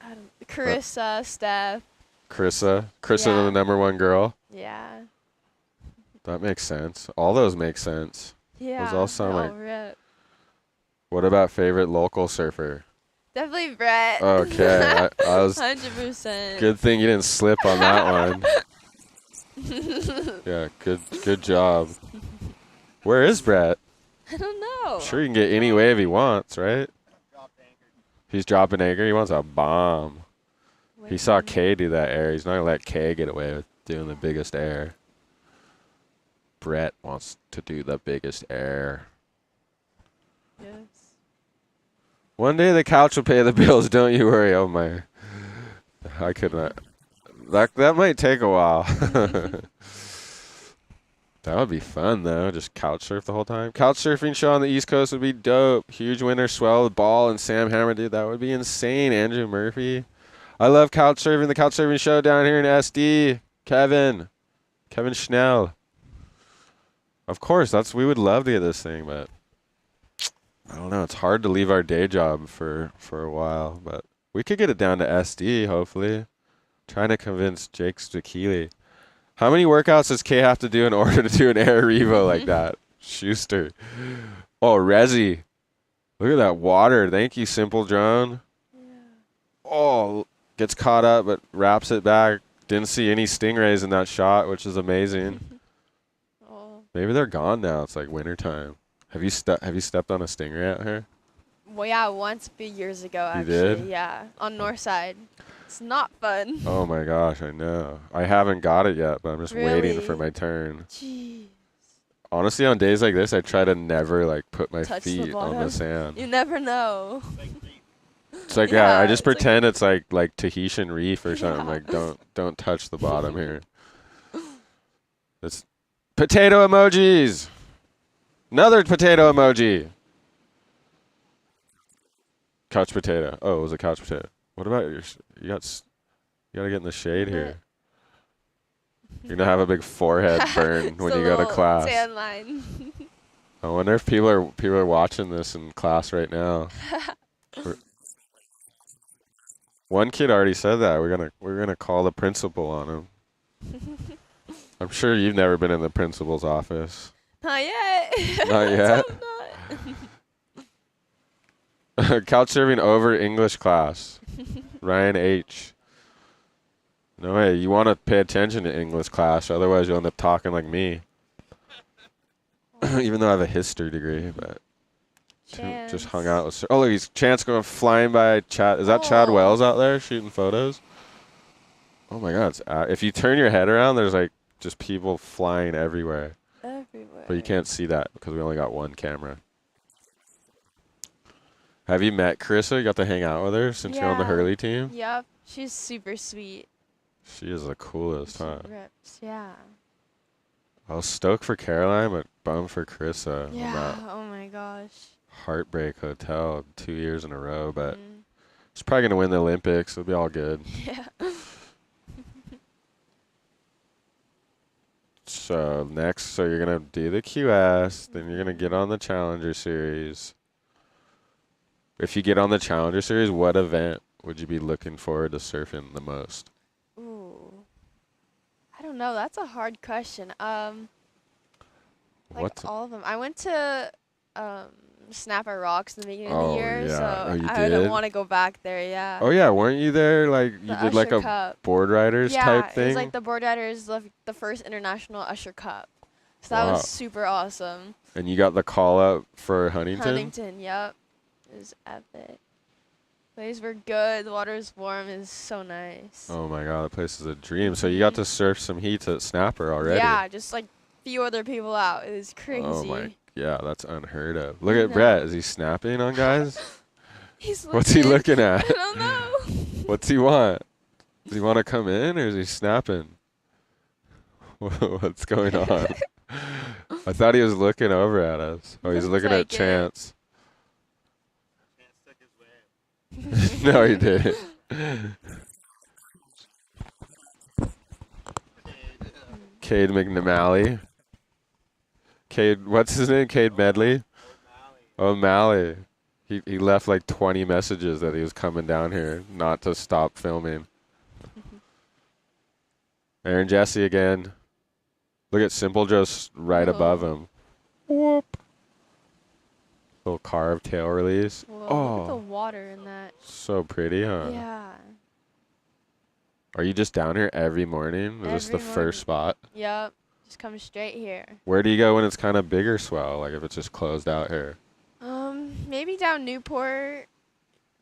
and Carissa, Steph. Carissa, the number 1 girl. Yeah. That makes sense. All those make sense. Yeah. Those all sound like. Rip. What about favorite local surfer? Definitely Brett. Okay, I was. 100%. Good thing you didn't slip on that one. Yeah, good job. Where is Brett? I don't know. I'm sure he can get any wave he wants, right? He's dropping anchor. He wants a bomb. He saw Kay do that air. He's not going to let Kay get away with doing the biggest air. Brett wants to do the biggest air. Yes. One day the couch will pay the bills. Don't you worry. Oh, my. I could not. That might take a while. That would be fun, though. Just couch surf the whole time. Couch surfing show on the East Coast would be dope. Huge winter swell with Ball and Sam Hammer, dude. That would be insane. Andrew Murphy. I love couch surfing. The couch surfing show down here in SD. Kevin Schnell. Of course, we would love to get this thing, but I don't know. It's hard to leave our day job for a while, but we could get it down to SD, hopefully. Trying to convince Jake Stakili. How many workouts does Kay have to do in order to do an air revo like that? Schuster. Oh, Rezi. Look at that water. Thank you, Simple Drone. Oh, gets caught up but wraps it back. Didn't see any stingrays in that shot, which is amazing. Oh. Maybe they're gone now. It's like wintertime. Have you stepped on a stingray out here? Well, yeah, once a few years ago, You actually. did? Yeah, on North Side. It's not fun. Oh my gosh, I know. I haven't got it yet, but I'm just waiting Really? for my turn. Jeez. Honestly, on days like this, I try to never like put my Touch the feet on the bottom. sand. You never know. It's like yeah, I Yeah, just it's like- pretend it's like Tahitian reef or something. Like don't touch the bottom here. It's potato emojis. Another potato emoji. Couch potato. Oh, it was a couch potato. What about you gotta get in the shade here. You're gonna have a big forehead burn when It's a you go to little class. tan line. I wonder if people are watching this in class right now. One kid already said that we're gonna call the principal on him. I'm sure you've never been in the principal's office. Not yet. Not yet? Couch surfing over English class. Ryan H. No way. You want to pay attention to English class, otherwise you'll end up talking like me. Even though I have a history degree, but just hung out with. Oh, look, he's Chance going flying by. Chad, is that Chad Wells out there shooting photos? Oh my God! If you turn your head around, there's like just people flying everywhere. Everywhere. But you can't see that because we only got one camera. Have you met Carissa? You got to hang out with her since you're on the Hurley team? Yep. She's super sweet. She is the coolest, huh? Rips. Yeah. I was stoked for Caroline, but bummed for Carissa. on Yeah. that Oh my gosh. Heartbreak hotel 2 years in a row, but she's probably going to win the Olympics. It'll be all good. Yeah. So next, you're going to do the QS, then you're going to get on the Challenger Series. If you get on the Challenger Series, what event would you be looking forward to surfing the most? Ooh. I don't know. That's a hard question. Like What's all of them. I went to Snapper Rocks in the beginning of Oh, the year, yeah. so Oh, you I did? don't want to go back there. Yeah. Oh, yeah. Weren't you there? Like, you The did like Usher a Cup. board riders type Yeah, it thing? was like the board riders, the first international Usher Cup. So that Wow. was super awesome. And you got the call up for Huntington? Huntington, yep. It was epic. Waves were good. The water was warm. It was so nice. Oh my God, that place is a dream. So you got to surf some heats at Snapper already. Yeah, just like few other people out. It was crazy. Oh my, yeah, that's unheard of. Look at know. Brett. Is he snapping on guys? What's he looking. looking at? I don't know. What's he want? Does he want to come in or is he snapping? What's going on? I thought he was looking over at us. Oh, he's Looks looking at like it. Chance. No, he didn't. Cade McNamally. Cade, what's his name? Cade Medley? O'Malley. He left like 20 messages that he was coming down here not to stop filming. Aaron Jesse again. Look at Simple Joe's right above him. Whoop. Little carved tail release. Whoa, look at the Oh, water in that. so pretty, huh? Yeah. Are you just down here every morning? Is this the Every first spot? Yep. Just come straight here. Where do you go when it's kind of bigger swell? Like if it's just closed out here? Maybe down Newport,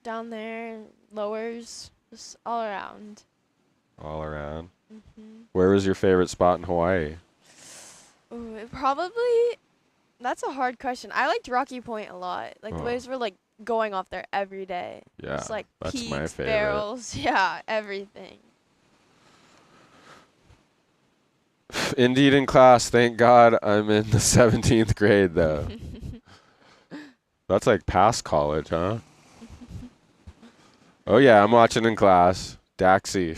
down there, lowers, just all around. All around? Mm-hmm. Where was your favorite spot in Hawaii? Ooh, that's a hard question. I liked Rocky Point a lot. Like the Oh. waves were like going off there every day. Yeah, Just like that's peaks, my favorite. barrels, yeah, everything. Indeed in class. Thank God I'm in the 17th grade though. That's like past college, huh? Oh yeah, I'm watching in class. Daxi.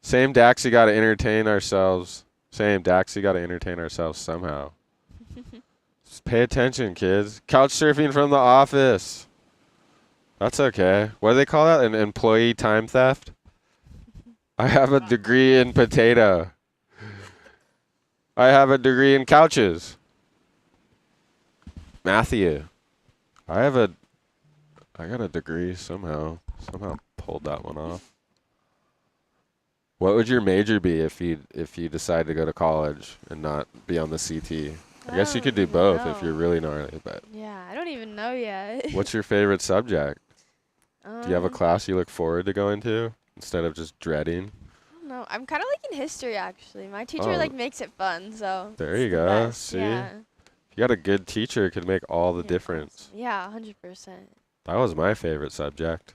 Same Daxi got to entertain ourselves. Same Daxi got to entertain ourselves somehow. Just pay attention, kids. Couch surfing from the office. That's okay. What do they call that? An employee time theft? I have a degree in potato. I have a degree in couches. Matthew. I got a degree somehow. Somehow pulled that one off. What would your major be if you decide to go to college and not be on the CT? I guess you could do both if you're really gnarly, but Yeah, I don't even know yet. what's your favorite subject? Do you have a class you look forward to going to instead of just dreading? I don't know. I'm kind of liking history actually. My teacher like makes it fun, so There it's you the go. best. See? Yeah. If you got a good teacher, it could make all the difference. Yeah, 100%. That was my favorite subject.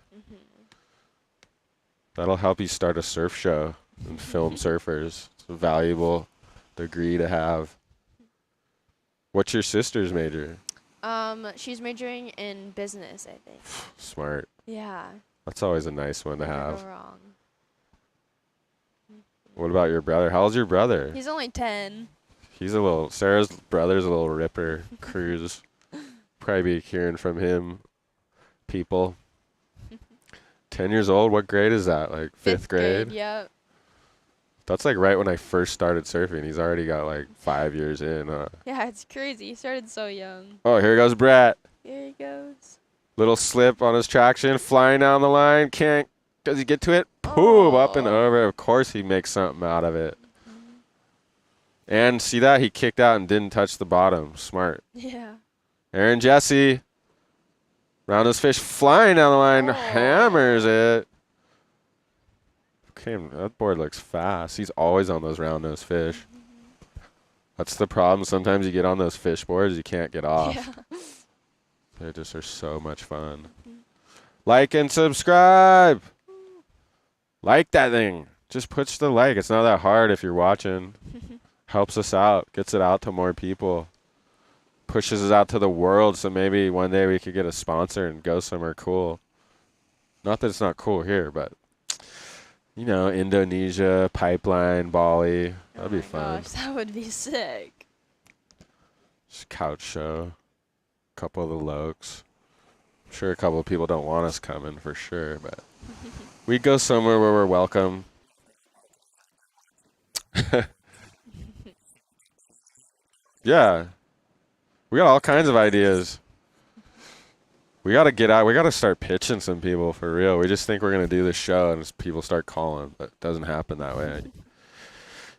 That'll help you start a surf show and film surfers. It's a valuable degree to have. What's your sister's major? She's majoring in business, I think. Smart. Yeah. That's always a nice one to Never have. go wrong. What about your brother? How old's your brother? He's only 10. Sarah's brother's a little ripper. Cruz. Probably be hearing from him, people. 10 years old, what grade is that? Like fifth grade? Yep. That's like right when I first started surfing. He's already got like 5 years in. Yeah, it's crazy. He started so young. Oh, here goes Brett. Here he goes. Little slip on his traction, flying down the line. Does he get to it? Boom, up and over. Of course he makes something out of it. And see that? He kicked out and didn't touch the bottom. Smart. Yeah. Aaron Jesse. Roundhouse fish flying down the line. Hammers it. Okay, that board looks fast. He's always on those roundhouse fish. That's the problem. Sometimes you get on those fish boards, you can't get off. Yeah. They just are so much fun. Like and subscribe. Like that thing. Just push the like. It's not that hard if you're watching. Helps us out. Gets it out to more people. Pushes us out to the world, so maybe one day we could get a sponsor and go somewhere cool. Not that it's not cool here, but you know, Indonesia, Pipeline, Bali. That'd be fun. Gosh, that would be sick. Just couch show. Couple of the lokes. I'm sure a couple of people don't want us coming for sure, but we go somewhere where we're welcome. Yeah. We got all kinds of ideas. We got to get out. We got to start pitching some people for real. We just think we're going to do this show and people start calling, but it doesn't happen that way.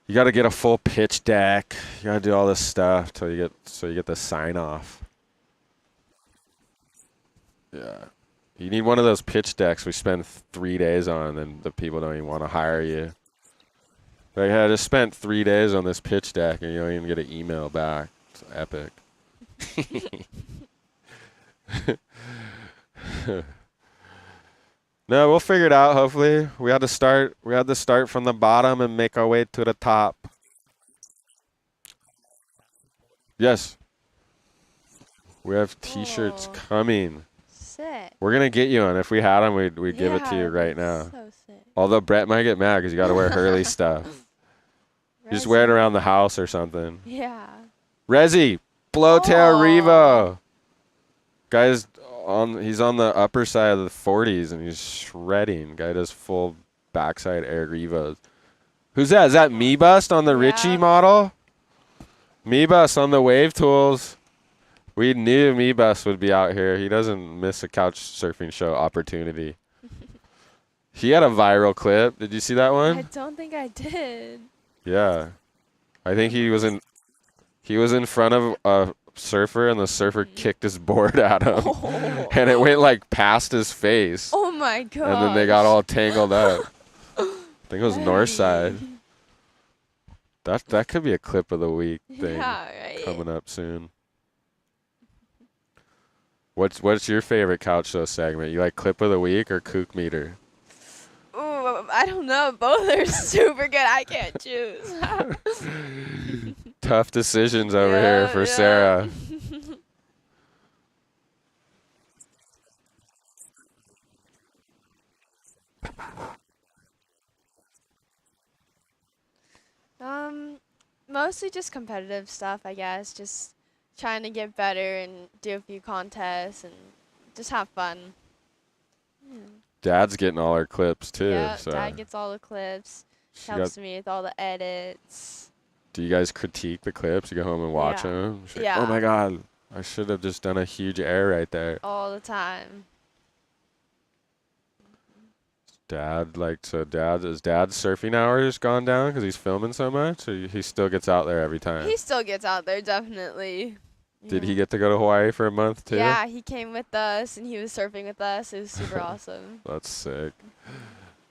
You got to get a full pitch deck. You got to do all this stuff till you get the sign off. Yeah. You need one of those pitch decks we spend 3 days on and the people don't even want to hire you. Like, hey, I just spent 3 days on this pitch deck and you don't even get an email back. It's epic. No, we'll figure it out, hopefully. We had to start from the bottom and make our way to the top. Yes. We have t-shirts coming. Sick. We're going to get you one. If we had them, we'd give it to you right now. So sick. Although Brett might get mad because you got to wear Hurley stuff. You just wear it around the house or something. Yeah. Resi, Blowtail Revo. Guy's he's on the upper side of the 40s and he's shredding. Guy does full backside air Revos. Who's that? Is that Me Bust on the Richie model? Me Bust on the Wave Tools. We knew Me Bust would be out here. He doesn't miss a couch surfing show opportunity. He had a viral clip. Did you see that one? I don't think I did. Yeah. I think he was in front of a surfer and the surfer kicked his board at him. And it went like past his face. Oh my god. And then they got all tangled up. I think it was north side. That could be a clip of the week thing coming up soon. What's your favorite couch show segment? You like clip of the week or kook meter? Ooh, I don't know. Both are super good. I can't choose. Tough decisions over here for Sara. Mostly just competitive stuff, I guess. Just trying to get better and do a few contests and just have fun. Yeah. Dad's getting all our clips too. Yeah, so. Dad gets all the clips. Helps me with all the edits. Do you guys critique the clips? You go home and watch them? Yeah. Oh my God, I should have just done a huge air right there. All the time. Dad, is Dad's surfing hours gone down because he's filming so much, or he still gets out there every time? He still gets out there, definitely. Did he get to go to Hawaii for a month too? Yeah, he came with us and he was surfing with us. It was super awesome. That's sick.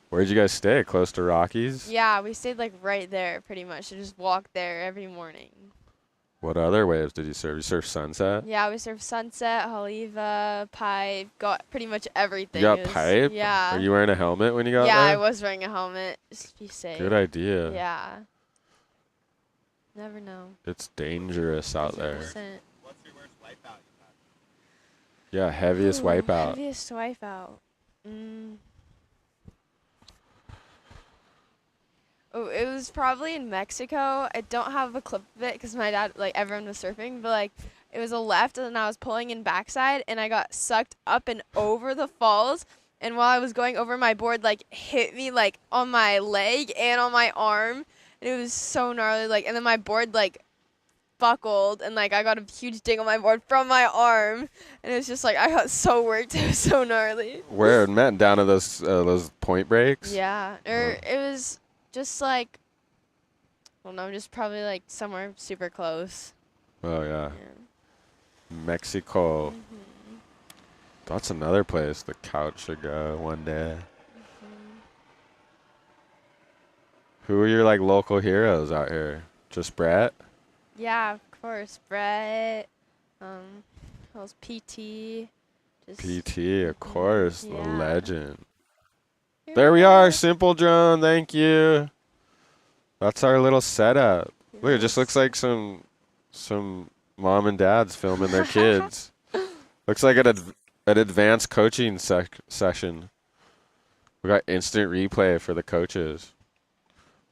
Where'd you guys stay? Close to Rockies? Yeah, we stayed like right there pretty much. We just walked there every morning. What other waves did you surf? You surf Sunset? Yeah, we surfed Sunset, Haleiwa, Pipe, got pretty much everything. You got It was- pipe? Yeah. Are you wearing a helmet when you got Yeah, there? I was wearing a helmet. Just to be safe. Good idea. Yeah. Never know. It's dangerous out there. 100%. What's your worst wipeout you've had? Yeah, heaviest wipeout. Heaviest wipeout. Oh, it was probably in Mexico. I don't have a clip of it because my dad, like, everyone was surfing, but, like, it was a left and I was pulling in backside and I got sucked up and over the falls. And while I was going over, my board, like, hit me, like, on my leg and on my arm. And it was so gnarly, like, and then my board, like, buckled and, like, I got a huge ding on my board from my arm. And it was just, like, I got so worked. It was so gnarly. Where? Met down to those point breaks? Yeah. Or it was just, like, I don't know, just probably, like, somewhere super close. Oh, yeah. Mexico. That's another place the couch should go one day. Who are your, like, local heroes out here? Just Brett? Yeah, of course. Brett. Who else? PT. Just PT, of course. The Yeah. legend. There we are. Simple drone. Thank you. That's our little setup. Look, it just looks like some mom and dads filming their kids. Looks like an advanced coaching session. We got instant replay for the coaches.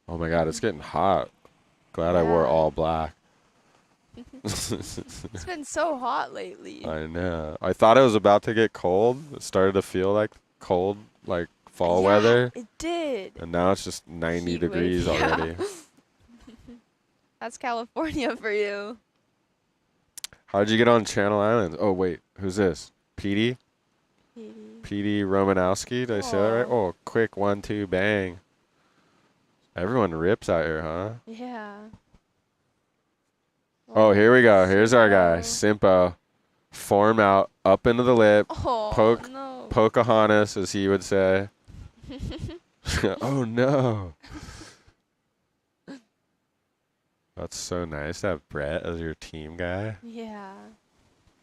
Oh my God, it's getting hot. Glad I wore all black. It's been so hot lately. I know. I thought it was about to get cold. It started to feel like cold, like fall weather. It did. And now it's just 90 Heat degrees wave, yeah. already. That's California for you. How'd you get on Channel Islands? Oh, wait. Who's this? PD? PD Romanowski? Did I say that right? Oh, quick 1-2 bang. Everyone rips out here, huh? Yeah. Oh, here we go. Here's our guy, Simpo. Form out, up into the lip. Oh, no. Pocahontas, as he would say. Oh, no. That's so nice to have Brett as your team guy. Yeah.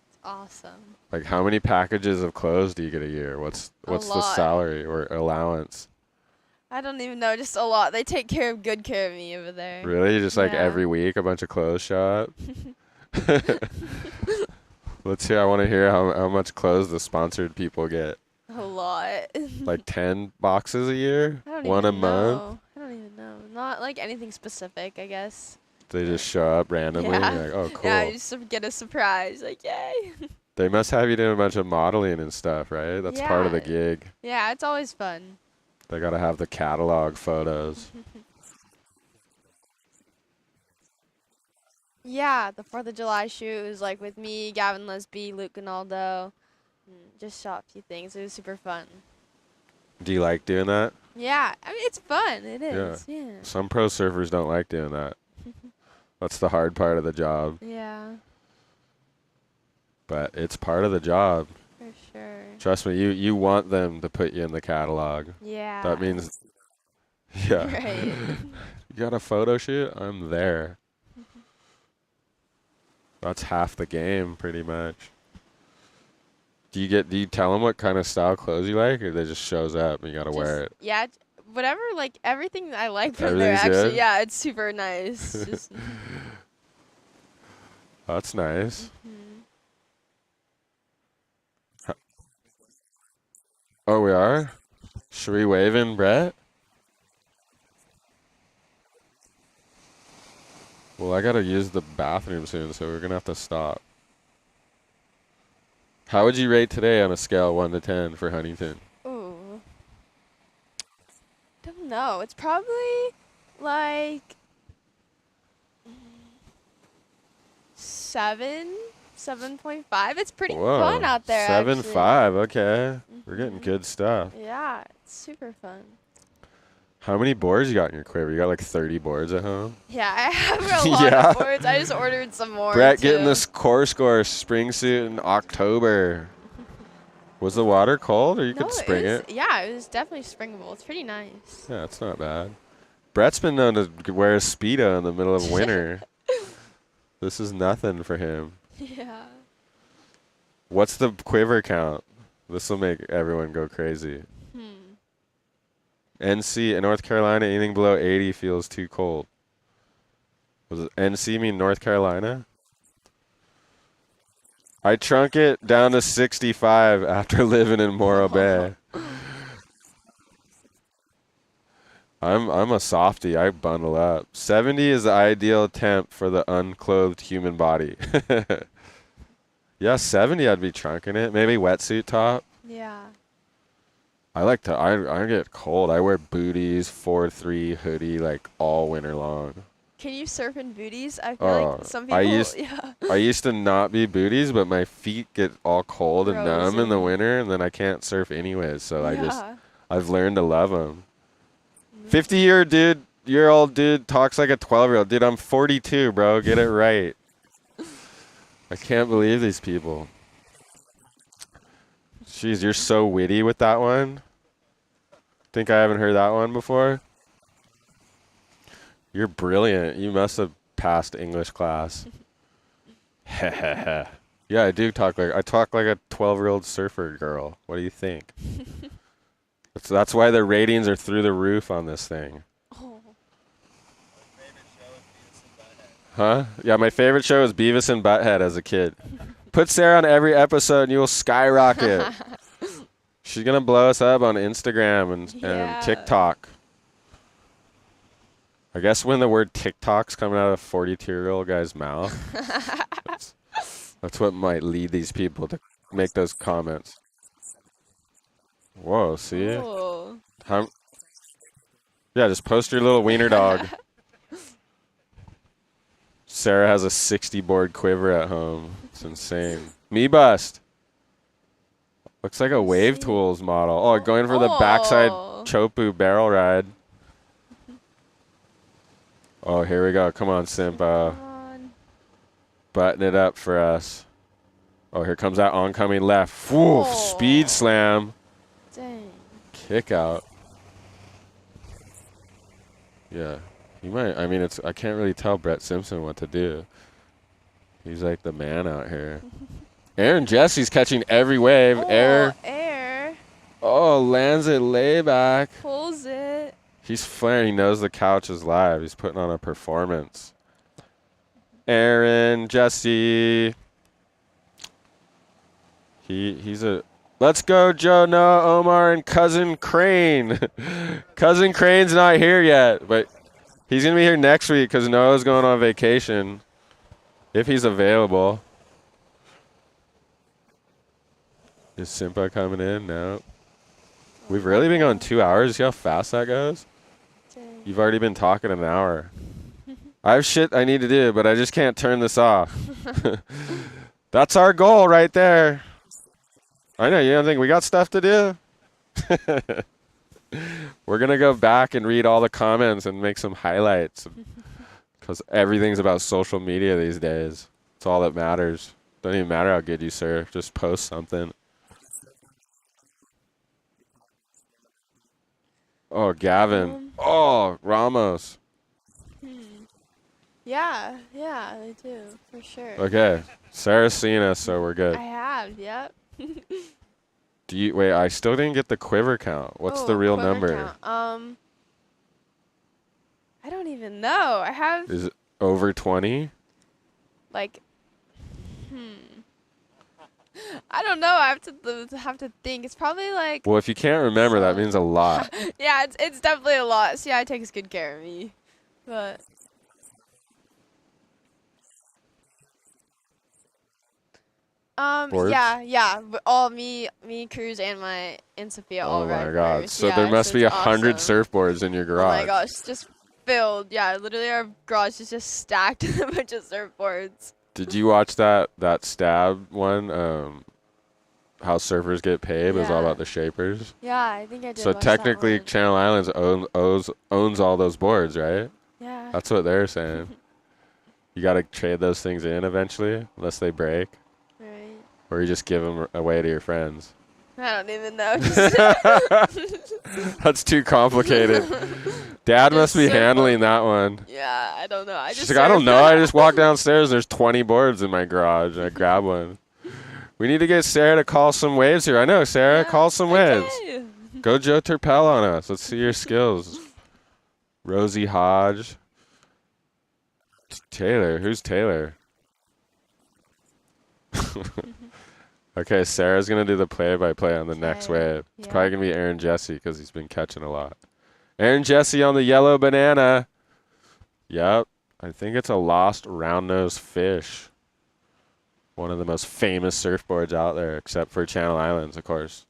It's awesome. Like, how many packages of clothes do you get a year? What's the lot. salary or allowance? I don't even know. Just a lot. They take good care of me over there. Really? Just like Yeah. every week a bunch of clothes show up? Let's hear. I want to hear how much clothes the sponsored people get. A lot. Like 10 boxes a year? I don't One even a month? know. I don't even know. Not like anything specific, I guess. They just show up randomly and you're like, oh, cool. Yeah, you just get a surprise. Like, yay. They must have you doing a bunch of modeling and stuff, right? That's part of the gig. Yeah, it's always fun. They got to have the catalog photos. Yeah, the 4th of July shoot was like with me, Gavin Lesby, Luke Gonaldo. Just shot a few things. It was super fun. Do you like doing that? Yeah, I mean, it's fun. It is. Yeah. Some pro surfers don't like doing that. That's the hard part of the job. Yeah, But it's part of the job. for sure. Trust me, you want them to put you in the catalog. Yeah. That means, yeah. Right. You got a photo shoot? I'm there. That's half the game, pretty much. Do you tell them what kind of style clothes you like, or they just shows up and you gotta wear it? Yeah, whatever, like, everything I like from there, Everything's actually. good? Yeah, it's super nice. Just, That's nice. Oh, we are? Should we wave in, Brett? Well, I gotta use the bathroom soon, so we're gonna have to stop. How would you rate today on a scale 1 to 10 for Huntington? ooh. Don't know. It's probably, like, 7, 7.5. It's pretty Whoa. fun out there. 7.5. Okay. We're getting good stuff. Yeah, it's super fun. How many boards you got in your quiver? You got like 30 boards at home? Yeah, I have a lot of boards. I just ordered some more. Brett getting this core score spring suit in October. Was the water cold or you could spring it? Yeah, it was definitely springable. It's pretty nice. Yeah, it's not bad. Brett's been known to wear a Speedo in the middle of winter. This is nothing for him. Yeah. What's the quiver count? This will make everyone go crazy. NC in North Carolina, anything below 80 feels too cold. Was it NC mean North Carolina? I trunk it down to 65 after living in Morro Bay. I'm a softie. I bundle up. 70 is the ideal temp for the unclothed human body. Yeah, 70 I'd be trunking it. Maybe wetsuit top. Yeah. I get cold. I wear booties, 4-3 hoodie like all winter long. Can you surf in booties? I feel like some people, I used to not be booties, but my feet get all cold and numb in the winter, and then I can't surf anyways. So I've learned to love them. 50-year-old dude talks like a 12-year-old. Dude, I'm 42, bro. Get it right. I can't believe these people. Jeez, you're so witty with that one. Think I haven't heard that one before? You're brilliant. You must have passed English class. Yeah, I talk like a 12-year-old surfer girl. What do you think? That's why the ratings are through the roof on this thing. Huh? Yeah, my favorite show is Beavis and Butthead as a kid. Put Sara on every episode and you will skyrocket. She's going to blow us up on Instagram and TikTok. I guess when the word TikTok's coming out of a 42-year-old guy's mouth, that's what might lead these people to make those comments. Whoa, see? Yeah, just post your little wiener dog. Sara has a 60-board quiver at home. It's insane. Me bust. Looks like a Wave Tools model. Oh, going for the backside Chopu barrel ride. Oh, here we go. Come on, Simpa. Button it up for us. Oh, here comes that oncoming left. Woof, speed slam. Dang. Kick out. Yeah. You might. I mean, I can't really tell Brett Simpson what to do. He's like the man out here. Aaron Jesse's catching every wave. Air. Oh, lands it layback. Pulls it. He's flaring. He knows the couch is live. He's putting on a performance. Aaron Jesse. He's a. Let's go, Joe, Noah, Omar, and Cousin Crane. Cousin Crane's not here yet, but he's going to be here next week because Noah's going on vacation. If he's available. Is Simpa coming in? No. We've really been going 2 hours. See how fast that goes? Dang. You've already been talking an hour. I have shit I need to do, but I just can't turn this off. That's our goal right there. I know, you don't think we got stuff to do? We're going to go back and read all the comments and make some highlights. Because everything's about social media these days. It's all that matters. Doesn't even matter how good you surf. Just post something. Oh, Gavin. Oh, Ramos. Yeah, they do, for sure. Okay. Sara's seen us, so we're good. I have, yep. Wait, I still didn't get the quiver count. What's the real number? Count. I don't even know. I have. Is it over 20? Like, I don't know. I have to think. It's probably like. Well, if you can't remember, that means a lot. Yeah, it's definitely a lot. CI takes good care of me, but. Boards? Yeah. All me, Cruz, and Sophia all ride. Oh my God! First. So yeah, there must be 100 awesome. surfboards in your garage. Oh my gosh, just filled. Yeah, literally our garage is just stacked with a bunch of surfboards. Did you watch that stab one? How surfers get paid? It was all about the shapers. Yeah, I think I did. So watch technically, that one. Channel Islands owns all those boards, right? Yeah. That's what they're saying. You got to trade those things in eventually, unless they break. Right. Or you just give them away to your friends. I don't even know. That's too complicated. Dad must be handling that one. Yeah, I don't know. She's like, I don't know. I just walk downstairs. There's 20 boards in my garage. I grab one. We need to get Sarah to call some waves here. I know, Sarah. Call some waves. Go Joe Turpel on us. Let's see your skills. Rosie Hodge. Taylor. Who's Taylor? Okay, Sarah's going to do the play-by-play on the next wave. It's probably going to be Aaron Jesse because he's been catching a lot. Aaron Jesse on the yellow banana. Yep. I think it's a lost round-nosed fish. One of the most famous surfboards out there, except for Channel Islands, of course.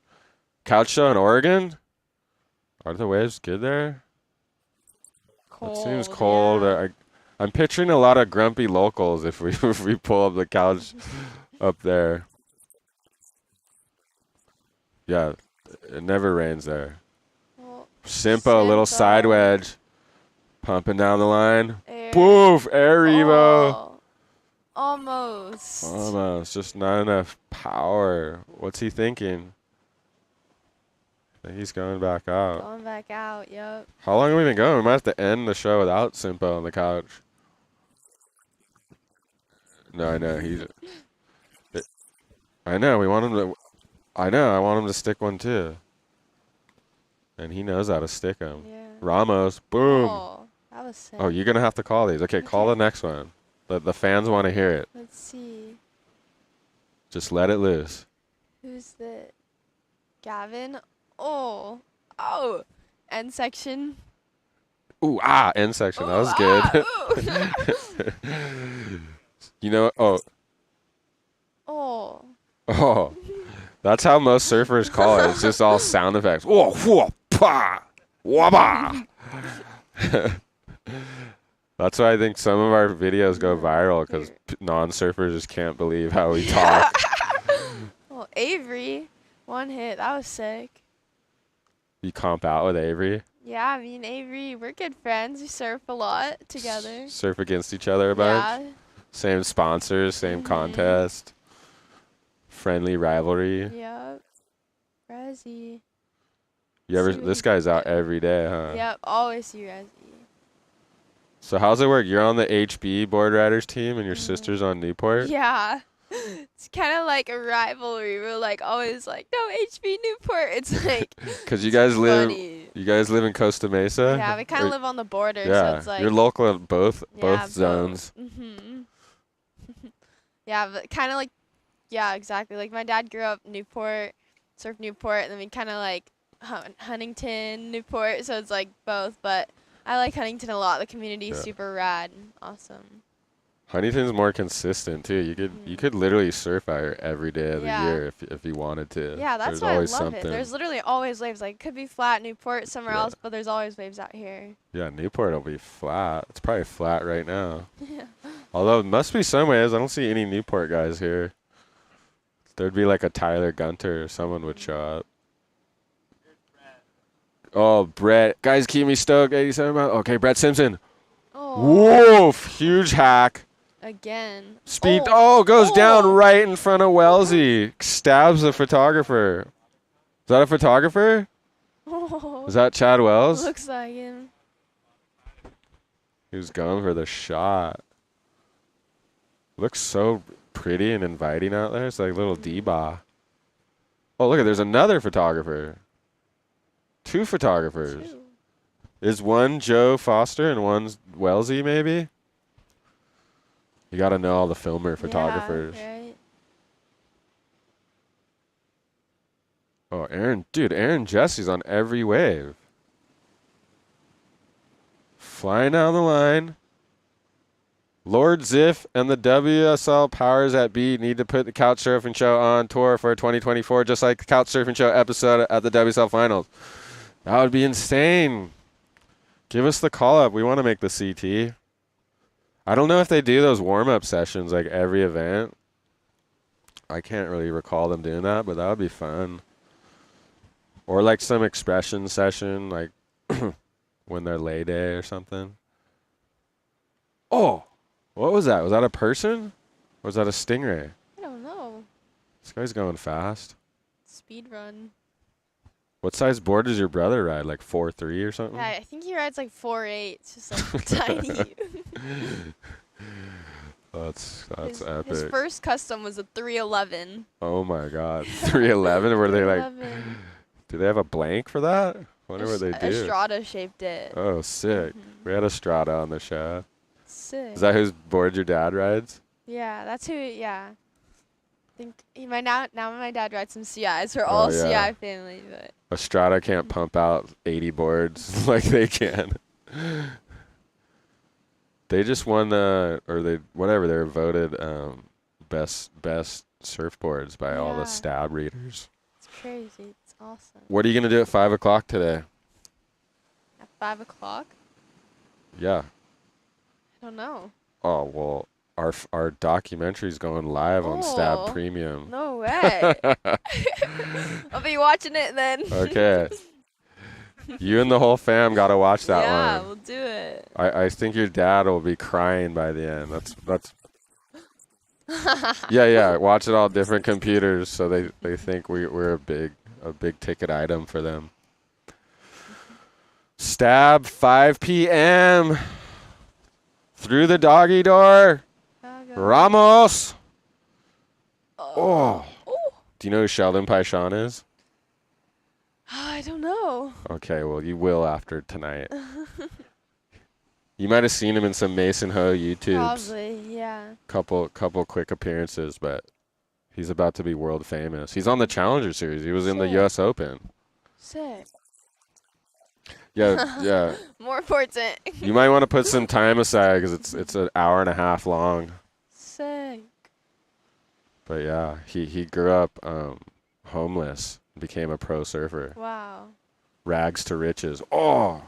Couch show in Oregon? Are the waves good there? Cold, it seems cold. Yeah. I'm picturing a lot of grumpy locals if we pull up the couch up there. Yeah, it never rains there. Well, Simpo, little side wedge. Pumping down the line. Air. Boof, air revo. Oh, almost. Almost, just not enough power. What's he thinking? I think he's going back out. Going back out, yep. How long have we been going? We might have to end the show without Simpo on the couch. No, I know. I know, we want him to... I know, I want him to stick one too. And he knows how to stick them. Yeah. Ramos, boom. Oh, that was sick. Oh, you're going to have to call these. Okay, call the next one. The fans want to hear it. Let's see. Just let it loose. Who's the... Gavin? Oh. End section. Ooh, end section. That was good. You know, Oh. That's how most surfers call it. It's just all sound effects. Whoa, whoa, pa, wabba. That's why I think some of our videos go viral, because non-surfers just can't believe how we talk. Well, Avery, one hit. That was sick. You comp out with Avery? Yeah, I mean, Avery, we're good friends. We surf a lot together. Surf against each other a bunch? Yeah. Same sponsors, same contest. Friendly rivalry. Yep. Rezzy. This guy's out every day, huh? Yep, always see Rezzy. So how's it work? You're on the HB board riders team and your sister's on Newport? Yeah. It's kind of like a rivalry. We're like always like, no, HB Newport. It's like because you guys live in Costa Mesa. Yeah, we kind of live on the border. Yeah, so it's like you're local in both zones. Mm-hmm. Yeah, but kind of like, yeah, exactly. Like my dad grew up Newport, surfed Newport, and then we kind of like Huntington, Newport. So it's like both, but I like Huntington a lot. The community is super rad and awesome. Huntington's more consistent too. You could literally surf out here every day of the year if you wanted to. Yeah, that's why I love it. There's literally always waves. Like it could be flat Newport somewhere else, but there's always waves out here. Yeah, Newport will be flat. It's probably flat right now. Yeah. Although it must be some waves. I don't see any Newport guys here. There'd be like a Tyler Gunter or someone would show up. Oh, Brett. Guys, keep me stoked. 87 miles. Okay, Brett Simpson. Oh. Woof. Huge hack. Again. Speed. Goes down right in front of Wellesley. Stabs the photographer. Is that a photographer? Oh. Is that Chad Wells? Looks like him. He was going for the shot. Looks so pretty and inviting out there. It's like little D-Bah. Oh, look, there's another photographer. Two photographers. Is one Joe Foster and one's Wellesley, maybe? You got to know all the filmer photographers. Yeah, right. Oh, Aaron Jesse's on every wave. Flying down the line. Lord Ziff and the WSL powers that be need to put the Couch Surfing Show on tour for 2024, just like the Couch Surfing Show episode at the WSL Finals. That would be insane. Give us the call up. We want to make the CT. I don't know if they do those warm-up sessions like every event. I can't really recall them doing that, but that would be fun. Or like some expression session, like when they're lay day or something. Oh, what was that? Was that a person? Or was that a stingray? I don't know. This guy's going fast. Speed run. What size board does your brother ride? Like 4.3 or something? Yeah, I think he rides like 4.8. It's just like tiny. That's his, epic. His first custom was a 311. Oh my God, 311. Were they like? Do they have a blank for that? Wonder what they do. Estrada shaped it. Oh, sick. We had Estrada on the show. Sick. Is that whose board your dad rides? Yeah, that's who. Yeah. I think now my dad rides some CIs. We're all CI family, but Estrada can't pump out 80 boards like they can. They just won they were voted best surfboards by all the stab readers. It's crazy. It's awesome. What are you gonna do at 5 o'clock today? At 5 o'clock? Yeah. I don't know. Oh well, our documentary's going live on Stab Premium. No way. I'll be watching it then. Okay. You and the whole fam gotta watch that one. Yeah, we'll do it. I think your dad will be crying by the end. That's yeah. Watch it all different computers, so they think we're a big ticket item for them. Stab 5 p.m. through the doggy door. Ramos. Oh. Do you know who Sheldon Paishon is? I don't know. Okay, well, you will after tonight. You might have seen him in some Mason Ho YouTubes. Probably, yeah. Couple quick appearances, but he's about to be world famous. He's on the Challenger Series. He was in the U.S. Open. Sick. Yeah. More important. You might want to put some time aside because it's an hour and a half long. Sick. But yeah, he grew up homeless. Became a pro surfer. Wow. Rags to riches. Oh.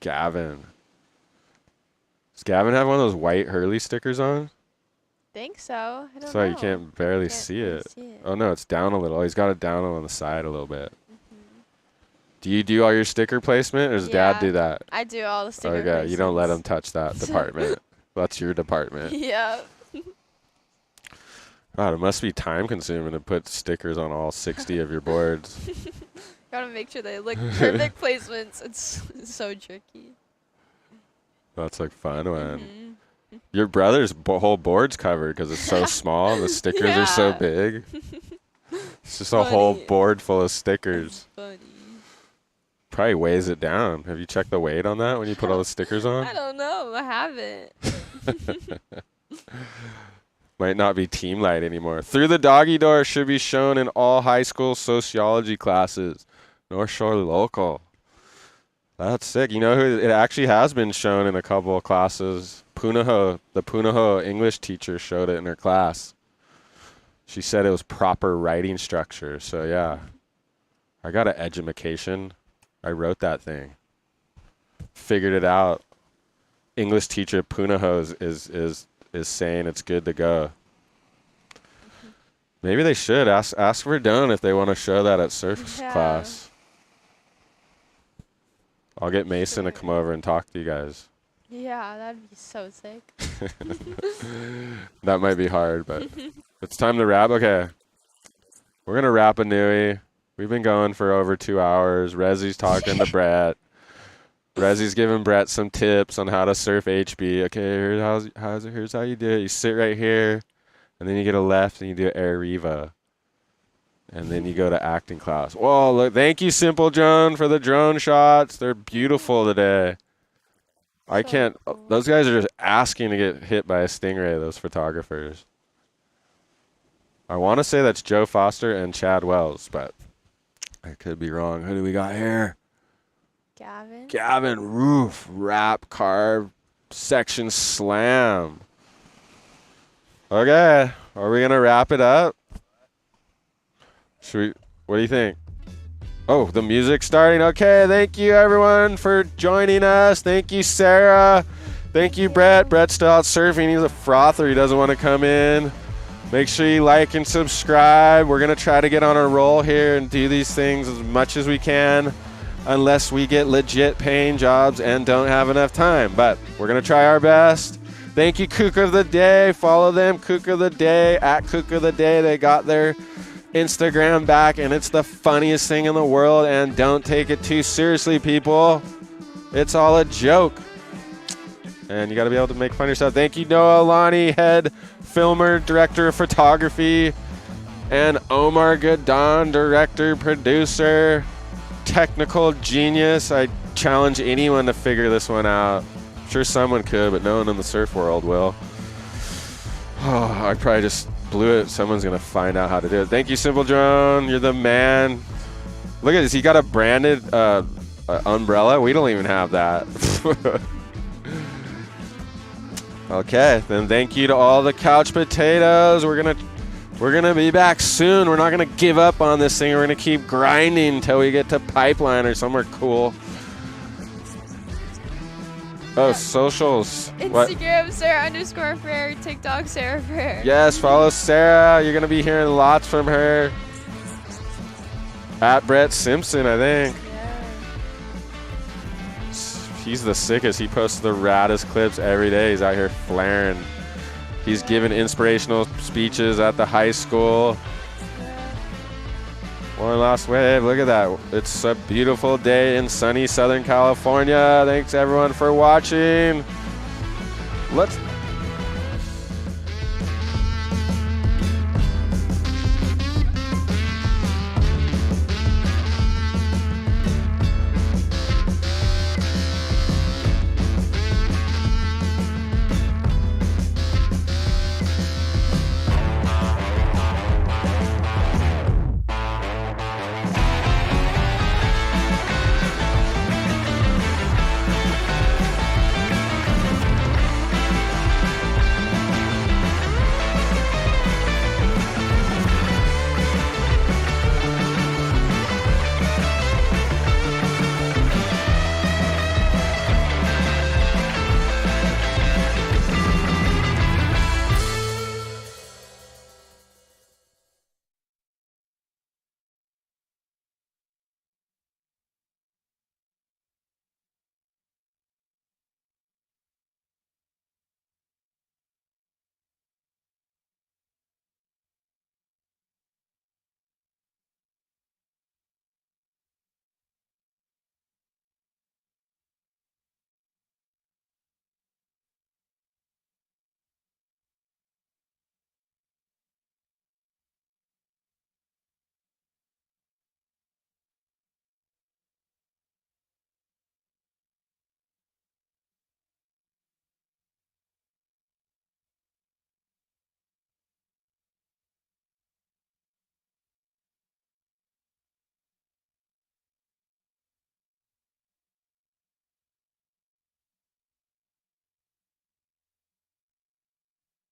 Gavin. Does Gavin have one of those white Hurley stickers on? Think so. I don't know. Sorry, you can't barely see it. Oh no, it's down a little. He's got it down on the side a little bit. Do you do all your sticker placement, or does Dad do that? I do all the sticker placements. Okay, you don't let him touch that department. That's your department. Yeah. God, it must be time consuming to put stickers on all 60 of your boards. Gotta make sure they look perfect placements. It's so tricky. That's like fun when your brother's whole board's covered because it's so small. The stickers are so big. It's just a whole board full of stickers. Funny. Probably weighs it down. Have you checked the weight on that when you put all the stickers on? I don't know. I haven't. Might not be Team Light anymore. Through the Doggy Door should be shown in all high school sociology classes. North Shore Local. That's sick. You know who it actually has been shown in a couple of classes? Punahou. The Punahou English teacher showed it in her class. She said it was proper writing structure. So yeah, I got an edumacation. I wrote that thing. Figured it out. English teacher Punahou is saying it's good to go. Maybe they should ask Verdone if they want to show that at surf class. I'll get Mason to come over and talk to you guys. Yeah, that'd be so sick. That might be hard, but it's time to wrap. Okay, we're gonna wrap a newie. We've been going for over 2 hours. Rezzy's talking to Brett. Rezzy's giving Brett some tips on how to surf HB. Okay, here's how you do it. You sit right here, and then you get a left, and you do air revo. And then you go to acting class. Whoa, look, thank you, Simple Drone, for the drone shots. They're beautiful today. I can't, those guys are just asking to get hit by a stingray, those photographers. I want to say that's Joe Foster and Chad Wells, but I could be wrong. Who do we got here? Gavin, roof, wrap, carve, section slam. Okay, are we going to wrap it up? What do you think? Oh, the music's starting. Okay, thank you everyone for joining us. Thank you, Sarah. Thank you, Brett. Brett's still out surfing. He's a frother. He doesn't want to come in. Make sure you like and subscribe. We're going to try to get on a roll here and do these things as much as we can, unless we get legit paying jobs and don't have enough time. But we're going to try our best. Thank you, Kook of the Day. Follow them, Kook of the Day, at Kook of the Day. They got their Instagram back, and it's the funniest thing in the world. And don't take it too seriously, people. It's all a joke. And you got to be able to make fun of yourself. Thank you, Noah Alani, head filmer, director of photography, and Omar Gadon, director, producer, technical genius. I challenge anyone to figure this one out. I'm sure someone could, but no one in the surf world will. Oh, I probably just blew it. Someone's going to find out how to do it. Thank you, Simple Drone. You're the man. Look at this. He got a branded umbrella. We don't even have that. Okay, then thank you to all the couch potatoes. We're gonna be back soon. We're not gonna give up on this thing. We're gonna keep grinding until we get to Pipeline or somewhere cool. Oh, socials. Instagram, What? Sara_Freyre, TikTok, Sara Freyre. Yes, follow Sara. You're gonna be hearing lots from her. At Brett Simpson, I think. He's the sickest. He posts the raddest clips every day. He's out here flaring. He's giving inspirational speeches at the high school. One last wave. Look at that. It's a beautiful day in sunny Southern California. Thanks everyone for watching. Let's